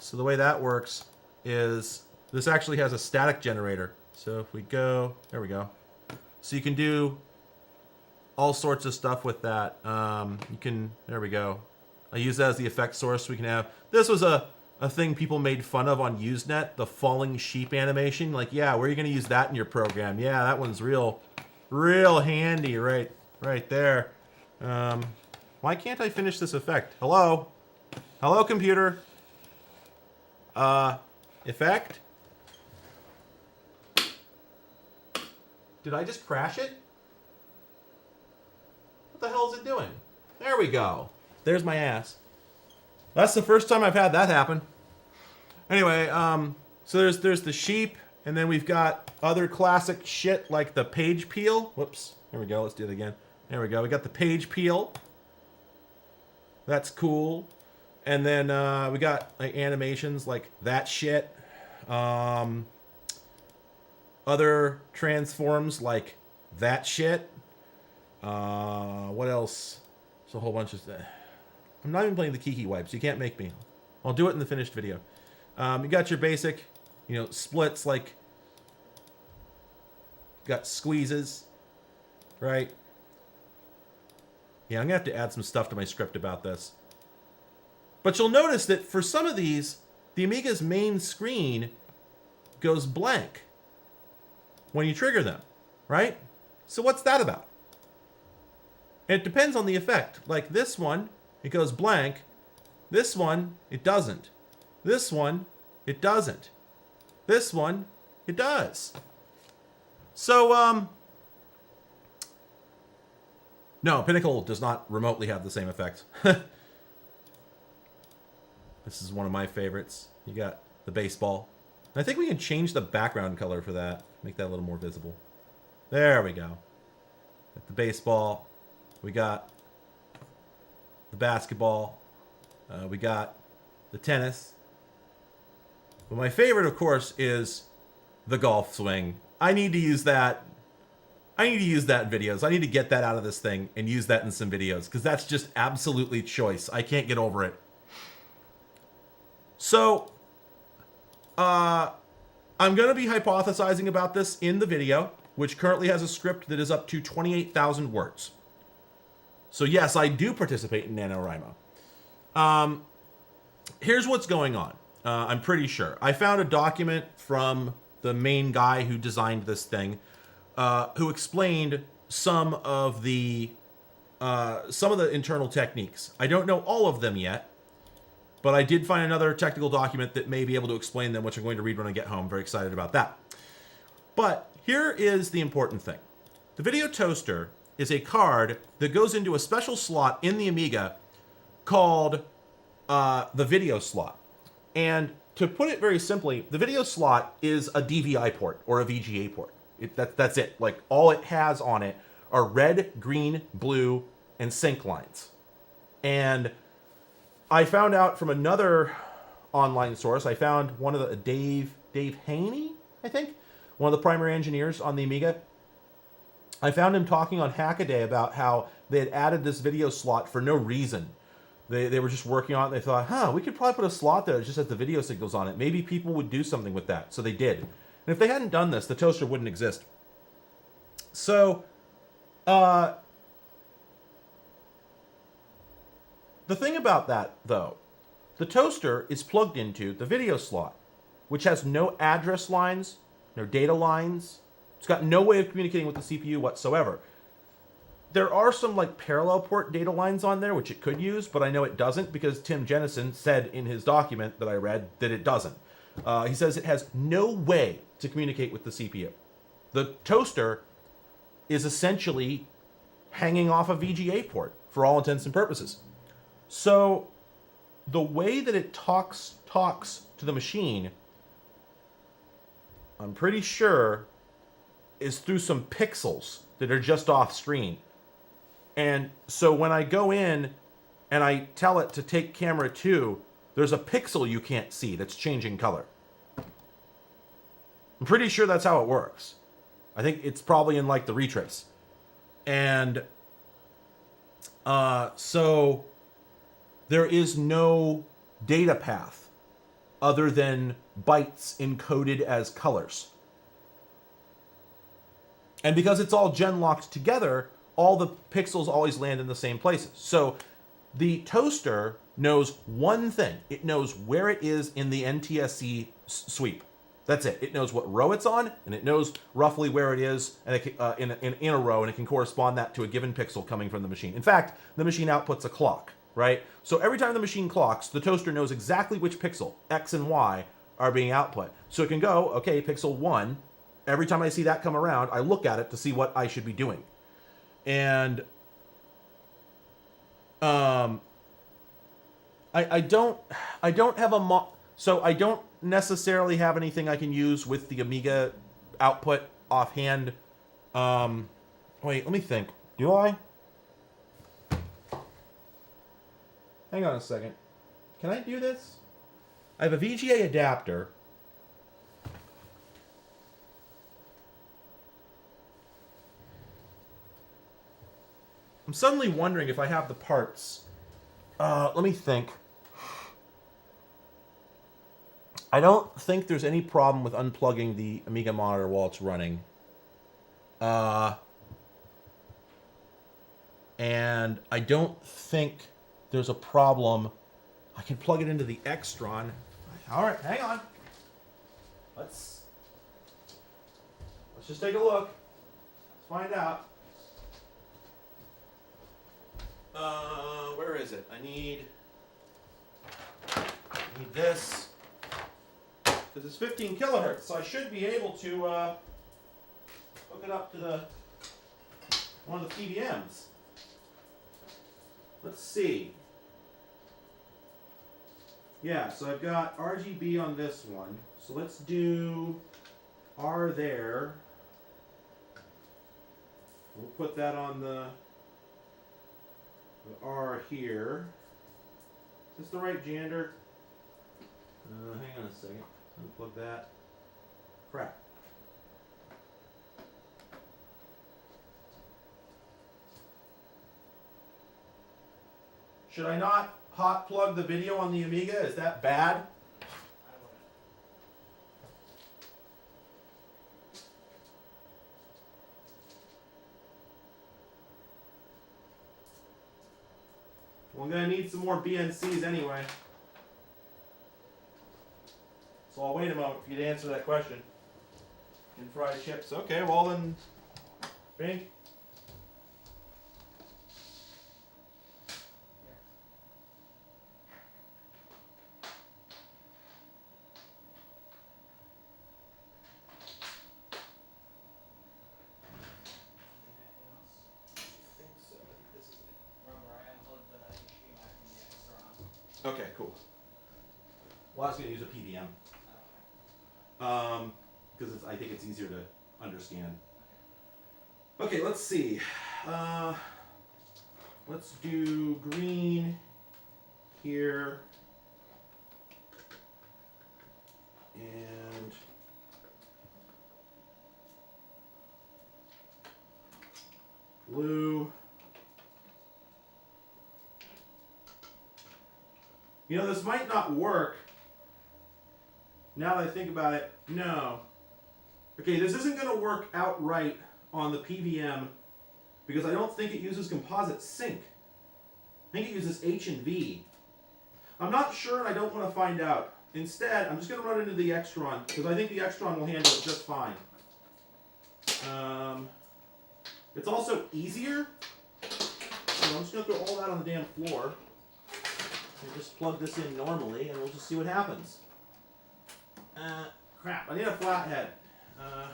So the way that works is this actually has a static generator. So if we go, there we go. So you can do all sorts of stuff with that. You can, there we go. I use that as the effect source. We can have, this was a thing people made fun of on Usenet, the falling sheep animation. Like, yeah, where are you going to use that in your program? Yeah, that one's real handy right there. Why can't I finish this effect? Hello? Hello, computer? Effect? Did I just crash it? What the hell is it doing? There we go. There's my ass. That's the first time I've had that happen. Anyway, so there's the sheep, and then we've got other classic shit like the page peel. Whoops. There we go. Let's do it again. There we go. We got the page peel. That's cool. And then we got like animations like that shit. Other transforms like that shit. What else? There's a whole bunch of stuff. I'm not even playing the Kiki wipes. You can't make me. I'll do it in the finished video. You got your basic, splits like. Got squeezes, right? Yeah, I'm gonna have to add some stuff to my script about this. But you'll notice that for some of these, the Amiga's main screen goes blank when you trigger them, right? So what's that about? It depends on the effect. Like this one, it goes blank. This one, it doesn't. This one, it doesn't. This one, it does. So, no, Pinnacle does not remotely have the same effect. This is one of my favorites. You got the baseball. I think we can change the background color for that. Make that a little more visible. There we go. Got the baseball. We got the basketball. We got the tennis. But my favorite, of course, is the golf swing. I need to use that. I need to use that in videos. I need to get that out of this thing and use that in some videos because that's just absolutely choice. I can't get over it. So, I'm going to be hypothesizing about this in the video, which currently has a script that is up to 28,000 words. So yes, I do participate in NaNoWriMo. Here's what's going on. I'm pretty sure. I found a document from the main guy who designed this thing, who explained some of the internal techniques. I don't know all of them yet, but I did find another technical document that may be able to explain them, which I'm going to read when I get home. Very excited about that. But here is the important thing. The Video Toaster is a card that goes into a special slot in the Amiga called the video slot. And to put it very simply, the video slot is a DVI port or a VGA port. That's it. Like, all it has on it are red, green, blue, and sync lines. And I found out from another online source, I found one of the Dave Haney, I think, one of the primary engineers on the Amiga. I found him talking on Hackaday about how they had added this video slot for no reason. They were just working on it. They thought, we could probably put a slot there that just has the video signals on it. Maybe people would do something with that. So they did. And if they hadn't done this, the toaster wouldn't exist. So, the thing about that, though, the toaster is plugged into the video slot, which has no address lines, no data lines. It's got no way of communicating with the CPU whatsoever. There are some like parallel port data lines on there, which it could use, but I know it doesn't because Tim Jennison said in his document that I read that it doesn't. He says it has no way to communicate with the CPU. The toaster is essentially hanging off a VGA port for all intents and purposes. So the way that it talks to the machine, I'm pretty sure, is through some pixels that are just off screen. And so when I go in and I tell it to take camera 2, there's a pixel you can't see that's changing color. I'm pretty sure that's how it works. I think it's probably in like the retrace. And So there is no data path other than bytes encoded as colors. And because it's all gen locked together, all the pixels always land in the same places. So the toaster knows one thing. It knows where it is in the NTSC sweep. That's it. It knows what row it's on, and it knows roughly where it is and it can, in a row, and it can correspond that to a given pixel coming from the machine. In fact, the machine outputs a clock, right? So every time the machine clocks, the toaster knows exactly which pixel, X and Y, are being output. So it can go, okay, pixel 1, every time I see that come around, I look at it to see what I should be doing. And I don't have a so I don't necessarily have anything I can use with the Amiga output offhand. Wait, let me think. Do I? Hang on a second. Can I do this? I have a VGA adapter. I'm suddenly wondering if I have the parts. Let me think. I don't think there's any problem with unplugging the Amiga monitor while it's running. And I don't think there's a problem. I can plug it into the Extron. All right, hang on. Let's just take a look. Let's find out. Where is it? I need this. Because it's 15 kilohertz, so I should be able to hook it up to one of the PVMs. Let's see. Yeah, so I've got RGB on this one. So let's do R there. We'll put that on the R here. Is this the right jander? Hang on a second. Unplug that. Crap. Should I not hot plug the video on the Amiga? Is that bad? Well, I'm going to need some more BNCs anyway. So I'll wait a moment for you to answer that question. And fried chips. Okay, well then, Bing. Okay, cool. Well, I was going to use a PVM. Because I think it's easier to understand. Okay, let's see. Let's do green here. And blue. You know, this might not work. Now that I think about it, no. Okay, this isn't going to work outright on the PVM because I don't think it uses composite sync. I think it uses H and V. I'm not sure and I don't want to find out. Instead, I'm just going to run it into the Extron because I think the Extron will handle it just fine. It's also easier. So I'm just going to throw all that on the damn floor. And just plug this in normally and we'll just see what happens. Crap, I need a flathead. You know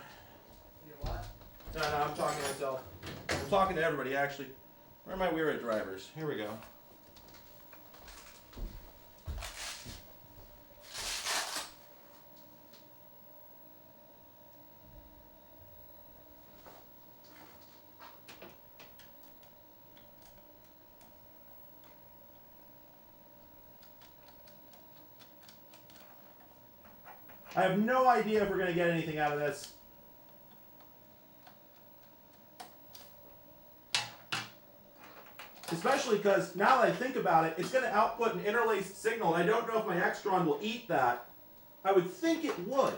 what? No, I'm talking to myself. I'm talking to everybody, actually. Where are my Weird drivers? Here we go. I have no idea if we're going to get anything out of this. Especially because now that I think about it, it's going to output an interlaced signal, and I don't know if my Extron will eat that. I would think it would.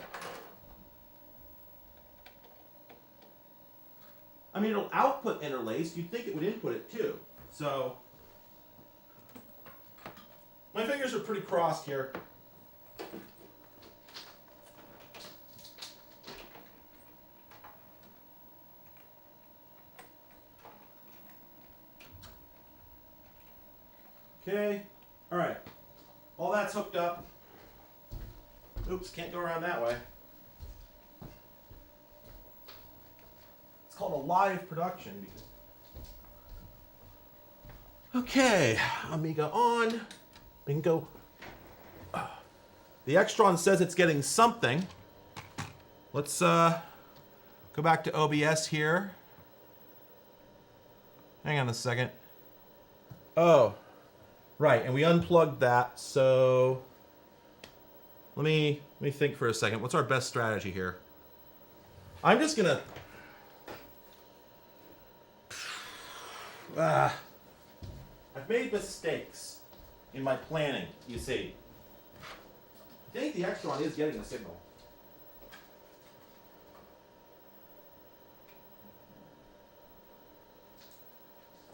I mean, it'll output interlaced. You'd think it would input it too. So, my fingers are pretty crossed here. Okay, all right. All that's hooked up. Oops, can't go around that way. It's called a live production. Okay, Amiga on. We can go. The Extron says it's getting something. Let's go back to OBS here. Hang on a second. Oh. Right, and we unplugged that, so let me think for a second. What's our best strategy here? I'm just gonna I've made mistakes in my planning, you see. I think the Extron is getting a signal.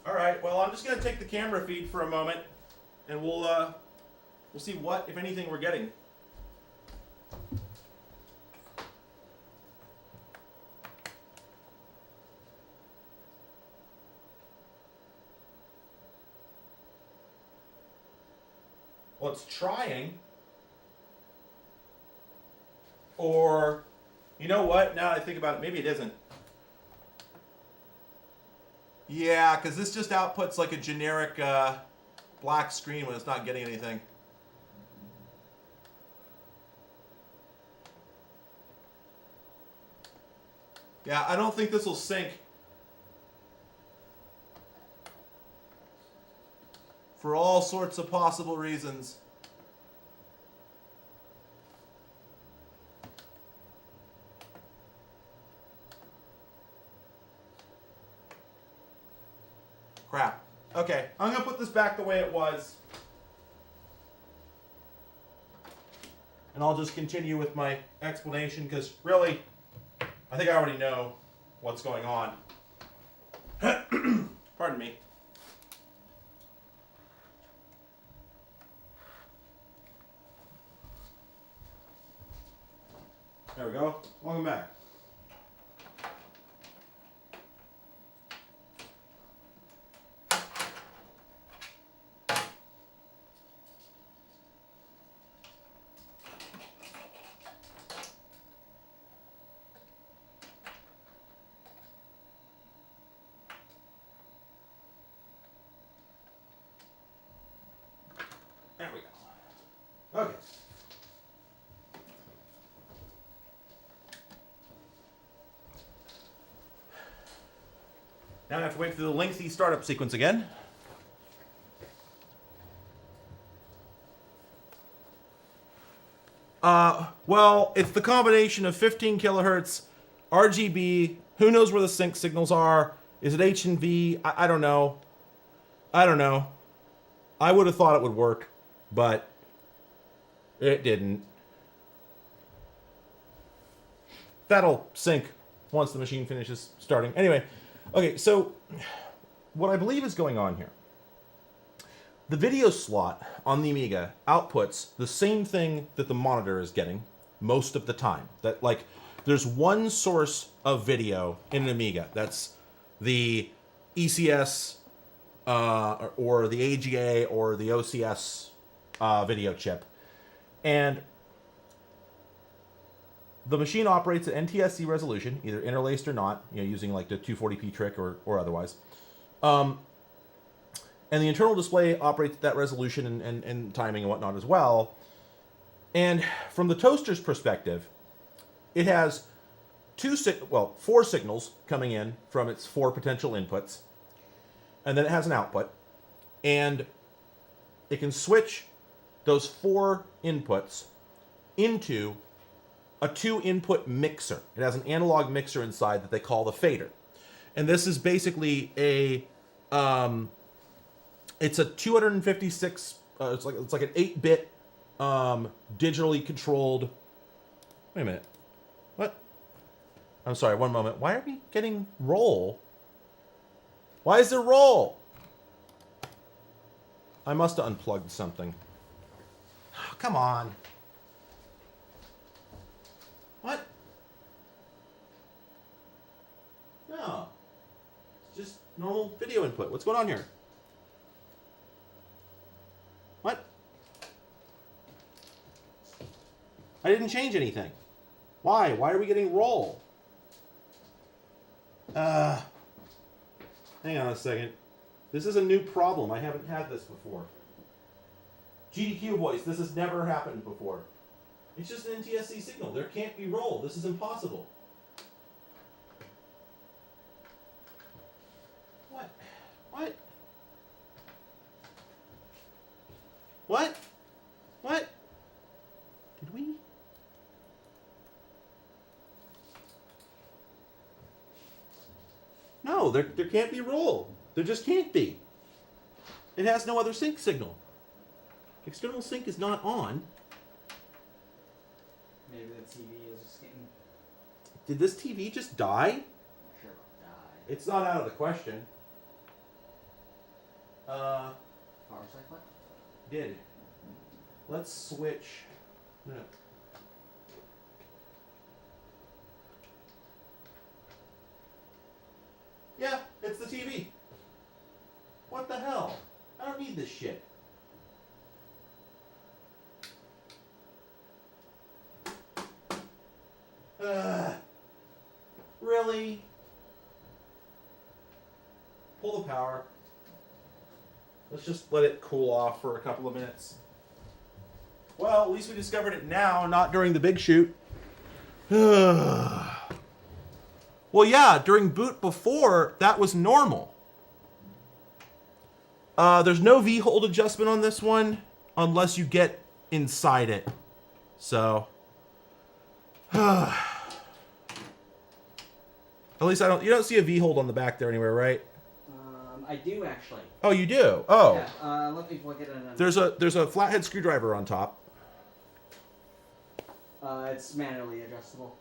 Alright, well I'm just gonna take the camera feed for a moment. And we'll see what, if anything, we're getting. Well, it's trying. Or, you know what? Now that I think about it, maybe it isn't. Yeah, because this just outputs like a generic black screen when it's not getting anything. Yeah, I don't think this will sync. For all sorts of possible reasons. Crap. Okay, I'm going to put this back the way it was. And I'll just continue with my explanation because really, I think I already know what's going on. Pardon me. There we go. Welcome back. There we go. Okay. Now I have to wait for the lengthy startup sequence again. Well, it's the combination of 15 kilohertz, RGB, who knows where the sync signals are? Is it H and V? I don't know. I don't know. I would have thought it would work, but it didn't. That'll sync once the machine finishes starting. Anyway, okay, so what I believe is going on here. The video slot on the Amiga outputs the same thing that the monitor is getting most of the time. That, like, there's one source of video in an Amiga. That's the ECS or the AGA or the OCS video chip. And the machine operates at NTSC resolution, either interlaced or not, using like the 240p trick or otherwise. And the internal display operates at that resolution and timing and whatnot as well. And from the toaster's perspective, it has four signals coming in from its four potential inputs. And then it has an output. And it can switch those four inputs into a 2-input mixer. It has an analog mixer inside that they call the fader. And this is basically a It's a 256. It's like an 8-bit digitally controlled. Wait a minute. What? I'm sorry. One moment. Why are we getting roll? Why is there roll? I must have unplugged something. Oh, come on. What? No. It's just normal video input. What's going on here? What? I didn't change anything. Why? Why are we getting roll? Hang on a second. This is a new problem. I haven't had this before. GDQ voice. This has never happened before. It's just an NTSC signal. There can't be roll. This is impossible. What? What? What? What? Did we? No, there can't be roll. There just can't be. It has no other sync signal. External sync is not on. Maybe the TV is just getting. Did this TV just die? Sure, die. It's not out of the question. Power cycle? Did. Let's switch. No. Yeah, it's the TV. What the hell? I don't need this shit. Really? Pull the power. Let's just let it cool off for a couple of minutes. Well, at least we discovered it now, not during the big shoot. Well, yeah, during boot before, that was normal. There's no V-hold adjustment on this one, unless you get inside it. So, at least you don't see a V-hold on the back there anywhere, right? I do actually. Oh, you do? Oh. Yeah, let me plug it in. There's a flathead screwdriver on top. It's manually adjustable.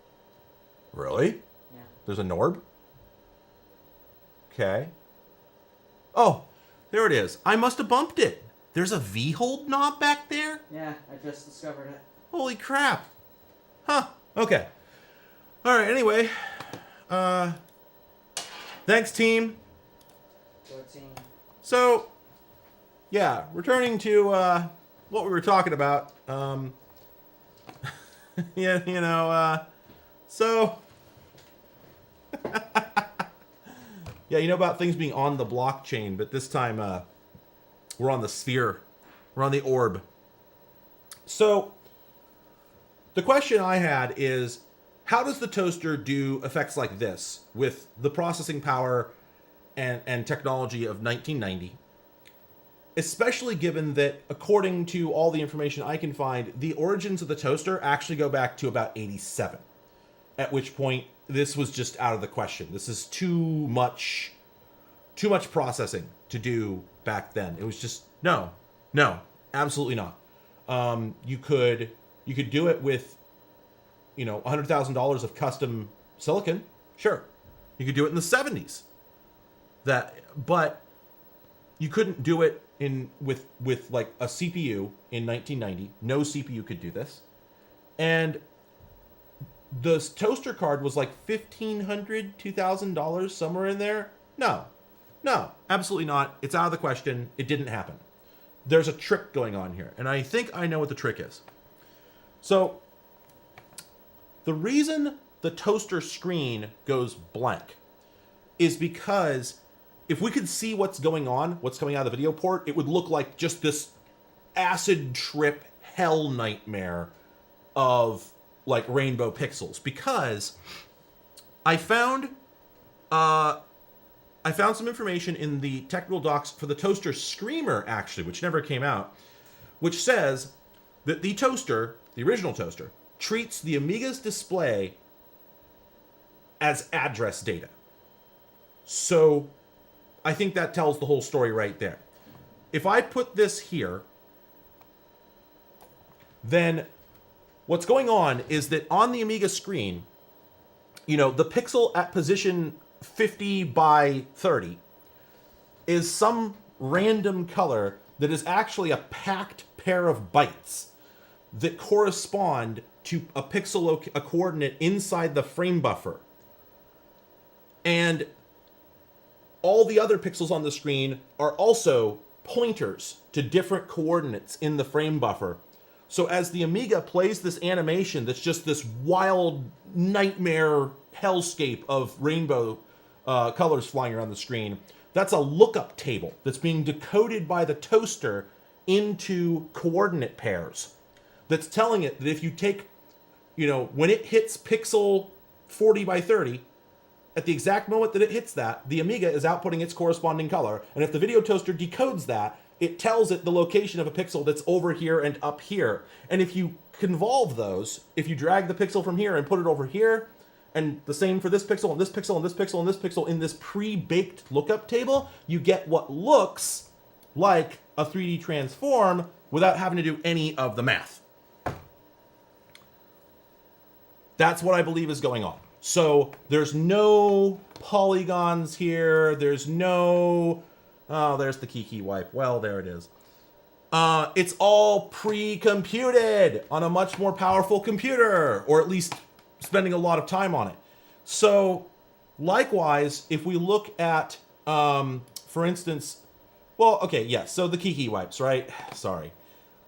Really? Yeah. There's a Norb? Okay. Oh, there it is. I must have bumped it. There's a V-hold knob back there? Yeah, I just discovered it. Holy crap. Huh. Okay. All right, anyway. Thanks, team. Go team. So, yeah, returning to what we were talking about. Yeah, so... Yeah, you know about things being on the blockchain, but this time we're on the sphere. We're on the orb. So, the question I had is, how does the toaster do effects like this with the processing power and technology of 1990? Especially given that, according to all the information I can find, the origins of the toaster actually go back to about 87. At which point, this was just out of the question. This is too much processing to do back then. It was just, no, absolutely not. You could do it with, $100,000 of custom silicon. Sure. You could do it in the 70s. But you couldn't do it with like a CPU in 1990. No CPU could do this. And the toaster card was like $1,500, $2,000, somewhere in there. No, absolutely not. It's out of the question. It didn't happen. There's a trick going on here, and I think I know what the trick is. So, the reason the toaster screen goes blank is because if we could see what's going on, what's coming out of the video port, it would look like just this acid trip hell nightmare of like rainbow pixels. Because I found some information in the technical docs for the toaster Screamer, actually, which never came out, which says that the toaster, the original toaster, treats the Amiga's display as address data. So I think that tells the whole story right there. if I put this here, then what's going on is that on the Amiga screen, you know, the pixel at position 50 by 30 is some random color that is actually a packed pair of bytes that correspond to a pixel, a coordinate inside the frame buffer. And all the other pixels on the screen are also pointers to different coordinates in the frame buffer. So as the Amiga plays this animation that's just this wild nightmare hellscape of rainbow colors flying around the screen, that's a lookup table that's being decoded by the toaster into coordinate pairs. That's telling it that if you take, you know, when it hits pixel 40 by 30, at the exact moment that it hits that, the Amiga is outputting its corresponding color. And if the video toaster decodes that, it tells it the location of a pixel that's over here and up here. And if you convolve those, if you drag the pixel from here and put it over here, and the same for this pixel and this pixel and this pixel and this pixel in this pre-baked lookup table, you get what looks like a 3D transform without having to do any of the math. That's what I believe is going on. So there's no polygons here. There's no... Oh, there's the key wipe. Well, there it is. It's all pre-computed on a much more powerful computer, or at least spending a lot of time on it. So likewise, if we look at, for instance, well, okay, yes, so the key wipes, right? Sorry.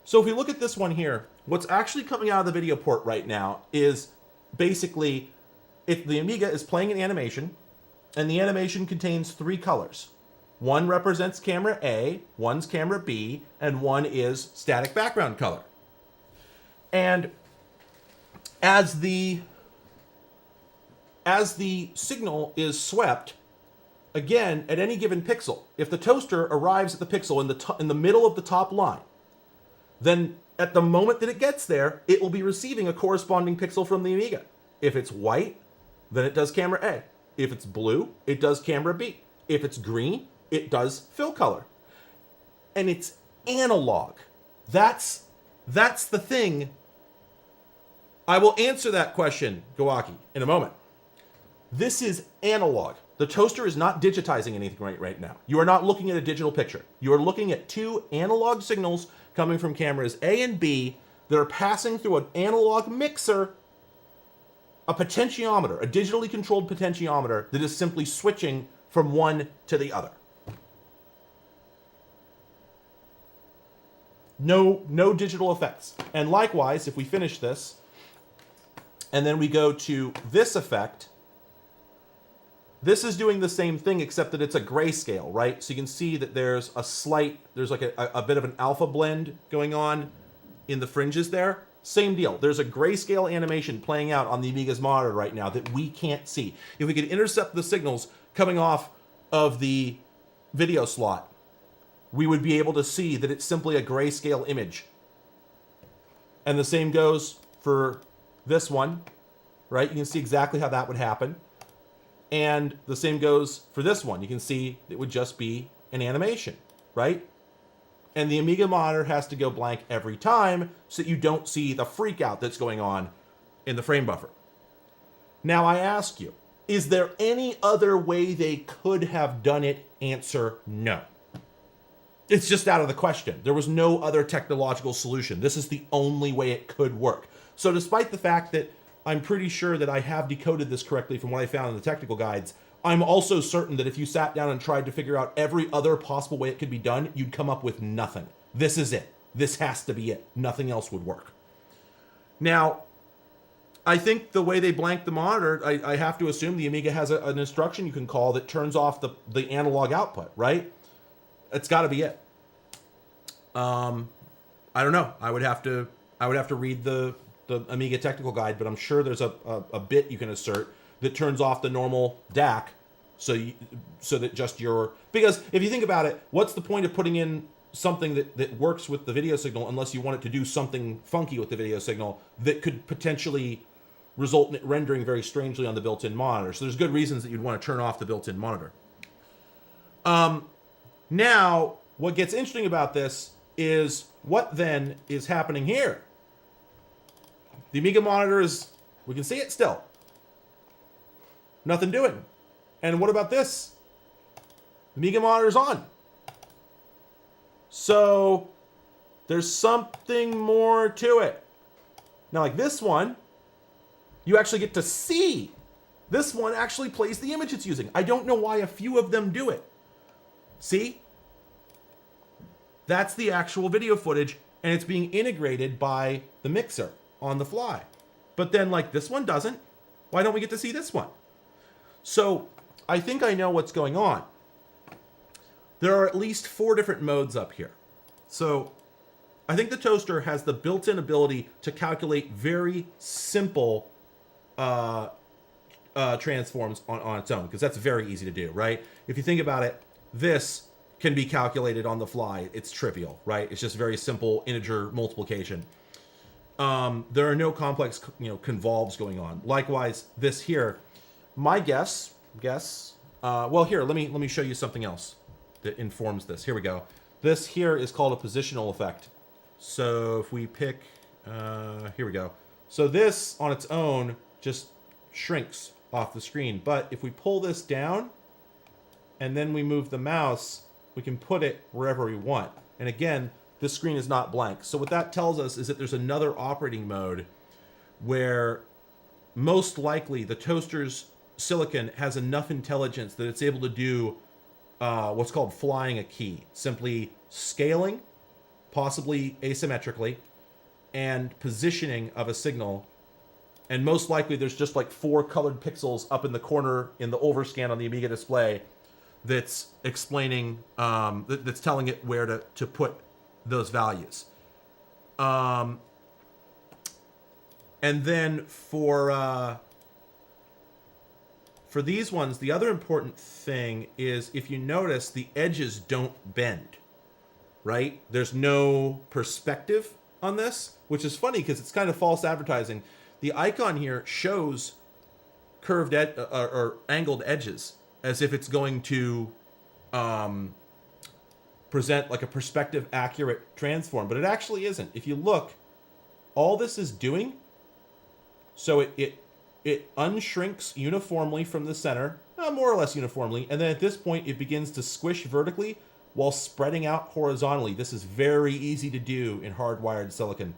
So if we look at this one here, what's actually coming out of the video port right now is basically, if the Amiga is playing an animation, and the animation contains 3 colors. One represents camera A, one's camera B, and one is static background color. And as the signal is swept, again, at any given pixel, if the toaster arrives at the pixel in the middle of the top line, then at the moment that it gets there, it will be receiving a corresponding pixel from the Amiga. If it's white, then it does camera A. If it's blue, it does camera B. If it's green, it does fill color. And it's analog. That's the thing. I will answer that question, Gawaki, in a moment. This is analog. The toaster is not digitizing anything right now. You are not looking at a digital picture. You are looking at 2 analog signals coming from cameras A and B that are passing through an analog mixer, a potentiometer, a digitally controlled potentiometer that is simply switching from one to the other. No digital effects. And likewise, if we finish this, and then we go to this effect, this is doing the same thing, except that it's a grayscale, right? So you can see that there's like a bit of an alpha blend going on in the fringes there. Same deal. There's a grayscale animation playing out on the Amiga's monitor right now that we can't see. If we could intercept the signals coming off of the video slot, we would be able to see that it's simply a grayscale image. And the same goes for this one, right? You can see exactly how that would happen. And the same goes for this one. You can see it would just be an animation, right? And the Amiga monitor has to go blank every time so that you don't see the freak out that's going on in the frame buffer. Now I ask you, is there any other way they could have done it? Answer no. It's just out of the question. There was no other technological solution. This is the only way it could work. So despite the fact that I'm pretty sure that I have decoded this correctly from what I found in the technical guides, I'm also certain that if you sat down and tried to figure out every other possible way it could be done, you'd come up with nothing. This is it. This has to be it. Nothing else would work. Now, I think the way they blank the monitor, I have to assume the Amiga has an instruction you can call that turns off the analog output, right? It's got to be it. I don't know. I would have to read the Amiga technical guide, but I'm sure there's a bit you can insert that turns off the normal DAC, so that just your... Because if you think about it, what's the point of putting in something that works with the video signal unless you want it to do something funky with the video signal that could potentially result in it rendering very strangely on the built-in monitor? So there's good reasons that you'd want to turn off the built-in monitor. Now, what gets interesting about this is what then is happening here. The Amiga monitor is, we can see it still. Nothing doing. And what about this? The Amiga monitor's on. So there's something more to it. Now, like this one, you actually get to see. This one actually plays the image it's using. I don't know why a few of them do it. See? That's the actual video footage, and it's being integrated by the mixer on the fly. But then, like, this one doesn't. Why don't we get to see this one? So I think I know what's going on. There are at least 4 different modes up here. So I think the toaster has the built-in ability to calculate very simple transforms on its own, because that's very easy to do, right? If you think about it, this can be calculated on the fly. It's trivial, right? It's just very simple integer multiplication. There are no complex, convolves going on. Likewise, this here, my guess. Well, here, let me show you something else that informs this. Here we go. This here is called a positional effect. So if we pick, here we go. So this on its own just shrinks off the screen. But if we pull this down and then we move the mouse, we can put it wherever we want. And again, this screen is not blank. So what that tells us is that there's another operating mode where most likely the toaster's silicon has enough intelligence that it's able to do what's called flying a key. Simply scaling, possibly asymmetrically, and positioning of a signal. And most likely there's just like 4 colored pixels up in the corner in the overscan on the Amiga display that's explaining, that's telling it where to put those values. And then for these ones, the other important thing is, if you notice, the edges don't bend, right? There's no perspective on this, which is funny because it's kind of false advertising. The icon here shows curved or angled edges as if it's going to present like a perspective accurate transform, but it actually isn't. If you look, all this is doing, so it unshrinks uniformly from the center, more or less uniformly, and then at this point it begins to squish vertically while spreading out horizontally. This is very easy to do in hardwired silicon.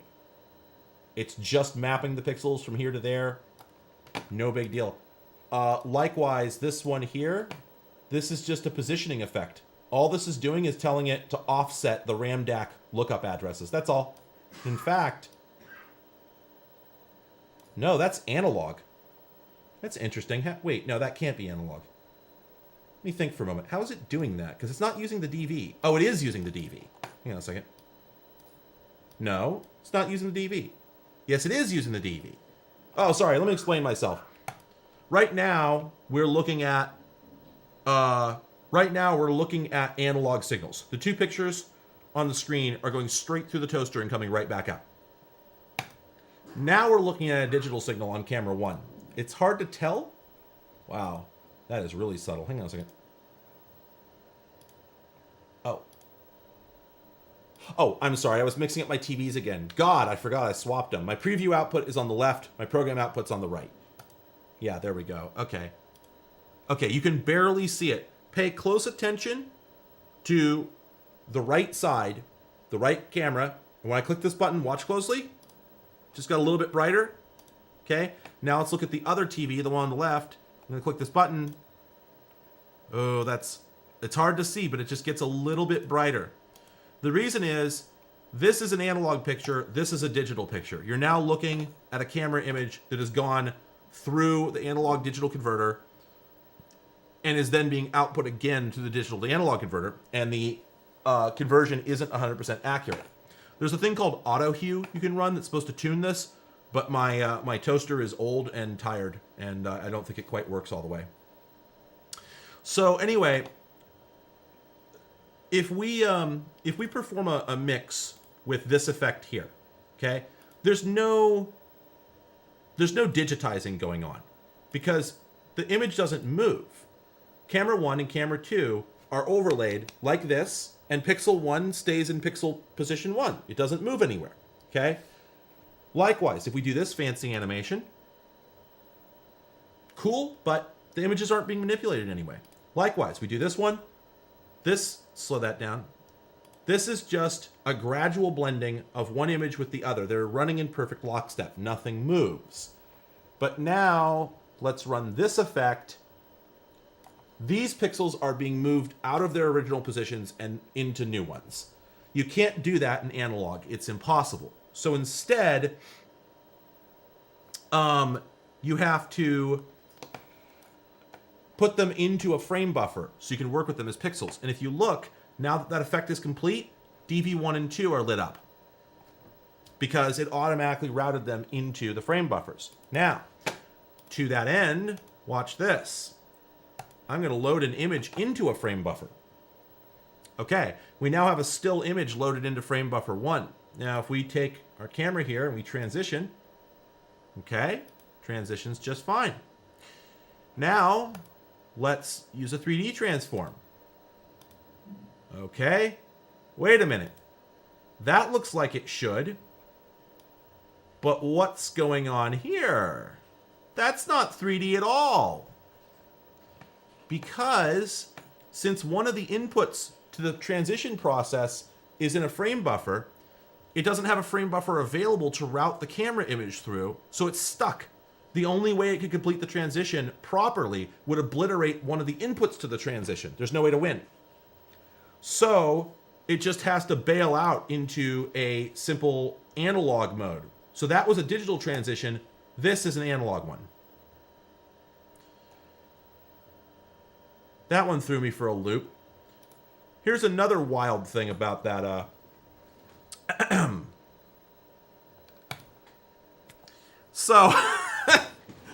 It's just mapping the pixels from here to there. No big deal. Likewise, this one here, this is just a positioning effect. All this is doing is telling it to offset the RAM DAC lookup addresses. That's all. In fact, no, that's analog. That's interesting. Wait, no, that can't be analog. Let me think for a moment. How is it doing that? Because it's not using the DV. Oh, it is using the DV. Hang on a second. No, it's not using the DV. Yes, it is using the DV. Oh, sorry. Let me explain myself. Right now, we're looking at analog signals. The 2 pictures on the screen are going straight through the toaster and coming right back out. Now we're looking at a digital signal on camera 1. It's hard to tell. Wow, that is really subtle. Hang on a second. Oh, I'm sorry. I was mixing up my TVs again. God, I forgot I swapped them. My preview output is on the left. My program output's on the right. Yeah, there we go. Okay. Okay, you can barely see it. Pay close attention to the right side, the right camera. And when I click this button, watch closely. Just got a little bit brighter. Okay, now let's look at the other TV, the one on the left. I'm going to click this button. Oh, it's hard to see, but it just gets a little bit brighter. The reason is, this is an analog picture, this is a digital picture. You're now looking at a camera image that has gone through the analog digital converter and is then being output again to the digital to analog converter, and the conversion isn't 100% accurate. There's a thing called auto hue you can run that's supposed to tune this, but my toaster is old and tired, and I don't think it quite works all the way. So anyway, if we perform a mix with this effect here, okay, there's no digitizing going on because the image doesn't move. Camera 1 and camera 2 are overlaid like this and pixel 1 stays in pixel position 1. It doesn't move anywhere, okay? Likewise, if we do this fancy animation, cool, but the images aren't being manipulated anyway. Likewise, we do this one, slow that down. This is just a gradual blending of one image with the other. They're running in perfect lockstep. Nothing moves. But now, let's run this effect. These pixels are being moved out of their original positions and into new ones. You can't do that in analog. It's impossible. So instead, you have to put them into a frame buffer so you can work with them as pixels. And if you look, now that that effect is complete, DV1 and 2 are lit up because it automatically routed them into the frame buffers. Now, to that end, watch this. I'm going to load an image into a frame buffer. Okay, we now have a still image loaded into frame buffer 1. Now, if we take our camera here and we transition, okay, transitions just fine. Now, let's use a 3D transform. Okay, wait a minute. That looks like it should. But what's going on here? That's not 3D at all. Because since one of the inputs to the transition process is in a frame buffer, it doesn't have a frame buffer available to route the camera image through, so it's stuck. The only way it could complete the transition properly would obliterate one of the inputs to the transition. There's no way to win. So it just has to bail out into a simple analog mode. So that was a digital transition. This is an analog one. That one threw me for a loop. Here's another wild thing about that. So,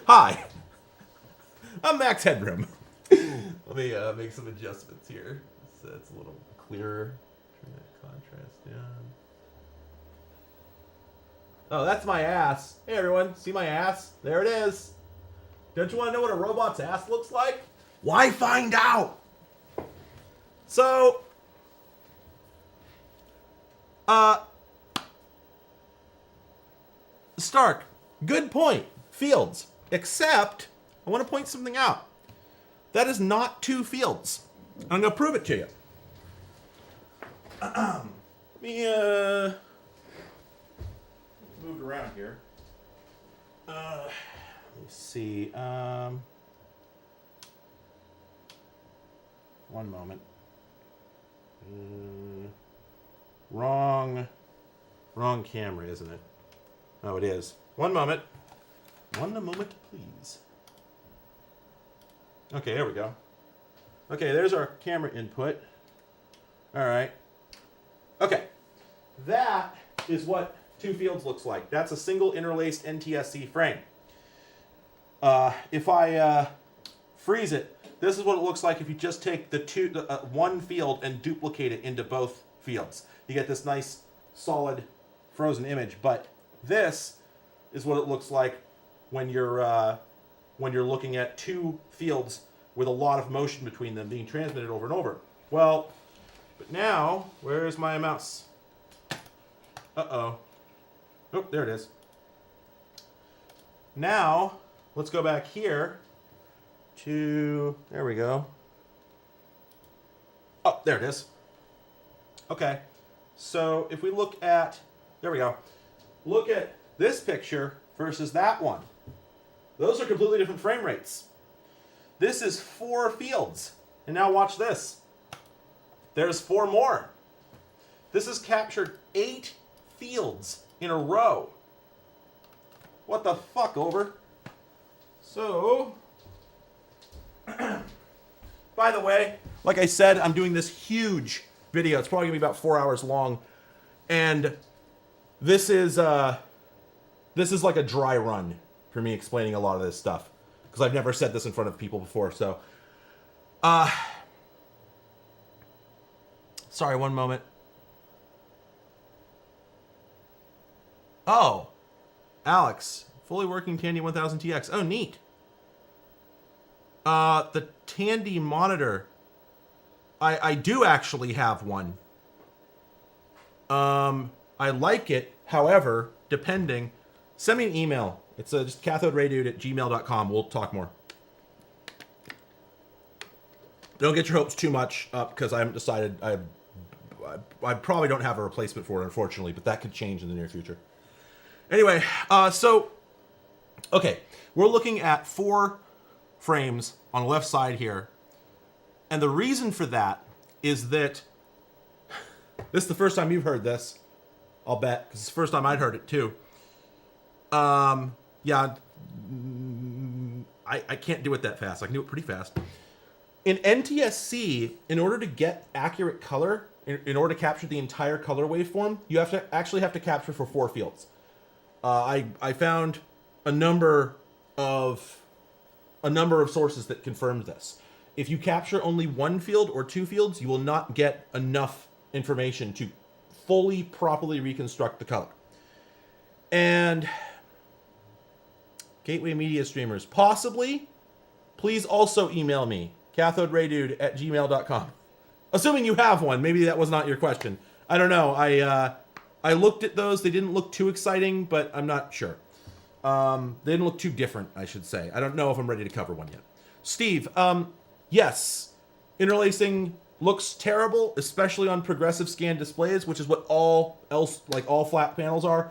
hi. I'm Max Headroom. Let me make some adjustments here so it's a little clearer. Turn that contrast down. Oh, that's my ass. Hey everyone, see my ass? There it is. Don't you want to know what a robot's ass looks like? Why find out? So, Stark, good point. Fields. Except, I want to point something out. That is not two fields. I'm going to prove it to you. Let me, move around here. Let me see. One moment. Wrong camera, isn't it? Oh, it is. One moment. One moment, please. Okay, there we go. Okay, there's our camera input. All right. Okay. That is what two fields looks like. That's a single interlaced NTSC frame. If I freeze it, this is what it looks like if you just take the one field and duplicate it into both fields. You get this nice, solid, frozen image. But this is what it looks like when you're looking at two fields with a lot of motion between them being transmitted over and over. Well, but now, where is my mouse? Uh-oh. Oh, there it is. Now, let's go back here to, there we go. Oh, there it is. Okay, so if we look at, there we go. Look at this picture versus that one. Those are completely different frame rates. This is 4 fields. And now watch this. There's 4 more. This has captured 8 fields in a row. What the fuck, over? So, by the way, like I said, I'm doing this huge video. It's probably gonna be about 4 hours long. And this is like a dry run for me explaining a lot of this stuff, because I've never said this in front of people before. So, sorry, one moment. Oh, Alex, fully working Tandy 1000 TX. Oh, neat. The Tandy monitor, I do actually have one. I like it. However, depending, send me an email. It's just cathoderaydude@gmail.com. We'll talk more. Don't get your hopes too much up because I haven't decided. I probably don't have a replacement for it, unfortunately, but that could change in the near future. Anyway, okay, we're looking at 4 frames on the left side here. And the reason for that is that this is the first time you've heard this, I'll bet, because it's the first time I'd heard it too. Yeah, I can't do it that fast. I can do it pretty fast. In NTSC, in order to get accurate color, in order to capture the entire color waveform, you have to capture for 4 fields. I found a number of sources that confirmed this. If you capture only 1 field or 2 fields, you will not get enough information to fully, properly reconstruct the color. And Gateway Media Streamers, possibly, please also email me, cathoderaydude@gmail.com. Assuming you have one, maybe that was not your question. I don't know. I looked at those. They didn't look too exciting, but I'm not sure. They didn't look too different, I should say. I don't know if I'm ready to cover one yet. Steve, yes, interlacing looks terrible, especially on progressive scan displays, which is what all flat panels are.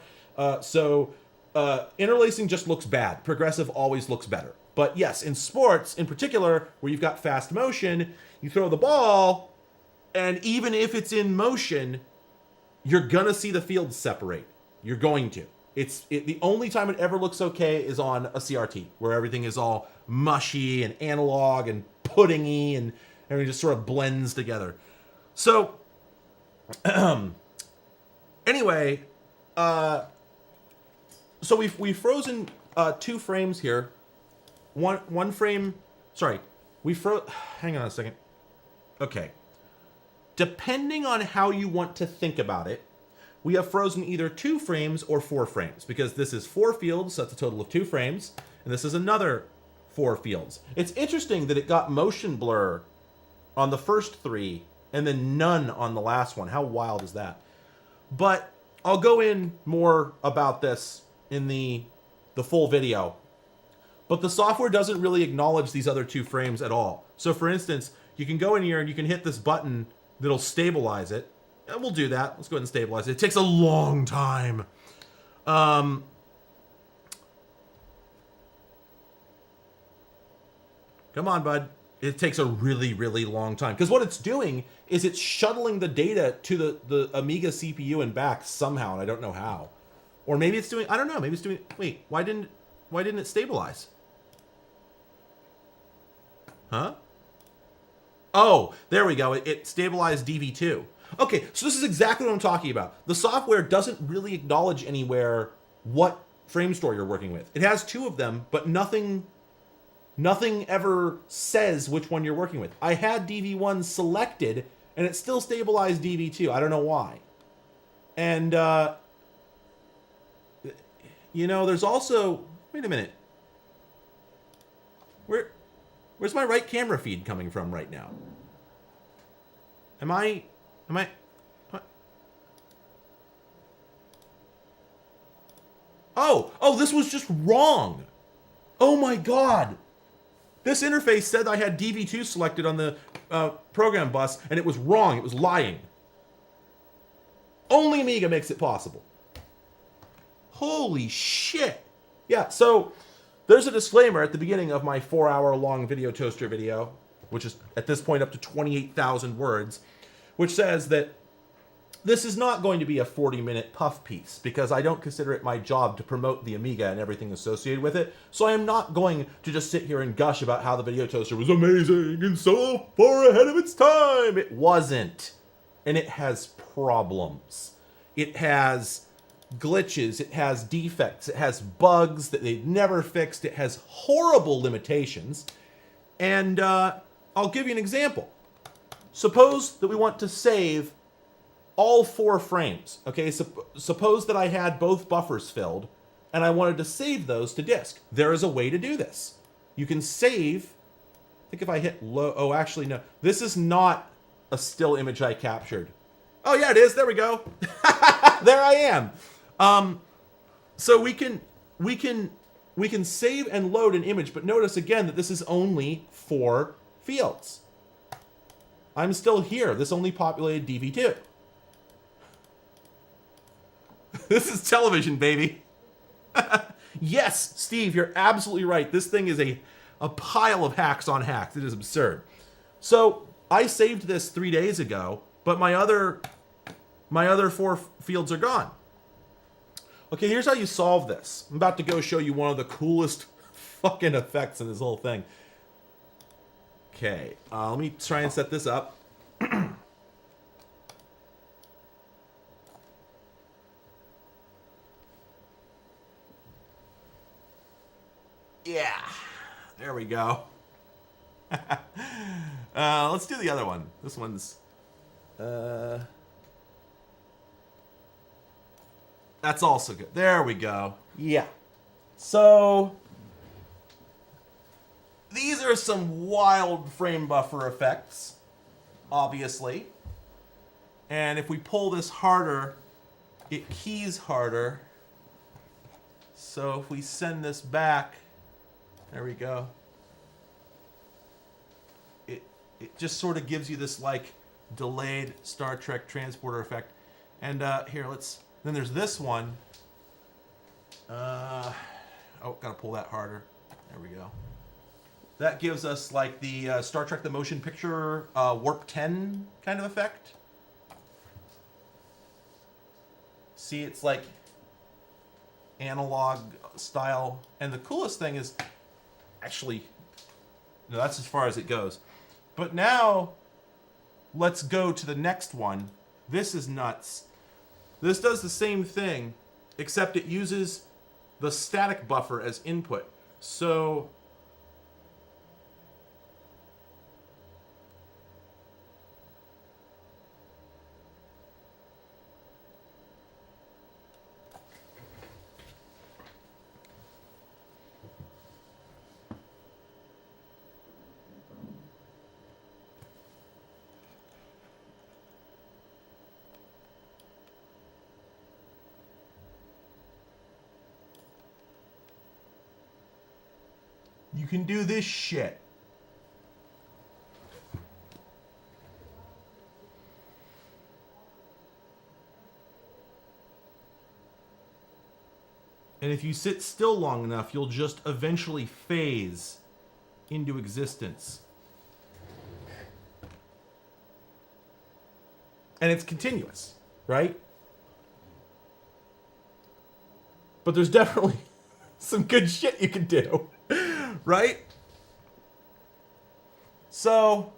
Interlacing just looks bad. Progressive always looks better. But yes, in sports, in particular, where you've got fast motion, you throw the ball, and even if it's in motion, you're gonna see the fields separate. You're going to. The only time it ever looks okay is on a CRT, where everything is all mushy and analog and puddingy, and everything just sort of blends together. So, anyway, so we've frozen 2 frames here. One frame. Sorry, hang on a second. Okay. Depending on how you want to think about it, we have frozen either 2 frames or 4 frames, because this is 4 fields, so that's a total of 2 frames, and this is another 4 fields. It's interesting that it got motion blur on the first 3 and then none on the last one. How wild is that? But I'll go in more about this in the full video. But the software doesn't really acknowledge these other 2 frames at all. So for instance, you can go in here and you can hit this button that'll stabilize it. And we'll do that. Let's go ahead and stabilize it. It takes a long time. Come on, bud. It takes a really, really long time. Because what it's doing is it's shuttling the data to the Amiga CPU and back somehow, and I don't know how. Or maybe it's doing, I don't know, maybe it's doing, wait, why didn't it stabilize? Huh? Oh, there we go. It stabilized DV2. Okay, so this is exactly what I'm talking about. The software doesn't really acknowledge anywhere what frame store you're working with. It has 2 of them, but nothing ever says which one you're working with. I had DV1 selected, and it still stabilized DV2. I don't know why. And, there's also... Wait a minute. Where's my right camera feed coming from right now? Am I... Oh, this was just wrong. Oh my God. This interface said I had DV2 selected on the program bus, and it was wrong. It was lying. Only Amiga makes it possible. Holy shit. Yeah, so there's a disclaimer at the beginning of my 4-hour-long video toaster video, which is at this point up to 28,000 words, which says that this is not going to be a 40-minute puff piece, because I don't consider it my job to promote the Amiga and everything associated with it, so I am not going to just sit here and gush about how the video toaster was amazing and so far ahead of its time. It wasn't. And it has problems. It has glitches, it has defects, it has bugs that they've never fixed, it has horrible limitations, and I'll give you an example. Suppose that we want to save all 4 frames, okay? Suppose that I had both buffers filled, and I wanted to save those to disk. There is a way to do this. You can save, I think if I hit low, oh actually no, this is not a still image I captured. Oh yeah, it is. There we go. There I am. So we can save and load an image, but notice again that this is only 4 fields. I'm still here. This only populated DV2. This is television, baby. Yes, Steve, you're absolutely right. This thing is a pile of hacks on hacks. It is absurd. So I saved this 3 days ago, but my other 4 fields are gone. Okay, here's how you solve this. I'm about to go show you one of the coolest fucking effects in this whole thing. Okay, let me try and set this up. Yeah, there we go. Let's do the other one. This one's... That's also good. There we go. Yeah. So... these are some wild frame buffer effects, obviously. And if we pull this harder, it keys harder. So if we send this back... there we go. It just sort of gives you this like delayed Star Trek transporter effect. And here, let's. Then there's this one. Oh, gotta pull that harder. There we go. That gives us like the Star Trek: The Motion Picture Warp 10 kind of effect. See, it's like analog style, and the coolest thing is. Actually, no, that's as far as it goes. But now, let's go to the next one. This is nuts. This does the same thing, except it uses the static buffer as input. So, you can do this shit. And if you sit still long enough, you'll just eventually phase into existence. And it's continuous, right? But there's definitely some good shit you can do, right? So,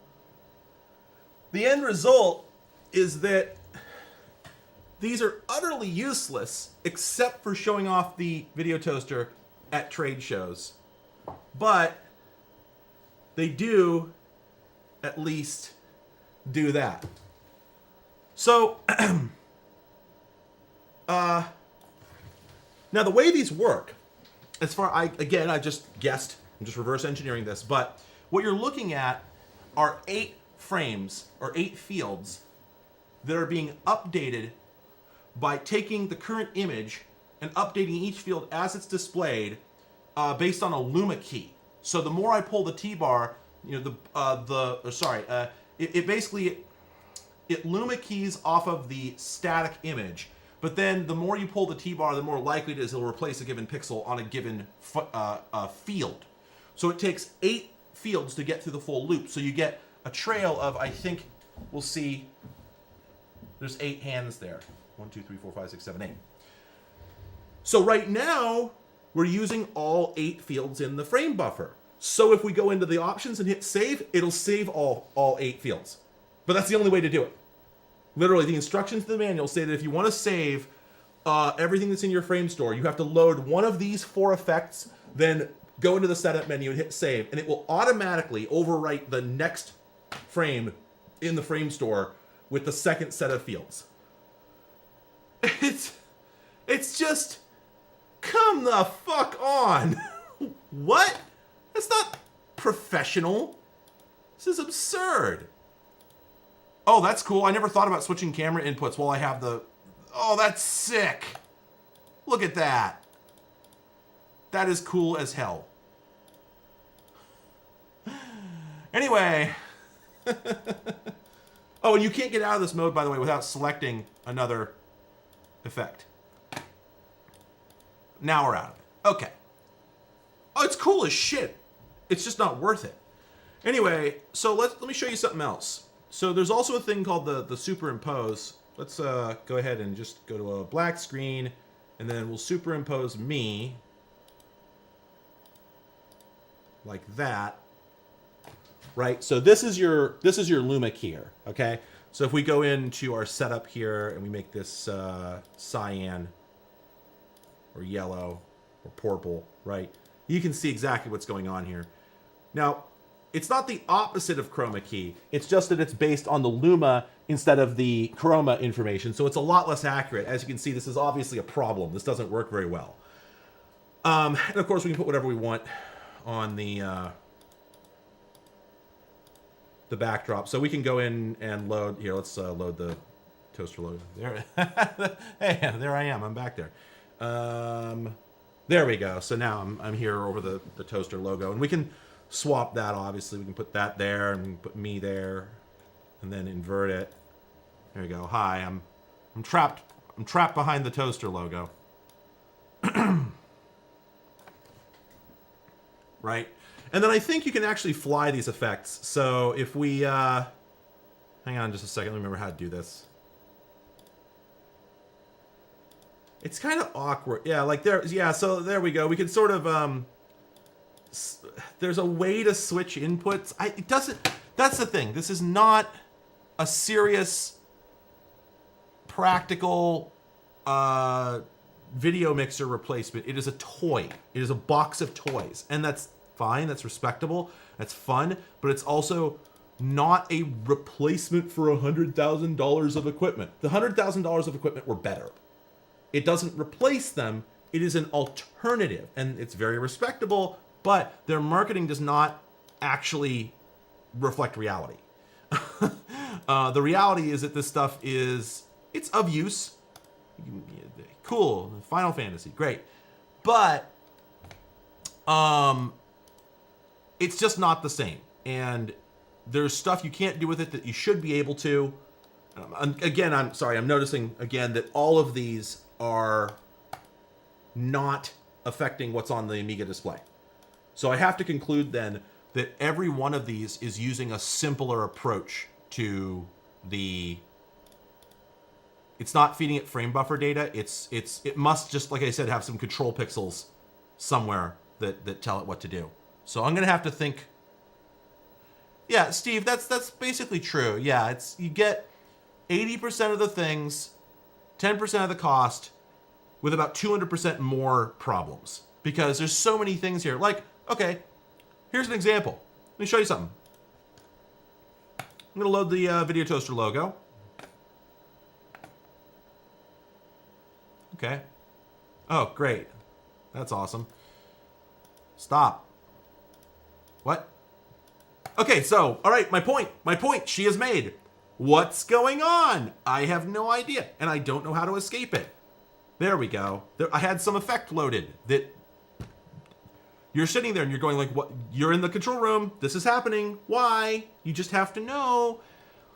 the end result is that these are utterly useless except for showing off the video toaster at trade shows. But they do at least do that. So, now the way these work, as far I just guessed, I'm just reverse engineering this, but what you're looking at are 8 frames or 8 fields that are being updated by taking the current image and updating each field as it's displayed based on a Luma key. So the more I pull the T-bar, you know, it basically Luma keys off of the static image. But then the more you pull the T-bar, the more likely it is it'll replace a given pixel on a given field. So it takes 8 fields to get through the full loop. So you get a trail of, I think, we'll see, there's 8 hands there. 1, 2, 3, 4, 5, 6, 7, 8. So right now, we're using all 8 fields in the frame buffer. So if we go into the options and hit save, it'll save all 8 fields. But that's the only way to do it. Literally, the instructions in the manual say that if you want to save everything that's in your frame store, you have to load one of these 4 effects, then go into the setup menu and hit save, and it will automatically overwrite the next frame in the frame store with the second set of fields. It's just, come the fuck on. What? That's not professional. This is absurd. Oh, that's cool. I never thought about switching camera inputs while I have the... Oh, that's sick. Look at that. That is cool as hell. Anyway. Oh, and you can't get out of this mode, by the way, without selecting another effect. Now we're out of it. Okay. Oh, it's cool as shit. It's just not worth it. Anyway, so let me show you something else. So there's also a thing called the superimpose. Let's go ahead and just go to a black screen, and then we'll superimpose me like that. Right? So this is your Luma keyer, okay? So if we go into our setup here and we make this cyan or yellow or purple, right? You can see exactly what's going on here. Now, it's not the opposite of chroma key. It's just that it's based on the Luma instead of the chroma information. So it's a lot less accurate. As you can see, this is obviously a problem. This doesn't work very well. And of course, we can put whatever we want on the backdrop. So we can go in and load. Here, let's load the toaster logo. There. Hey, there I am. I'm back there. There we go. So now I'm here over the toaster logo. And we can swap that, obviously. We can put that there and put me there. And then invert it. There we go. Hi, I'm trapped. I'm trapped behind the toaster logo. Right? And then I think you can actually fly these effects. So if we, hang on just a second, let me remember how to do this. It's kind of awkward. Yeah, like there, yeah, so there we go. We can sort of, there's a way to switch inputs. It doesn't, that's the thing. This is not a serious, practical, video mixer replacement. It is a toy. It is a box of toys. And that's fine, that's respectable, that's fun, but it's also not a replacement for $100,000 of equipment. The $100,000 of equipment were better. It doesn't replace them, it is an alternative, and it's very respectable, but their marketing does not actually reflect reality. The reality is that this stuff it's of use. Cool, Final Fantasy, great. But, it's just not the same. And there's stuff you can't do with it that you should be able to. Again, I'm sorry, I'm noticing again that all of these are not affecting what's on the Amiga display. So I have to conclude then that every one of these is using a simpler approach to the... It's not feeding it frame buffer data. It must just, like I said, have some control pixels somewhere that tell it what to do. So I'm gonna have to think. Yeah, Steve, that's basically true. Yeah, you get 80% of the things, 10% of the cost, with about 200% more problems. Because there's so many things here. Like, okay, here's an example. Let me show you something. I'm gonna load the Video Toaster logo. Okay. Oh, great. That's awesome. Stop. What? Okay, so, all right, my point she has made. What's going on? I have no idea, and I don't know how to escape it. There we go. I had some effect loaded that you're sitting there and you're going like, what? You're in the control room. This is happening. Why? You just have to know.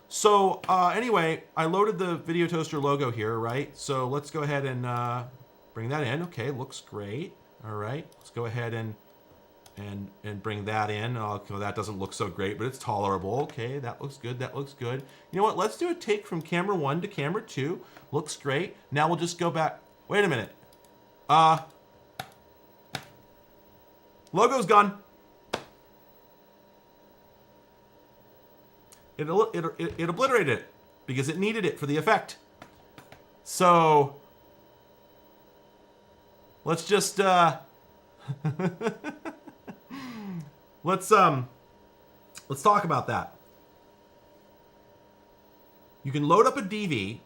So anyway, I loaded the Video Toaster logo here, right? So let's go ahead and bring that in. Okay, looks great. All right, let's go ahead and bring that in. Oh, that doesn't look so great, but it's tolerable. Okay, that looks good. That looks good. You know what? Let's do a take from camera 1 to camera 2. Looks great. Now we'll just go back. Wait a minute. Logo's gone. It obliterated it because it needed it for the effect. So let's just let's talk about that. You can load up a DV.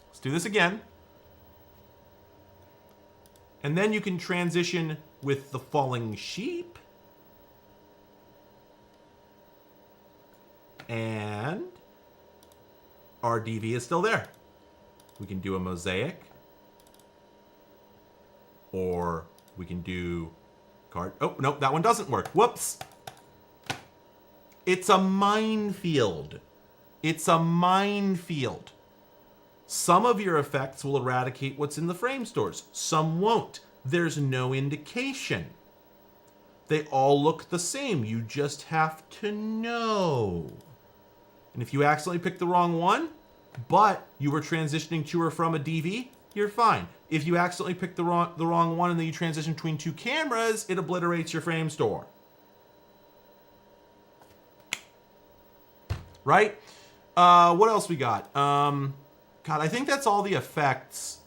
Let's do this again. And then you can transition with the falling sheep. And our DV is still there. We can do a mosaic. Or we can do card. Oh, no, that one doesn't work. Whoops. It's a minefield. It's a minefield. Some of your effects will eradicate what's in the frame stores. Some won't. There's no indication. They all look the same. You just have to know. And if you accidentally pick the wrong one, but you were transitioning to or from a DV, you're fine. If you accidentally pick the wrong one and then you transition between two cameras, it obliterates your frame store. Right? What else we got? God, I think that's all the effects.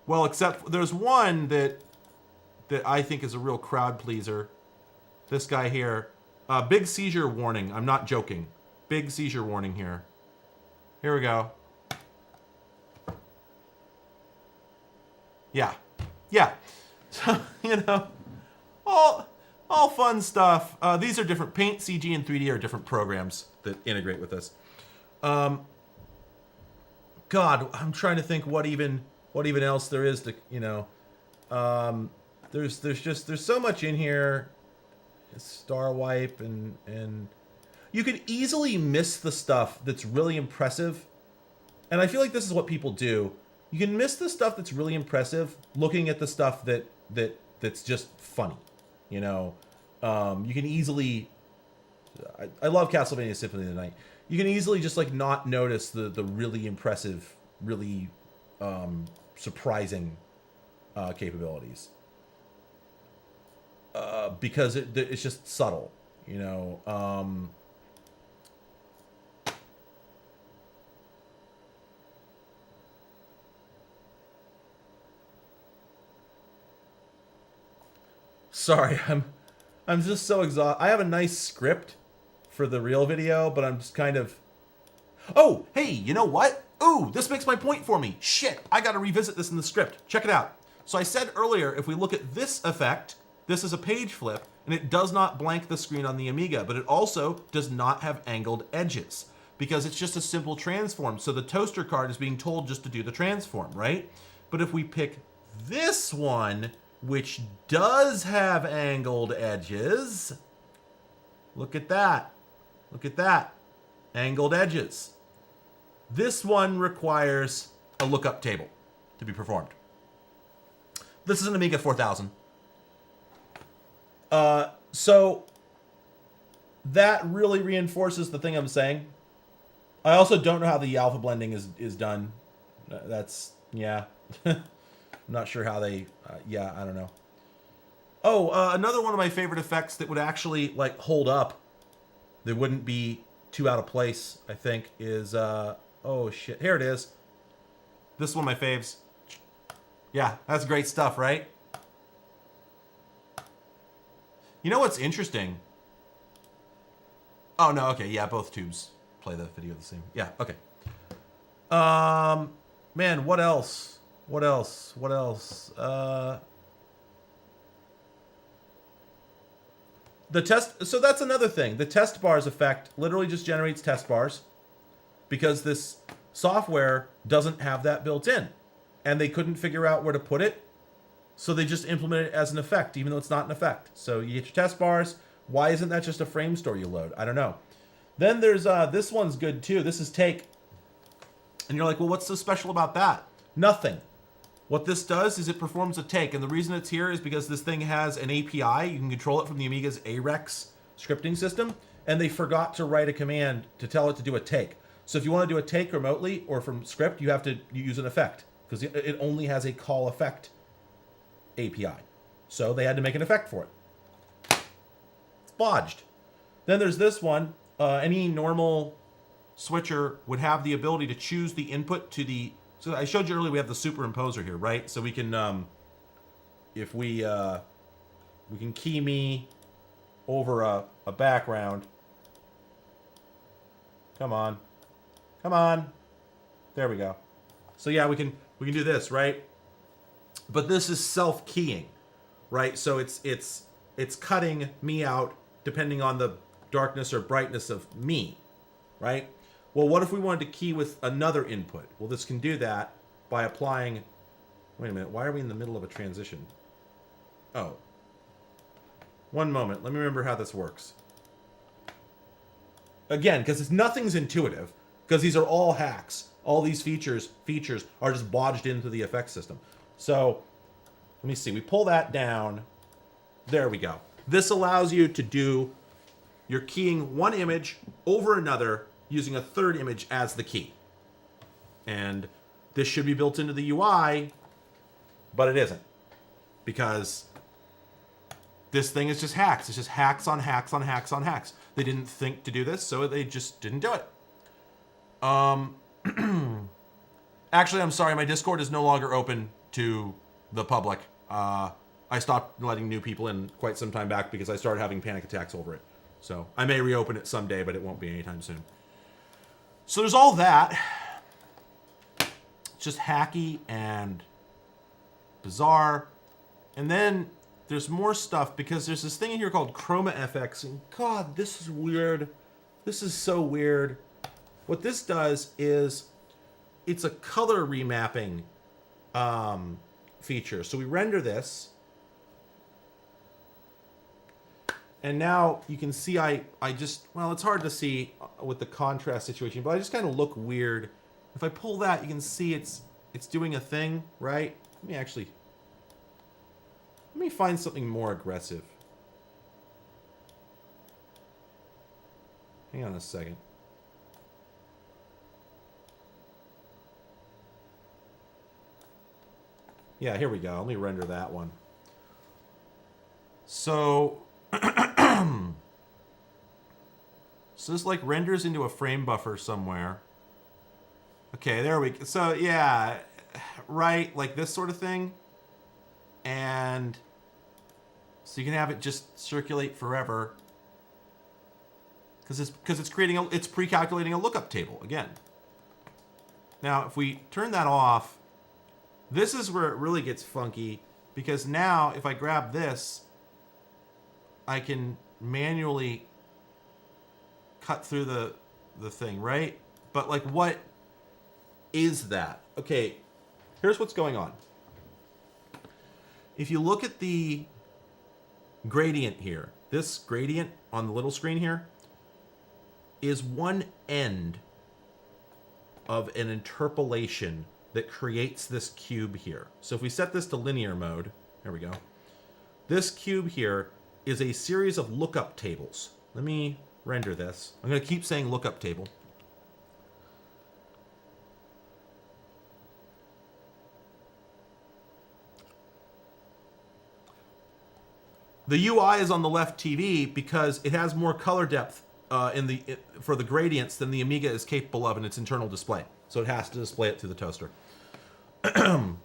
Well, except there's one that I think is a real crowd pleaser. This guy here. Big seizure warning. I'm not joking. Big seizure warning here. Here we go. Yeah. Yeah. So, you know, all fun stuff. These are different. Paint, CG, and 3D are different programs that integrate with this. God, I'm trying to think what even else there is to, you know. There's so much in here. Star wipe and you could easily miss the stuff that's really impressive. And I feel like this is what people do. You can miss the stuff that's really impressive looking at the stuff that's just funny. You know, you can easily. I love Castlevania Symphony of the Night. You can easily just like not notice the really impressive, really surprising capabilities because it's just subtle. You know. Sorry, I'm just so exhausted. I have a nice script for the real video, but I'm just kind of... Oh, hey, you know what? Ooh, this makes my point for me. Shit, I gotta revisit this in the script. Check it out. So I said earlier, if we look at this effect, this is a page flip, and it does not blank the screen on the Amiga, but it also does not have angled edges, because it's just a simple transform. So the toaster card is being told just to do the transform, right? But if we pick this one, which does have angled edges. Look at that. Look at that. Angled edges. This one requires a lookup table to be performed. This is an Amiga 4000. So that really reinforces the thing I'm saying. I also don't know how the alpha blending is done. That's, yeah. I'm not sure how they, yeah, I don't know. Oh, another one of my favorite effects that would actually, like, hold up, that wouldn't be too out of place, I think, is, oh, shit. Here it is. This is one of my faves. Yeah, that's great stuff, right? You know what's interesting? Oh, no, okay, yeah, both tubes play the video the same. Yeah, okay. Man, what else? What else? What else? The test... So that's another thing. The test bars effect literally just generates test bars because this software doesn't have that built in. And they couldn't figure out where to put it. So they just implement it as an effect, even though it's not an effect. So you get your test bars. Why isn't that just a frame store you load? I don't know. Then there's... this one's good too. This is Take. And you're like, well, what's so special about that? Nothing. What this does is it performs a take, and the reason it's here is because this thing has an API. You can control it from the Amiga's AREX scripting system, and they forgot to write a command to tell it to do a take. So if you want to do a take remotely or from script, you have to use an effect, because it only has a call effect API. So they had to make an effect for it. It's bodged. Then there's this one. Any normal switcher would have the ability to choose the input to the... So I showed you earlier we have the superimposer here, right? So we can, if we can key me over a background. Come on. Come on. There we go. So yeah, we can do this, right? But this is self-keying, right? So it's cutting me out depending on the darkness or brightness of me. right? Well, what if we wanted to key with another input? Well, this can do that by applying... Wait a minute, why are we in the middle of a transition? Oh. One moment, let me remember how this works. Again, because nothing's intuitive, because these are all hacks. All these features are just bodged into the effects system. So, let me see, we pull that down. There we go. This allows you to do... You're keying one image over another using a third image as the key. And this should be built into the UI, but it isn't. Because this thing is just hacks. It's just hacks on hacks on hacks on hacks. They didn't think to do this, so they just didn't do it. Actually, I'm sorry, my Discord is no longer open to the public. I stopped letting new people in quite some time back because I started having panic attacks over it. So I may reopen it someday, but it won't be anytime soon. So there's all that. It's just hacky and bizarre. And then there's more stuff because there's this thing in here called Chroma FX. And God, this is weird. This is so weird. What this does is it's a color remapping feature. So we render this. And now you can see I just, well, it's hard to see with the contrast situation, but I just kind of look weird. If I pull that, you can see it's doing a thing, right? Let me find something more aggressive. Hang on a second. Yeah, here we go. Let me render that one. So... So this like renders into a frame buffer somewhere. Okay, there we go. So yeah, right, like this sort of thing. And so you can have it just circulate forever. Because it's pre-calculating a lookup table again. Now, if we turn that off, this is where it really gets funky because now if I grab this, I can manually cut through the thing, right? But like, what is that? Okay, here's what's going on. If you look at the gradient here, this gradient on the little screen here is one end of an interpolation that creates this cube here. So if we set this to linear mode, there we go. This cube here is a series of lookup tables. Let me render this. I'm going to keep saying lookup table. The UI is on the left TV because it has more color depth for the gradients than the Amiga is capable of in its internal display. So it has to display it through the toaster.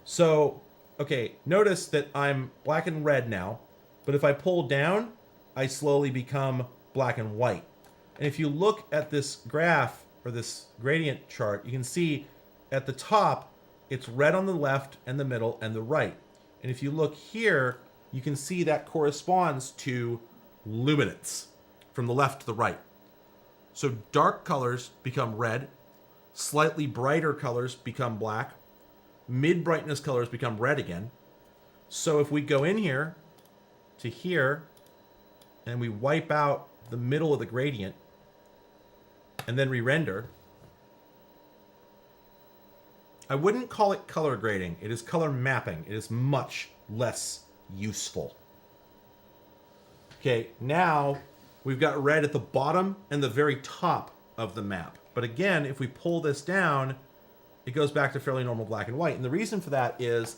So, okay, notice that I'm black and red now. But if I pull down, I slowly become black and white. And if you look at this graph or this gradient chart, you can see at the top, it's red on the left and the middle and the right. And if you look here, you can see that corresponds to luminance from the left to the right. So dark colors become red, slightly brighter colors become black, mid-brightness colors become red again. So if we go in here to here, and we wipe out the middle of the gradient, and then re-render, I wouldn't call it color grading. It is color mapping. It is much less useful. Okay, now we've got red at the bottom and the very top of the map. But again, if we pull this down, it goes back to fairly normal black and white. And the reason for that is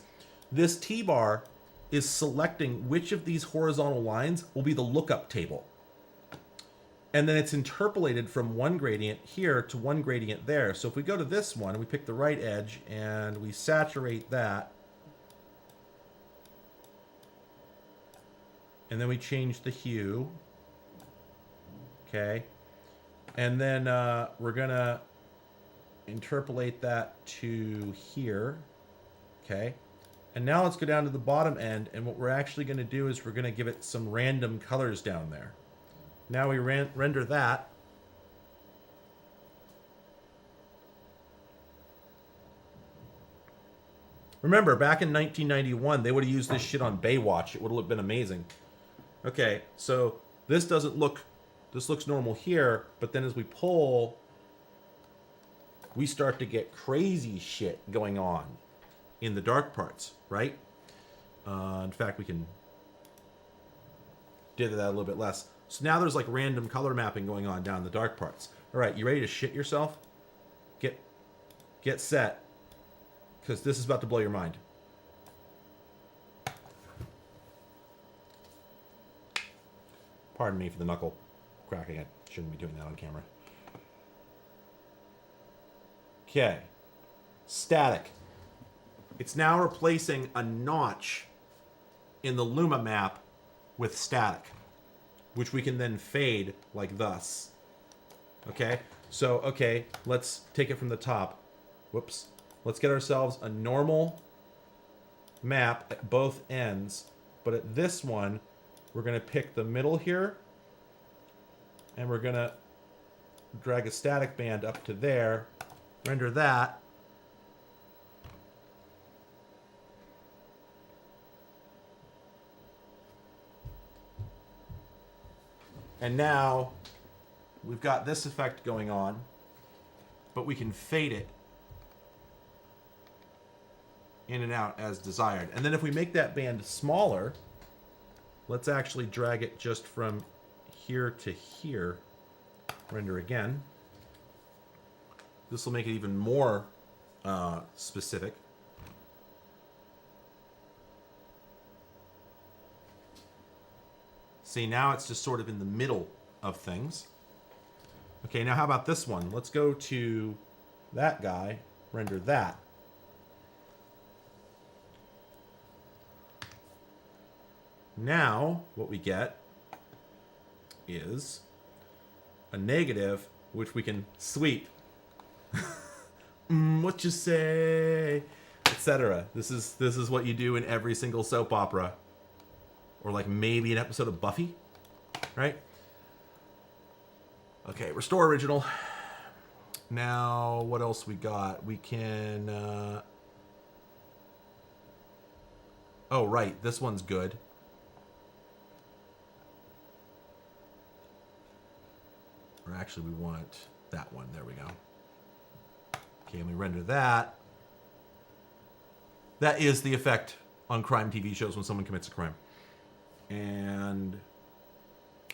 this T-bar is selecting which of these horizontal lines will be the lookup table. And then it's interpolated from one gradient here to one gradient there. So if we go to this one and we pick the right edge and we saturate that, and then we change the hue, okay, and then we're gonna interpolate that to here, okay, and now let's go down to the bottom end, and what we're actually going to do is we're going to give it some random colors down there. Now we render that, Remember, back in 1991, they would have used this shit on Baywatch. It would have been amazing. Okay, so this doesn't look... This looks normal here, but then as we pull, we start to get crazy shit going on in the dark parts, right? In fact, we can do that a little bit less. So now there's like random color mapping going on down the dark parts. All right, you ready to shit yourself? Get set, because this is about to blow your mind. Pardon me for the knuckle cracking. I shouldn't be doing that on camera. Okay. Static. It's now replacing a notch in the Luma map with static, which we can then fade like thus. Okay? So, okay, let's take it from the top. Whoops. Let's get ourselves a normal map at both ends, but at this one, we're going to pick the middle here, and we're going to drag a static band up to there, render that, and now we've got this effect going on, but we can fade it in and out as desired. And then if we make that band smaller, let's actually drag it just from here to here. Render again. This will make it even more specific. See, now it's just sort of in the middle of things. Okay, now how about this one? Let's go to that guy, render that. Now, what we get is a negative, which we can sweep. What you say? Etc. This is what you do in every single soap opera. Or like maybe an episode of Buffy. Right? Okay, restore original. Now, what else we got? We can... Oh, right. This one's good. Or actually, we want that one. There we go. Okay, and we render that. That is the effect on crime TV shows when someone commits a crime. And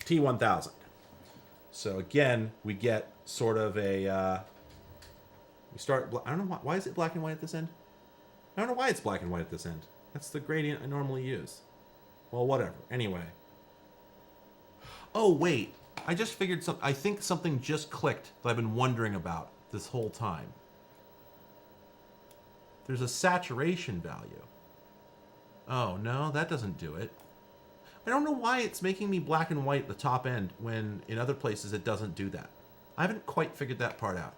T1000. So again, we get sort of a... we start... I don't know why is it black and white at this end? I don't know why it's black and white at this end. That's the gradient I normally use. Well, whatever. Anyway. Oh, wait. I just figured something. I think something just clicked that I've been wondering about this whole time. There's a saturation value. Oh, no, that doesn't do it. I don't know why it's making me black and white at the top end when in other places it doesn't do that. I haven't quite figured that part out.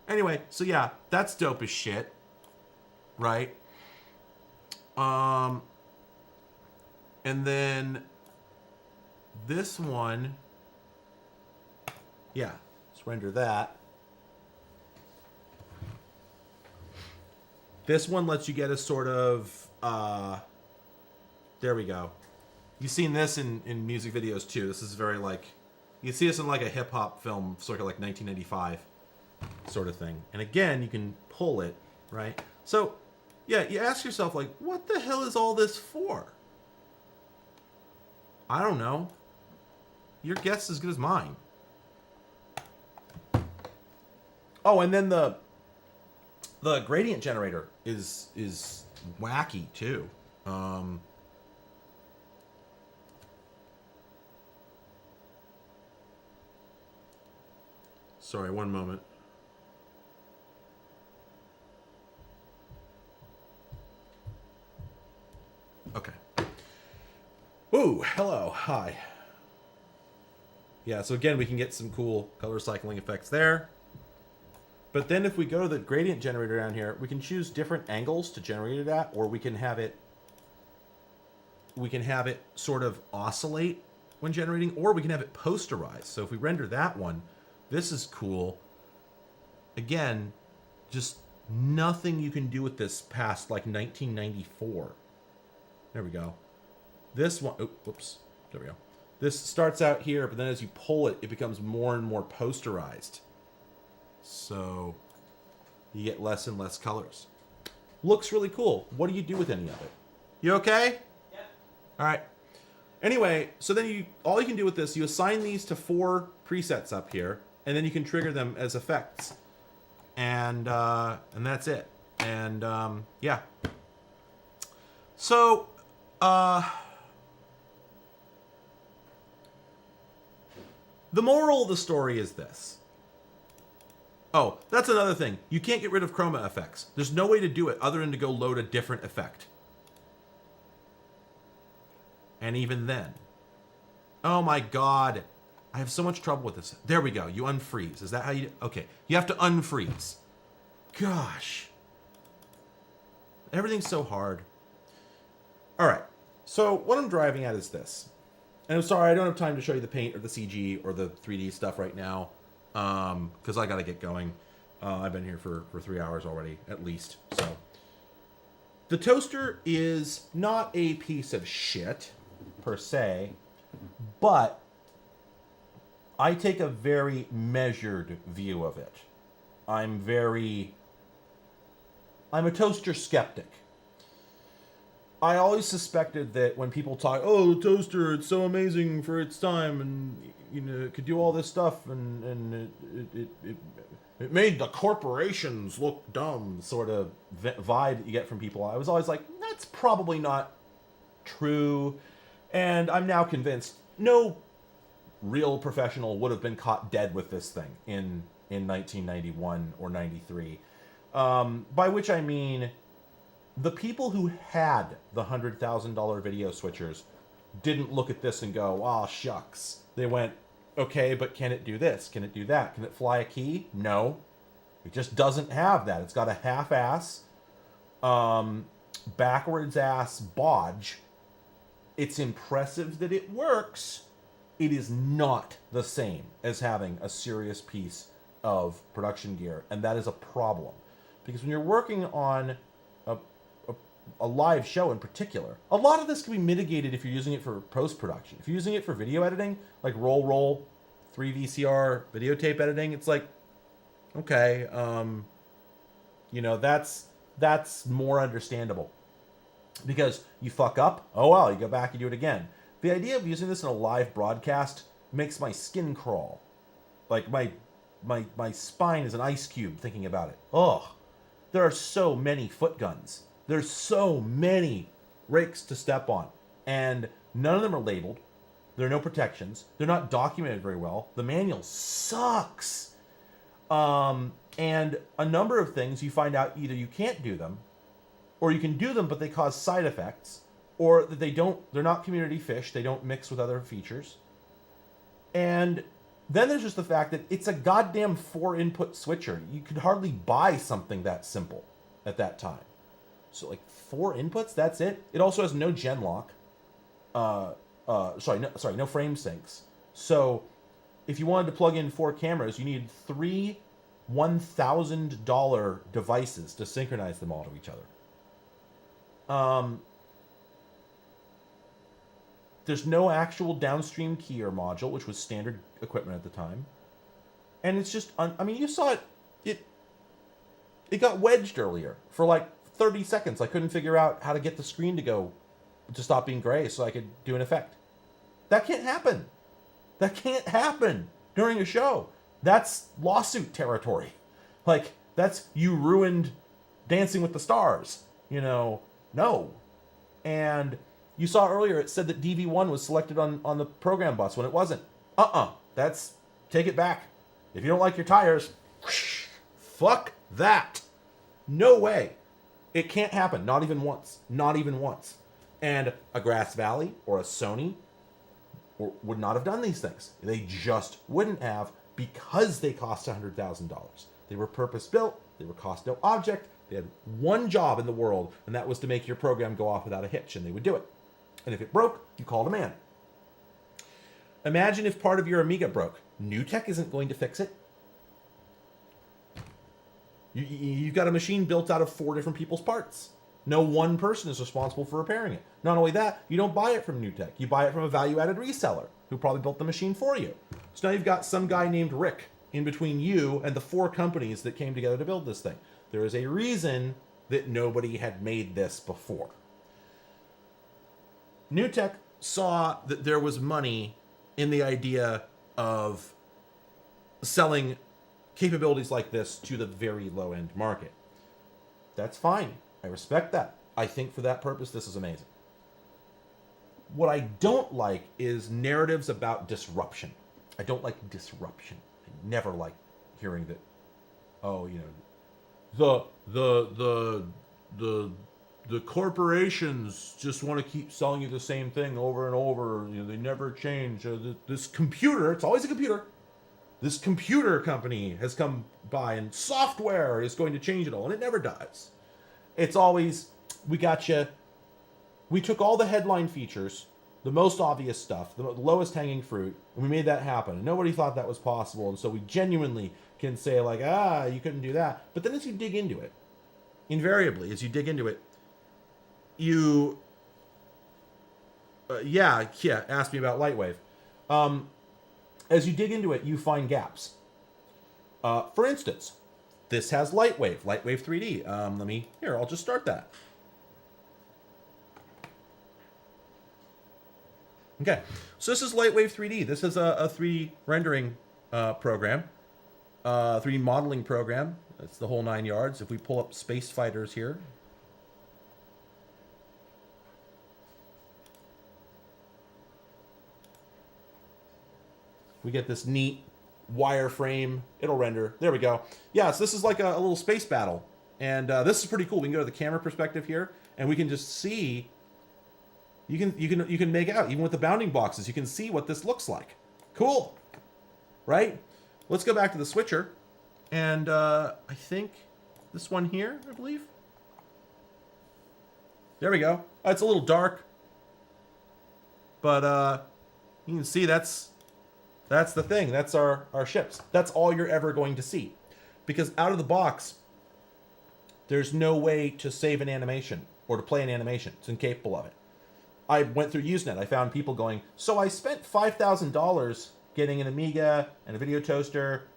Anyway, so yeah, that's dope as shit. Right? And then this one, yeah, let's render that. This one lets you get a sort of, there we go. You've seen this in music videos too. This is very like, you see this in like a hip hop film, sort of like 1995 sort of thing. And again, you can pull it, right? So, yeah, you ask yourself like, what the hell is all this for? I don't know. Your guess is as good as mine. Oh, and then the gradient generator is wacky too. Sorry, one moment. Okay. Ooh, hello, hi. Yeah, so again, we can get some cool color cycling effects there. But then if we go to the gradient generator down here, we can choose different angles to generate it at, or we can have it sort of oscillate when generating, or we can have it posterize. So if we render that one, this is cool. Again, just nothing you can do with this past like 1994. There we go. This one, oh, whoops, there we go. This starts out here, but then as you pull it, it becomes more and more posterized. So you get less and less colors. Looks really cool. What do you do with any of it? You okay? Yep. All right. Anyway, so then all you can do with this, you assign these to 4 presets up here, and then you can trigger them as effects. And that's it. And yeah. So the moral of the story is this. Oh, that's another thing. You can't get rid of chroma effects. There's no way to do it other than to go load a different effect. And even then. Oh my god. I have so much trouble with this. There we go. You unfreeze. Is that how you... Okay. You have to unfreeze. Gosh. Everything's so hard. Alright. So what I'm driving at is this. And I'm sorry, I don't have time to show you the paint or the CG or the 3D stuff right now. Because I got to get going. I've been here for 3 hours already, at least. So the toaster is not a piece of shit, per se. But I take a very measured view of it. I'm a toaster skeptic. I always suspected that when people talk, oh, the toaster, it's so amazing for its time, and you know, it could do all this stuff, and it made the corporations look dumb, sort of vibe that you get from people. I was always like, that's probably not true, and I'm now convinced no real professional would have been caught dead with this thing in 1991 or 93. By which I mean, the people who had the $100,000 video switchers didn't look at this and go, "Aw, shucks." They went, "Okay, but can it do this? Can it do that? Can it fly a key?" No. It just doesn't have that. It's got a half-ass, backwards-ass bodge. It's impressive that it works. It is not the same as having a serious piece of production gear, and that is a problem. Because when you're working on a live show in particular, a lot of this can be mitigated if you're using it for post-production. If you're using it for video editing, like roll, 3 VCR videotape editing, it's like, okay, you know, that's more understandable. Because you fuck up, oh well, you go back and do it again. The idea of using this in a live broadcast makes my skin crawl. Like my spine is an ice cube thinking about it. Ugh. There are so many foot guns. There's so many rakes to step on. And none of them are labeled. There are no protections. They're not documented very well. The manual sucks. And a number of things you find out either you can't do them, or you can do them but they cause side effects, or that they're not community fish, they don't mix with other features. And then there's just the fact that it's a goddamn 4-input switcher. You could hardly buy something that simple at that time. So like 4 inputs, that's it. It also has no gen lock. No frame syncs. So if you wanted to plug in 4 cameras, you needed 3 $1,000 devices to synchronize them all to each other. There's no actual downstream keyer module, which was standard equipment at the time. And it's just, I mean, you saw it it got wedged earlier for like 30 seconds. I couldn't figure out how to get the screen to stop being gray so I could do an effect. That can't happen. That can't happen during a show. That's lawsuit territory. Like, that's, you ruined Dancing with the Stars. You know, no. And you saw earlier it said that DV1 was selected on the program bus when it wasn't. That's, take it back. If you don't like your tires, fuck that. No way. It can't happen. Not even once. Not even once. And a Grass Valley or a Sony would not have done these things. They just wouldn't have, because they cost $100,000. They were purpose-built. They were cost no object. They had one job in the world, and that was to make your program go off without a hitch, and they would do it. And if it broke, you called a man. Imagine if part of your Amiga broke. New Tech isn't going to fix it. You've got a machine built out of 4 different people's parts. No one person is responsible for repairing it. Not only that, you don't buy it from NewTek. You buy it from a value-added reseller who probably built the machine for you. So now you've got some guy named Rick in between you and the 4 companies that came together to build this thing. There is a reason that nobody had made this before. NewTek saw that there was money in the idea of selling capabilities like this to the very low-end market. That's fine. I respect that. I think for that purpose, this is amazing. What I don't like is narratives about disruption. I don't like disruption. I never like hearing that, oh, you know, the corporations just want to keep selling you the same thing over and over. You know, they never change. This computer, it's always a computer. This computer company has come by and software is going to change it all, and it never does. It's always, we got you. We took all the headline features, the most obvious stuff, the lowest hanging fruit, and we made that happen. And nobody thought that was possible, and so we genuinely can say like, you couldn't do that. But then as you dig into it, invariably, as you dig into it, you, ask me about Lightwave. As you dig into it, you find gaps. For instance, this has Lightwave 3D. I'll just start that. Okay, so this is Lightwave 3D. This is a 3D rendering program, 3D modeling program. It's the whole 9 yards. If we pull up Space Fighters here, we get this neat wireframe. It'll render. There we go. Yeah, so this is like a little space battle. And this is pretty cool. We can go to the camera perspective here, and we can just see. You can make out, even with the bounding boxes, you can see what this looks like. Cool. Right? Let's go back to the switcher. And I think this one here, I believe. There we go. It's a little dark. But you can see that's the thing. That's our ships. That's all you're ever going to see. Because out of the box, there's no way to save an animation or to play an animation. It's incapable of it. I went through Usenet. I found people going, so I spent $5,000 getting an Amiga and a video toaster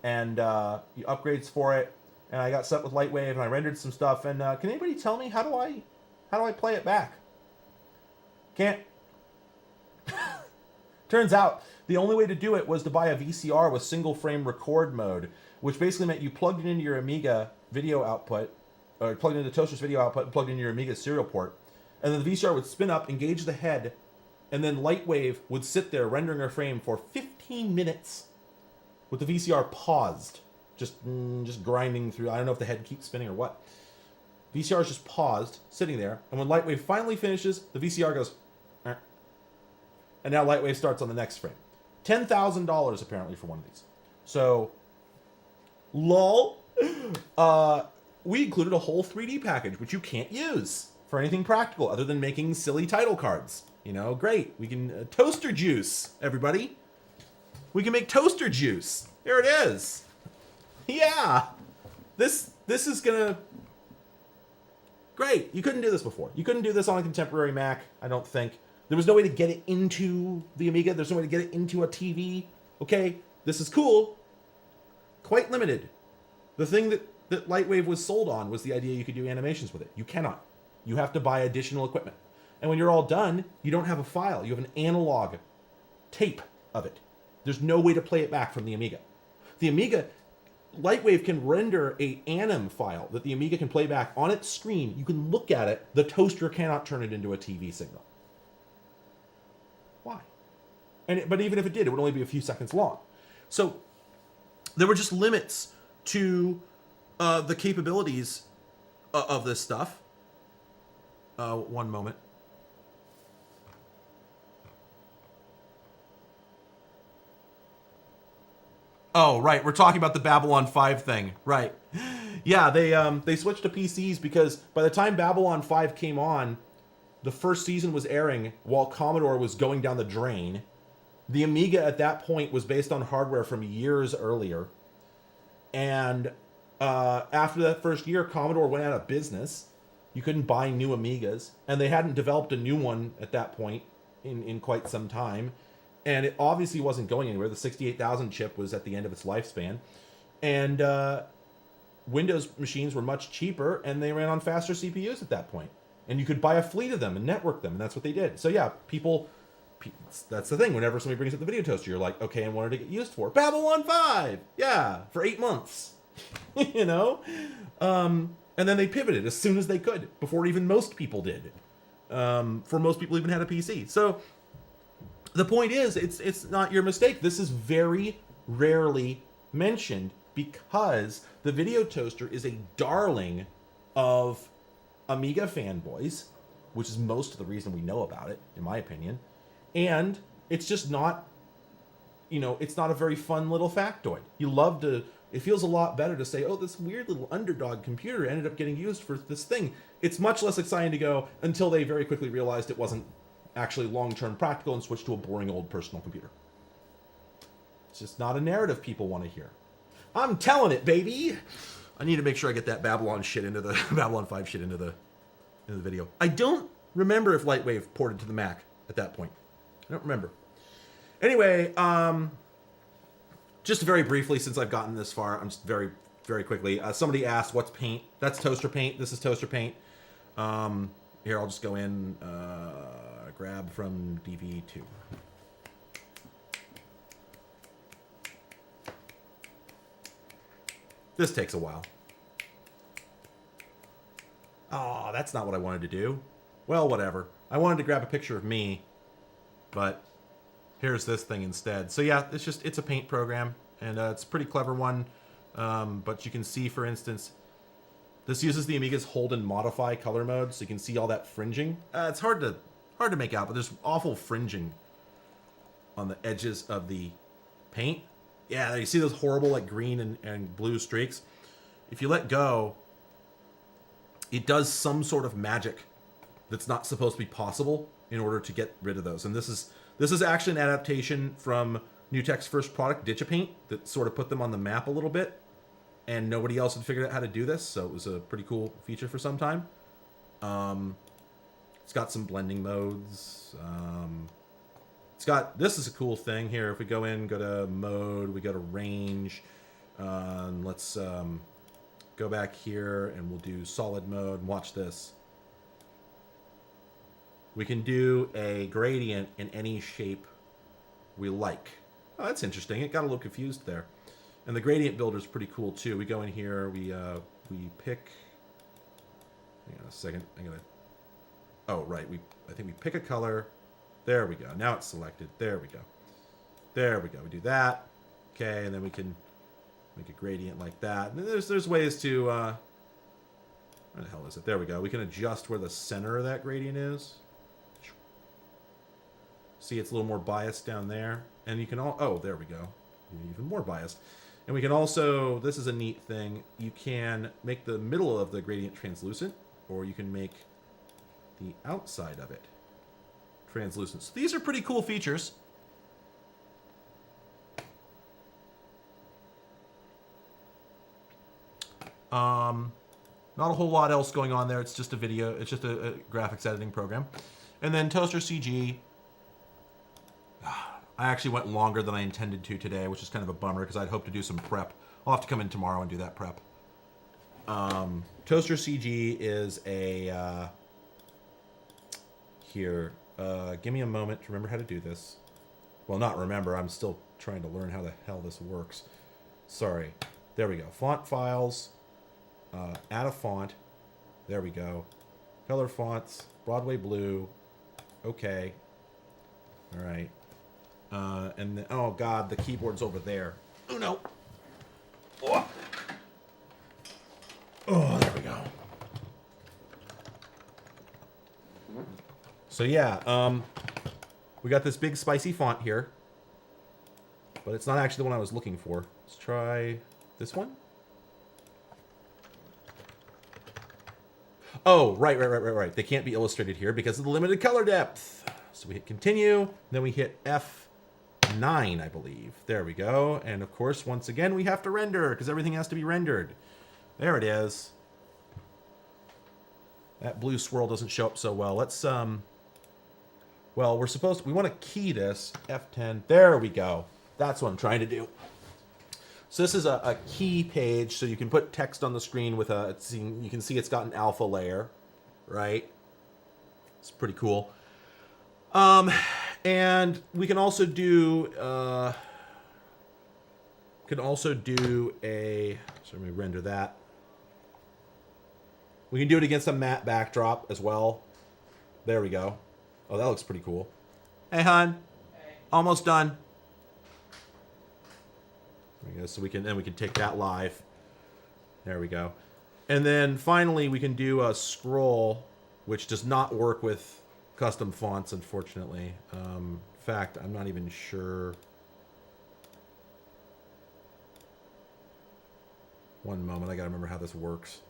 and upgrades for it, and I got set with Lightwave and I rendered some stuff. And can anybody tell me how do I play it back? Can't. Turns out the only way to do it was to buy a VCR with single frame record mode, which basically meant you plugged it into your Amiga video output, or plugged into the toaster's video output and plugged into your Amiga serial port. And then the VCR would spin up, engage the head, and then Lightwave would sit there rendering a frame for 15 minutes with the VCR paused, just grinding through. I don't know if the head keeps spinning or what. VCR is just paused, sitting there, and when Lightwave finally finishes, the VCR goes, "Eh." And now Lightwave starts on the next frame. $10,000 apparently for one of these. So, lol. We included a whole 3D package, which you can't use for anything practical other than making silly title cards. You know, great. We can toaster juice, everybody. We can make toaster juice. There it is. Yeah. This is gonna. Great. You couldn't do this before. You couldn't do this on a contemporary Mac, I don't think. There was no way to get it into the Amiga. There's no way to get it into a TV. Okay, this is cool. Quite limited. The thing that Lightwave was sold on was the idea you could do animations with it. You cannot. You have to buy additional equipment. And when you're all done, you don't have a file. You have an analog tape of it. There's no way to play it back from the Amiga. The Amiga, Lightwave can render a anim file that the Amiga can play back on its screen. You can look at it. The toaster cannot turn it into a TV signal. Why? But even if it did, it would only be a few seconds long. So there were just limits to the capabilities of this stuff. One moment. Oh, right. We're talking about the Babylon 5 thing. Right. Yeah, they switched to PCs because by the time Babylon 5 came on, the first season was airing while Commodore was going down the drain. The Amiga at that point was based on hardware from years earlier. And After that first year, Commodore went out of business. You couldn't buy new Amigas, and they hadn't developed a new one at that point in quite some time. And it obviously wasn't going anywhere. The 68,000 chip was at the end of its lifespan. And Windows machines were much cheaper, and they ran on faster CPUs at that point. And you could buy a fleet of them and network them, and that's what they did. So yeah, that's the thing. Whenever somebody brings up the video toaster, you're like, okay, and what did it get used for? Babylon 5! Yeah, for 8 months. You know? And then they pivoted as soon as they could, before even most people did. For most people even had a PC. So the point is, it's not your mistake. This is very rarely mentioned because the video toaster is a darling of Amiga fanboys, which is most of the reason we know about it, in my opinion. And it's just not, it's not a very fun little factoid. It feels a lot better to say, oh, this weird little underdog computer ended up getting used for this thing. It's much less exciting to go until they very quickly realized it wasn't actually long-term practical and switched to a boring old personal computer. It's just not a narrative people want to hear. I'm telling it, baby. I need to make sure I get that Babylon 5 shit into the video. I don't remember if Lightwave ported to the Mac at that point. I don't remember. Anyway, just very briefly, since I've gotten this far, I'm just very, very quickly. Somebody asked, what's paint? That's Toaster Paint. This is Toaster Paint. Here, I'll just go in, grab from DV2. This takes a while. Oh, that's not what I wanted to do. Well, whatever. I wanted to grab a picture of me, but here's this thing instead. So yeah, it's a paint program, and it's a pretty clever one. But you can see, for instance, this uses the Amiga's hold and modify color mode, so you can see all that fringing. It's hard to make out, but there's awful fringing on the edges of the paint. Yeah, you see those horrible like green and blue streaks. If you let go, it does some sort of magic that's not supposed to be possible in order to get rid of those. And this is actually an adaptation from NewTek's first product, DigiPaint, that sort of put them on the map a little bit. And nobody else had figured out how to do this, so it was a pretty cool feature for some time. It's got some blending modes. This is a cool thing here. If we go to mode, we go to range. Let's go back here and we'll do solid mode. And watch this. We can do a gradient in any shape we like. Oh, that's interesting. It got a little confused there. And the gradient builder is pretty cool too. We go in here, we pick. Hang on a second. Oh, right. I think we pick a color. There we go. Now it's selected. There we go. There we go. We do that. Okay, and then we can make a gradient like that. And then there's ways to where the hell is it? There we go. We can adjust where the center of that gradient is. See, it's a little more biased down there. And you can oh, there we go. Even more biased. And we can also, this is a neat thing, you can make the middle of the gradient translucent, or you can make the outside of it translucent. So these are pretty cool features. Not a whole lot else going on there. It's just a video, it's just a graphics editing program. And then Toaster CG. I actually went longer than I intended to today, which is kind of a bummer because I'd hoped to do some prep. I'll have to come in tomorrow and do that prep. Toaster CG is a... here. Give me a moment to remember how to do this. Well, not remember. I'm still trying to learn how the hell this works. Sorry. There we go. Font files. Add a font. There we go. Color fonts. Broadway blue. Okay. All right. And then, oh god, the keyboard's over there. Oh no. Oh, there we go. So yeah, we got this big spicy font here, but it's not actually the one I was looking for. Let's try this one. Oh, right. They can't be illustrated here because of the limited color depth. So we hit continue, then we hit F9, I believe. There we go. And of course, once again, we have to render because everything has to be rendered. There it is. That blue swirl doesn't show up so well. Let's, well, we want to key this, F10. There we go. That's what I'm trying to do. So this is a key page, so you can put text on the screen with you can see it's got an alpha layer, right? It's pretty cool. And we can also do, so let me render that. We can do it against a matte backdrop as well. There we go. Oh, that looks pretty cool. Hey, hon. Hey. Almost done. There we go. So we can take that live. There we go. And then finally we can do a scroll, which does not work with custom fonts, unfortunately. In fact, I'm not even sure. One moment, I gotta remember how this works.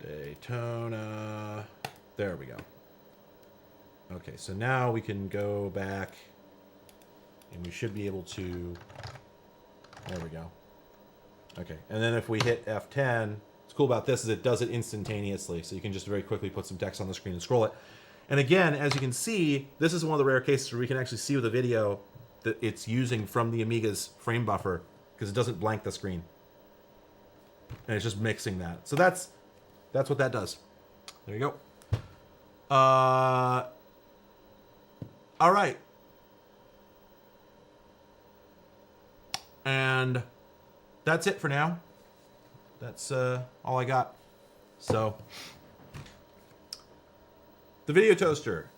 Daytona. There we go. Okay, so now we can go back and we should be able to, there we go. Okay, and then if we hit F10, what's cool about this is it does it instantaneously, so you can just very quickly put some text on the screen and scroll it. And again, as you can see, this is one of the rare cases where we can actually see with the video that it's using from the Amiga's frame buffer, because it doesn't blank the screen. And it's just mixing that. So that's what that does. There you go. All right. And that's it for now. That's all I got. So the video toaster.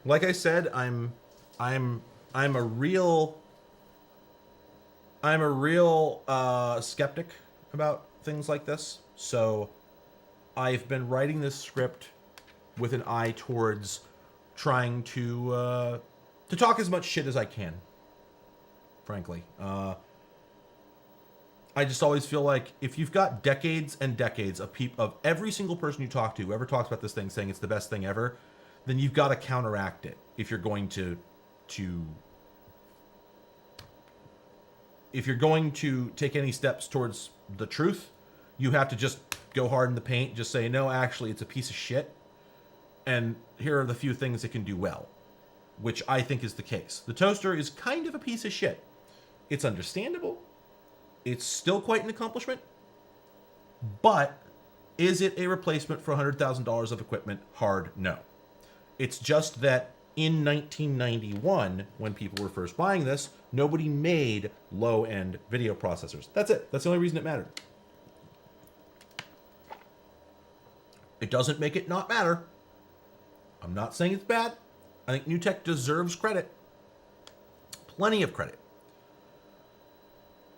Like I said, I'm a real skeptic about things like this. So I've been writing this script with an eye towards trying to talk as much shit as I can. Frankly, I just always feel like if you've got decades and decades of every single person you talk to, whoever talks about this thing saying it's the best thing ever, then you've got to counteract it if you're going to take any steps towards the truth. You have to just go hard in the paint, just say, no, actually, it's a piece of shit. And here are the few things it can do well, which I think is the case. The toaster is kind of a piece of shit. It's understandable. It's still quite an accomplishment. But is it a replacement for $100,000 of equipment? Hard no. It's just that in 1991, when people were first buying this, nobody made low-end video processors. That's it. That's the only reason it mattered. It doesn't make it not matter. I'm not saying it's bad. I think New Tech deserves credit. Plenty of credit.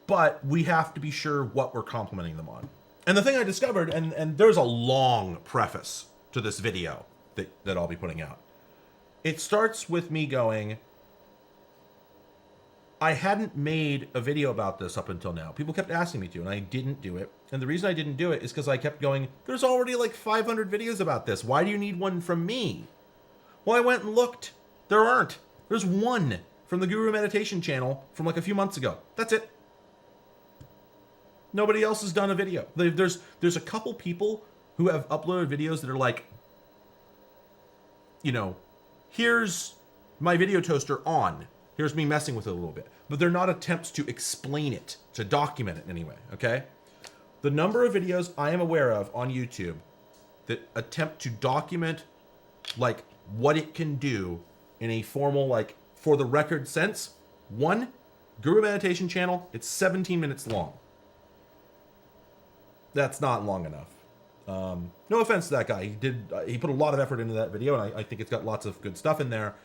But we have to be sure what we're complimenting them on. And the thing I discovered, and there's a long preface to this video that I'll be putting out. It starts with me going, I hadn't made a video about this up until now. People kept asking me to, and I didn't do it. And the reason I didn't do it is because I kept going, there's already like 500 videos about this. Why do you need one from me? Well, I went and looked. There aren't. There's one from the Guru Meditation channel from like a few months ago. That's it. Nobody else has done a video. There's a couple people who have uploaded videos that are like, you know, here's my video toaster on. Here's me messing with it a little bit. But they're not attempts to explain it, to document it in any way, okay? The number of videos I am aware of on YouTube that attempt to document, like, what it can do in a formal, like, for the record sense. One, Guru Meditation channel, it's 17 minutes long. That's not long enough. No offense to that guy. He put a lot of effort into that video, and I think it's got lots of good stuff in there.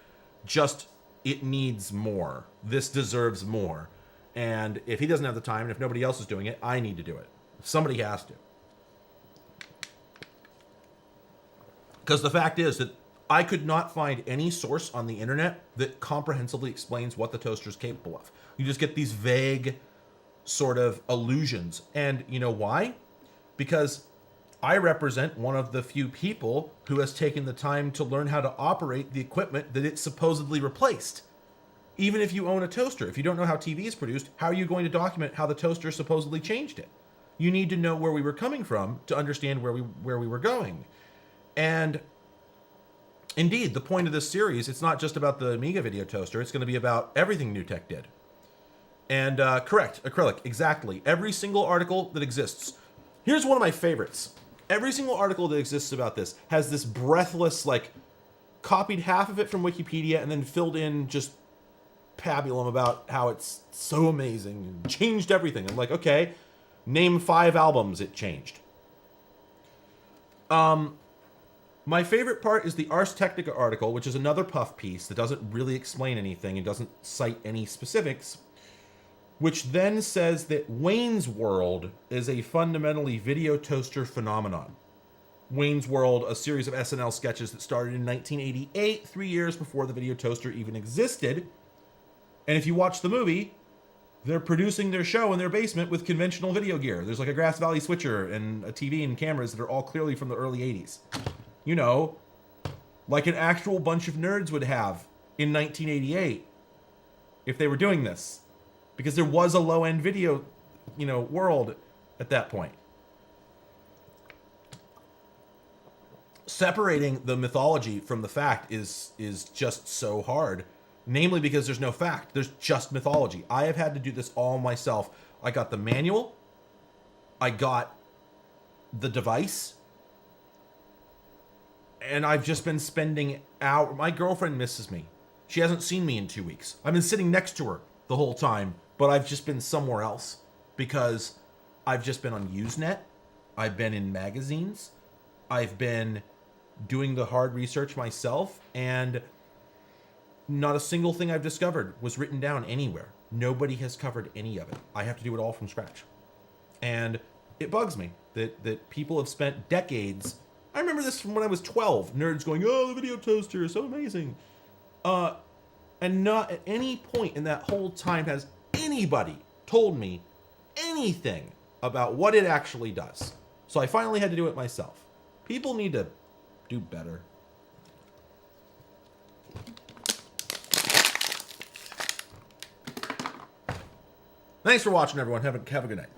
Just, it needs more. This deserves more. And if he doesn't have the time, and if nobody else is doing it, I need to do it. Somebody has to. Because the fact is that I could not find any source on the internet that comprehensively explains what the toaster is capable of. You just get these vague sort of allusions. And you know why? Because I represent one of the few people who has taken the time to learn how to operate the equipment that it supposedly replaced. Even if you own a toaster, if you don't know how TV is produced, how are you going to document how the toaster supposedly changed it? You need to know where we were coming from to understand where we were going. And indeed, the point of this series, it's not just about the Amiga video toaster. It's going to be about everything New Tech did. And correct, acrylic, exactly. Every single article that exists. Here's one of my favorites. Every single article that exists about this has this breathless, like, copied half of it from Wikipedia and then filled in just pabulum about how it's so amazing and changed everything. I'm like, okay, name 5 albums it changed. My favorite part is the Ars Technica article, which is another puff piece that doesn't really explain anything and doesn't cite any specifics, which then says that Wayne's World is a fundamentally video toaster phenomenon. Wayne's World, a series of SNL sketches that started in 1988, 3 years before the video toaster even existed. And if you watch the movie, they're producing their show in their basement with conventional video gear. There's like a Grass Valley switcher and a TV and cameras that are all clearly from the early 80s. You know, like an actual bunch of nerds would have in 1988 if they were doing this. Because there was a low-end video, world at that point. Separating the mythology from the fact is just so hard. Namely because there's no fact. There's just mythology. I have had to do this all myself. I got the manual. I got the device. And I've just been spending hours. My girlfriend misses me. She hasn't seen me in 2 weeks. I've been sitting next to her the whole time. But I've just been somewhere else because I've just been on Usenet. I've been in magazines. I've been doing the hard research myself, and not a single thing I've discovered was written down anywhere. Nobody has covered any of it. I have to do it all from scratch. And it bugs me that people have spent decades. I remember this from when I was 12. Nerds going, oh, the video toaster is so amazing. And not at any point in that whole time has anybody told me anything about what it actually does. So I finally had to do it myself. People need to do better. Thanks for watching, everyone. Have a good night.